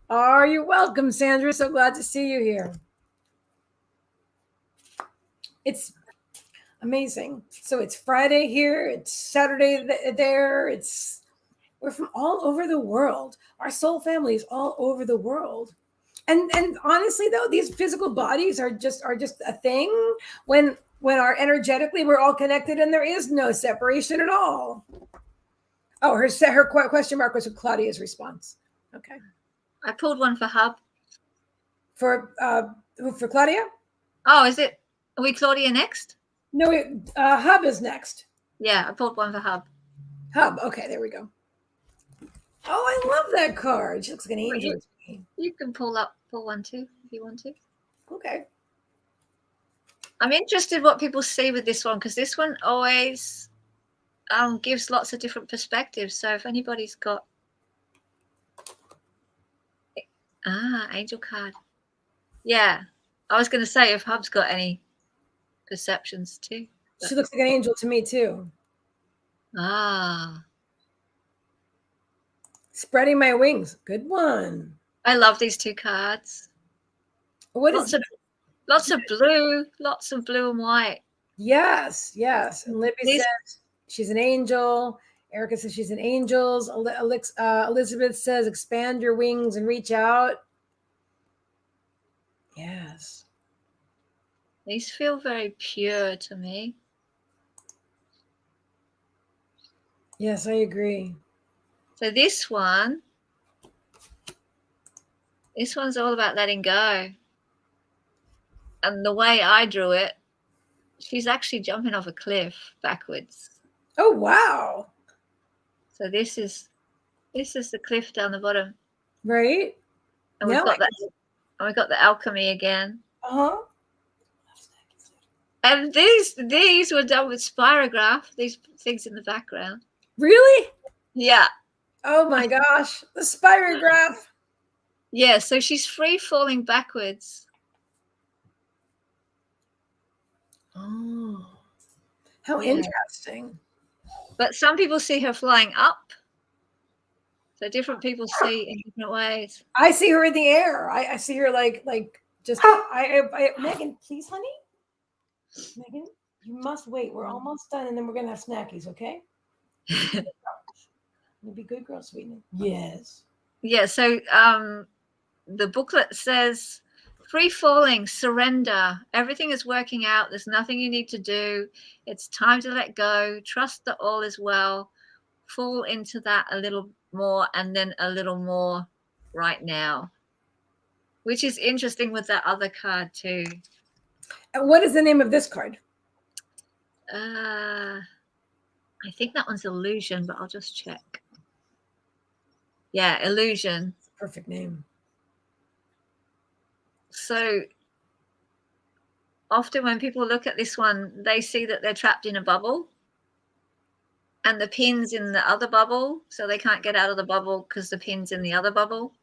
Are you welcome, Sandra? So glad to see you here. Amazing. So it's Friday here. It's Saturday there. We're from all over the world. Our soul family is all over the world. And honestly though, these physical bodies are just a thing when our energetically we're all connected and there is no separation at all. Oh, her question mark was Claudia's response. Okay. I pulled one for Hub. For Claudia? Oh, is it? Are we Claudia next? No, Hub is next. Yeah, I pulled one for Hub. Hub. Okay, there we go. Oh, I love that card. She looks like an angel to me. You can pull one too if you want to. Okay. I'm interested what people see with this one because this one always gives lots of different perspectives. So if anybody's got angel card. Yeah. I was going to say if Hub's got any perceptions too. She looks like an angel to me too. Spreading my wings. Good one. I love these two cards. Lots of blue and white. Yes. And Libby says she's an angel. Erica says she's an angel. Elizabeth says expand your wings and reach out. Yes. These feel very pure to me. Yes, I agree. So this one's all about letting go. And the way I drew it, she's actually jumping off a cliff backwards. Oh, wow. So this is the cliff down the bottom. Right. And we've got the alchemy again. Uh-huh. And these were done with spirograph, these things in the background. Really? Yeah. Oh my gosh. The spirograph. Yeah, so she's free falling backwards. Oh. How interesting. But some people see her flying up. So different people see in different ways. I see her in the air. I see her like just Megan, please, honey. Megan, you must wait. We're almost done, and then we're gonna have snackies, okay? You'll be good girl, sweetie. Yes. Yeah, so the booklet says free falling, surrender. Everything is working out. There's nothing you need to do. It's time to let go. Trust that all is well. Fall into that a little more and then a little more right now. Which is interesting with that other card too. And what is the name of this card? I think that one's illusion, but I'll just check. Yeah, illusion. Perfect name. So often when people look at this one, they see that they're trapped in a bubble and the pin's in the other bubble. So they can't get out of the bubble because the pin's in the other bubble.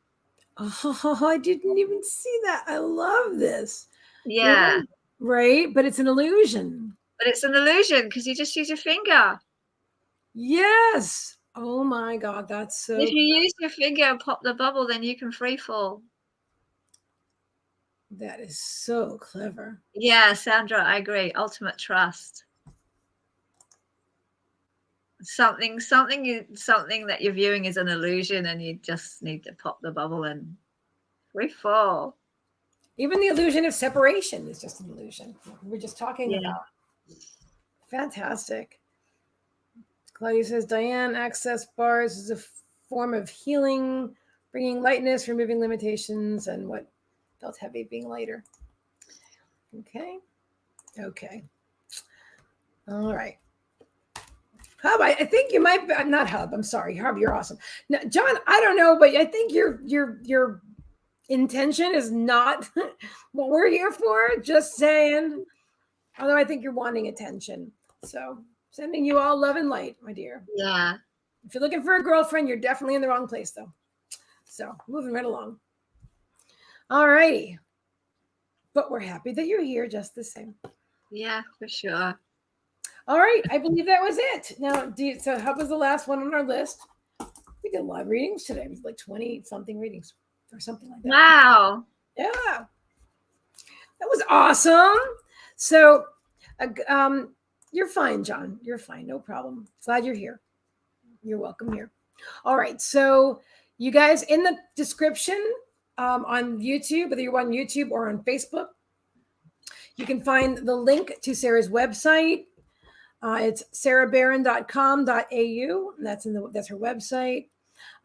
Oh, I didn't even see that. I love this. Yeah. Right. But it's an illusion. But it's an illusion because you just use your finger. Yes. Oh my God. That's so. If you use your finger and pop the bubble, then you can free fall. That is so clever. Yeah, Sandra, I agree. Ultimate trust. Something that you're viewing is an illusion and you just need to pop the bubble and free fall. Even the illusion of separation is just an illusion. We're just talking about. Fantastic. Claudia says, Diane, access bars is a form of healing, bringing lightness, removing limitations, and what felt heavy being lighter. Okay. All right. Hub, I think you might be, not Hub, I'm sorry. Hub, you're awesome. Now, John, I don't know, but I think your intention is not what we're here for. Just saying. Although I think you're wanting attention. So sending you all love and light, my dear. Yeah. If you're looking for a girlfriend, you're definitely in the wrong place, though. So moving right along. All righty. But we're happy that you're here just the same. Yeah, for sure. All right. I believe that was it. Now, so Hub was the last one on our list. We did live readings today. It was like 20-something readings or something like that. Wow. Yeah. That was awesome. So You're fine, John. You're fine. No problem. Glad you're here. You're welcome here. All right. So, you guys, in the description on YouTube, whether you're on YouTube or on Facebook, you can find the link to Sarah's website. It's sarahbarron.com.au. That's her website.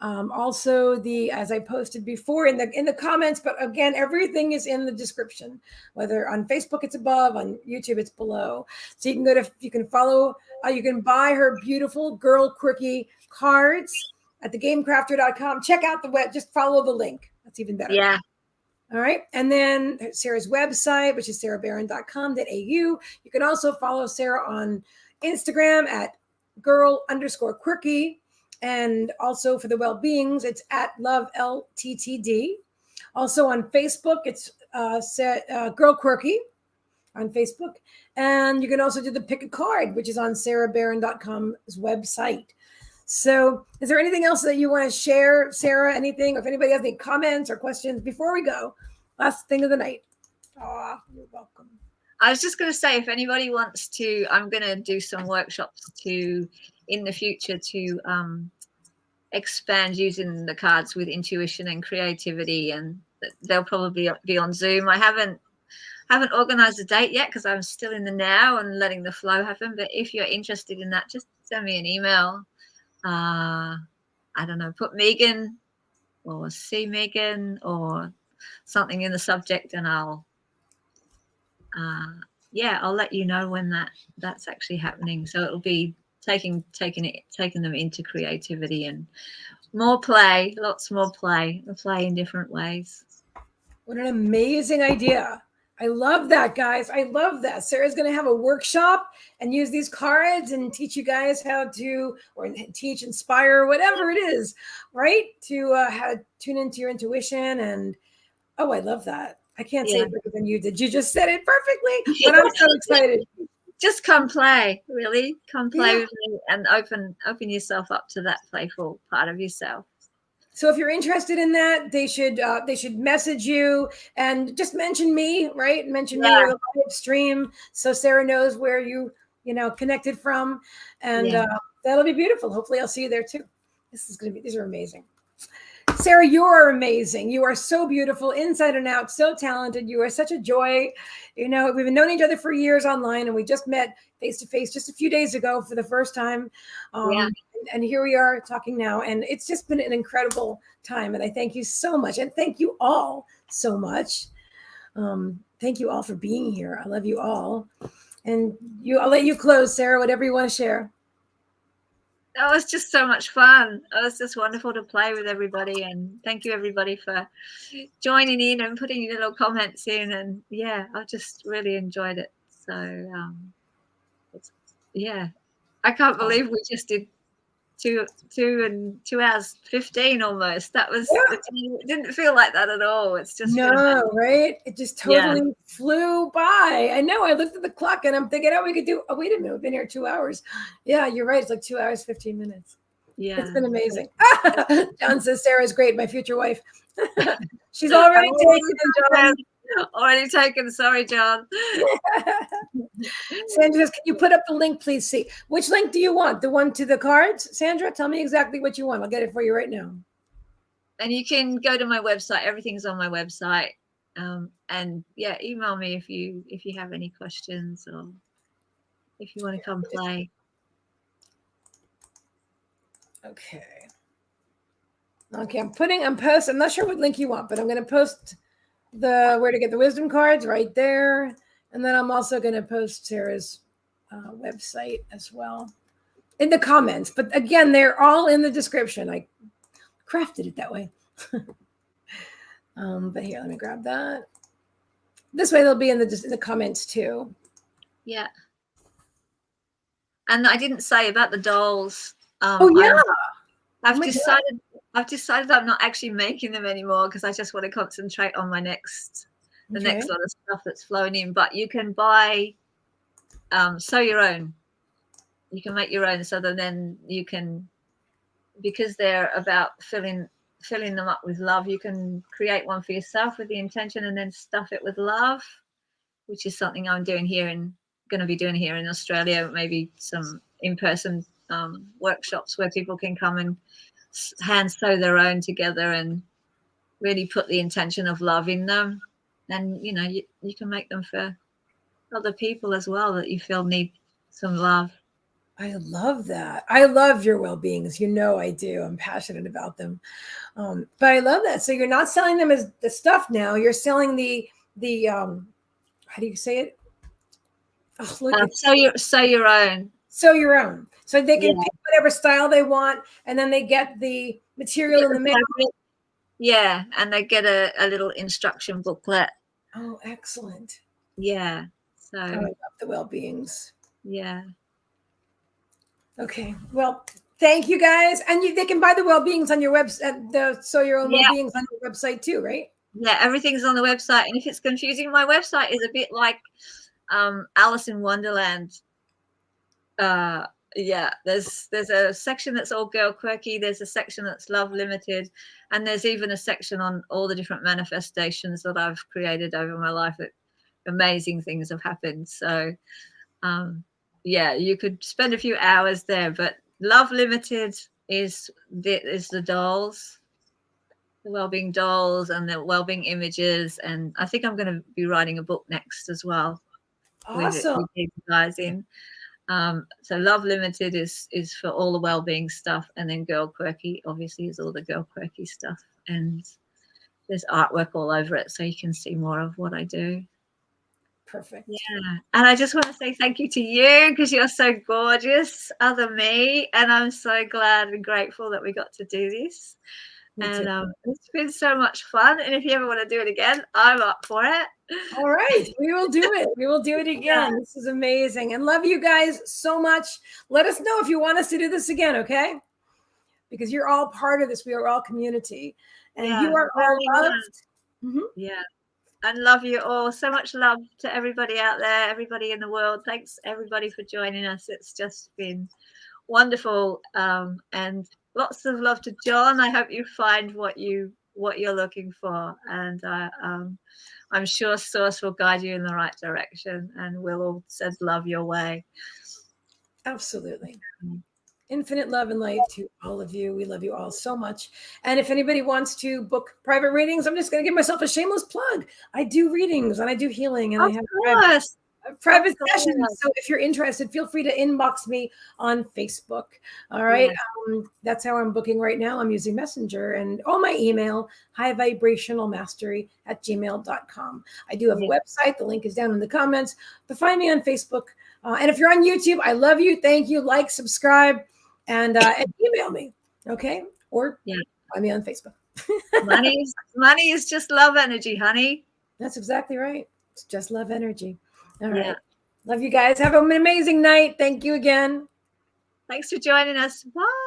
Also, as I posted before in the comments, but again, everything is in the description. Whether on Facebook it's above, on YouTube it's below. So you can follow. You can buy her beautiful Girl Quirky cards at thegamecrafter.com. Check out the web. Just follow the link. That's even better. Yeah. All right. And then Sarah's website, which is sarahbarron.com.au. You can also follow Sarah on Instagram at girl_quirky. And also for the well-beings, it's at lovelttd. Also on Facebook, it's Girl Quirky on Facebook. And you can also do the pick a card, which is on sarahbarron.com's website. So is there anything else that you want to share, Sarah? Anything? If anybody has any comments or questions before we go, last thing of the night. Oh, you're welcome. I was just going to say, if anybody wants to, I'm going to do some workshops in the future to expand using the cards with intuition and creativity, and they'll probably be on Zoom. I haven't organized a date yet because I'm still in the now and letting the flow happen. But if you're interested in that, just send me an email. I don't know, put Megan or see Megan or something in the subject, and I'll let you know when that's actually happening. So it'll be taking them into creativity and more play, lots more play in different ways. What an amazing idea. I love that, guys. I love that. Sarah's going to have a workshop and use these cards and teach you guys how to, or teach, inspire, whatever it is, right? To how to tune into your intuition. And oh, I love that. I can't say it better than you did. You just said it perfectly, but I'm so excited. Just come play, really. Come play with me and open yourself up to that playful part of yourself. So if you're interested in that, they should message you and just mention me, right? Mention me or the live stream, so Sarah knows where you connected from, and that'll be beautiful. Hopefully, I'll see you there too. These are amazing. Sarah, you are amazing. You are so beautiful, inside and out, so talented. You are such a joy. We've been knowing each other for years online, and we just met face to face just a few days ago for the first time. And here we are talking now, and it's just been an incredible time. And I thank you so much, and thank you all so much. Thank you all for being here. I love you all. And I'll let you close, Sarah, whatever you want to share. That was just so much fun. It was just wonderful to play with everybody, and thank you everybody for joining in and putting your little comments in. And I just really enjoyed it. So I can't believe we just did 2 hours 15 almost. That was it didn't feel like that at all. It's just right? It just totally flew by. I know. I looked at the clock and I'm thinking, we could do. Oh, wait a minute, we've been here 2 hours. Yeah, you're right. It's like 2 hours 15 minutes. Yeah, it's been amazing. John says Sarah's great. My future wife. She's already taken, John. Already taken. Sorry, John. Sandra says, can you put up the link, please? See, which link do you want? The one to the cards? Sandra, tell me exactly what you want. I'll get it for you right now. And you can go to my website. Everything's on my website. And email me if you have any questions or if you want to come play. Okay, I'm posting. I'm not sure what link you want, but I'm going to post where to get the wisdom cards right there. And then I'm also going to post Sarah's website as well in the comments. But again, they're all in the description. I crafted it that way. But here, let me grab that. This way they'll be in the comments too. Yeah. And I didn't say about the dolls. I've decided I'm not actually making them anymore because I just want to concentrate on the next lot of stuff that's flowing in. But you can buy, sew your own. You can make your own, so that then you can, because they're about filling them up with love. You can create one for yourself with the intention, and then stuff it with love, which is something I'm doing here in going to be doing here in Australia, maybe some in-person workshops where people can come and hand sew their own together and really put the intention of love in them. And, you know, you can make them for other people as well that you feel need some love. I love that. I love your well-beings. You know I do. I'm passionate about them. But I love that. So you're not selling them as the stuff now. You're selling the how do you say it? Oh, look at Sew your own. Sew your own. So they can pick whatever style they want, and then they get the material in the mail. Yeah, and they get a little instruction booklet. Oh, excellent. Yeah. So I love the well-beings. Yeah. Okay. Well, thank you guys. And they can buy the well-beings on your website, the Sew Your Own Well-beings on your website too, right? Yeah, everything's on the website. And if it's confusing, my website is a bit like Alice in Wonderland. Yeah, there's a section that's all Girl Quirky, there's a section that's Love Limited, and there's even a section on all the different manifestations that I've created over my life. That amazing things have happened. So yeah, you could spend a few hours there, but Love Limited is the dolls, the wellbeing dolls and the wellbeing images, and I think I'm going to be writing a book next as well. Awesome. With these guys in. So Love Limited is for all the wellbeing stuff, and then Girl Quirky obviously is all the Girl Quirky stuff, and there's artwork all over it, so you can see more of what I do. Perfect. Yeah, and I just want to say thank you to you because you're so gorgeous, other me, and I'm so glad and grateful that we got to do this. And it's been so much fun. And if you ever want to do it again, I'm up for it. All right. We will do it. We will do it again. Yeah. This is amazing. And love you guys so much. Let us know if you want us to do this again, okay? Because you're all part of this. We are all community. And you are all loved. Yeah. And love you all. So much love to everybody out there, everybody in the world. Thanks, everybody, for joining us. It's just been wonderful. And lots of love to John. I hope you find what you're looking for, and I'm sure Source will guide you in the right direction, and we'll all send love your way. Absolutely. Infinite love and light to all of you. We love you all so much. And if anybody wants to book private readings, I'm just going to give myself a shameless plug. I do readings and I do healing, and I have private sessions. So if you're interested, feel free to inbox me on Facebook. All right. Yeah. That's how I'm booking right now. I'm using Messenger and my email, highvibrationalmastery@gmail.com. I do have a website. The link is down in the comments. But find me on Facebook. And if you're on YouTube, I love you. Thank you. Like, subscribe, and email me. Okay. Or find me on Facebook. money is just love energy, honey. That's exactly right. It's just love energy. All right. Love you guys. Have an amazing night. Thank you again. Thanks for joining us. Bye.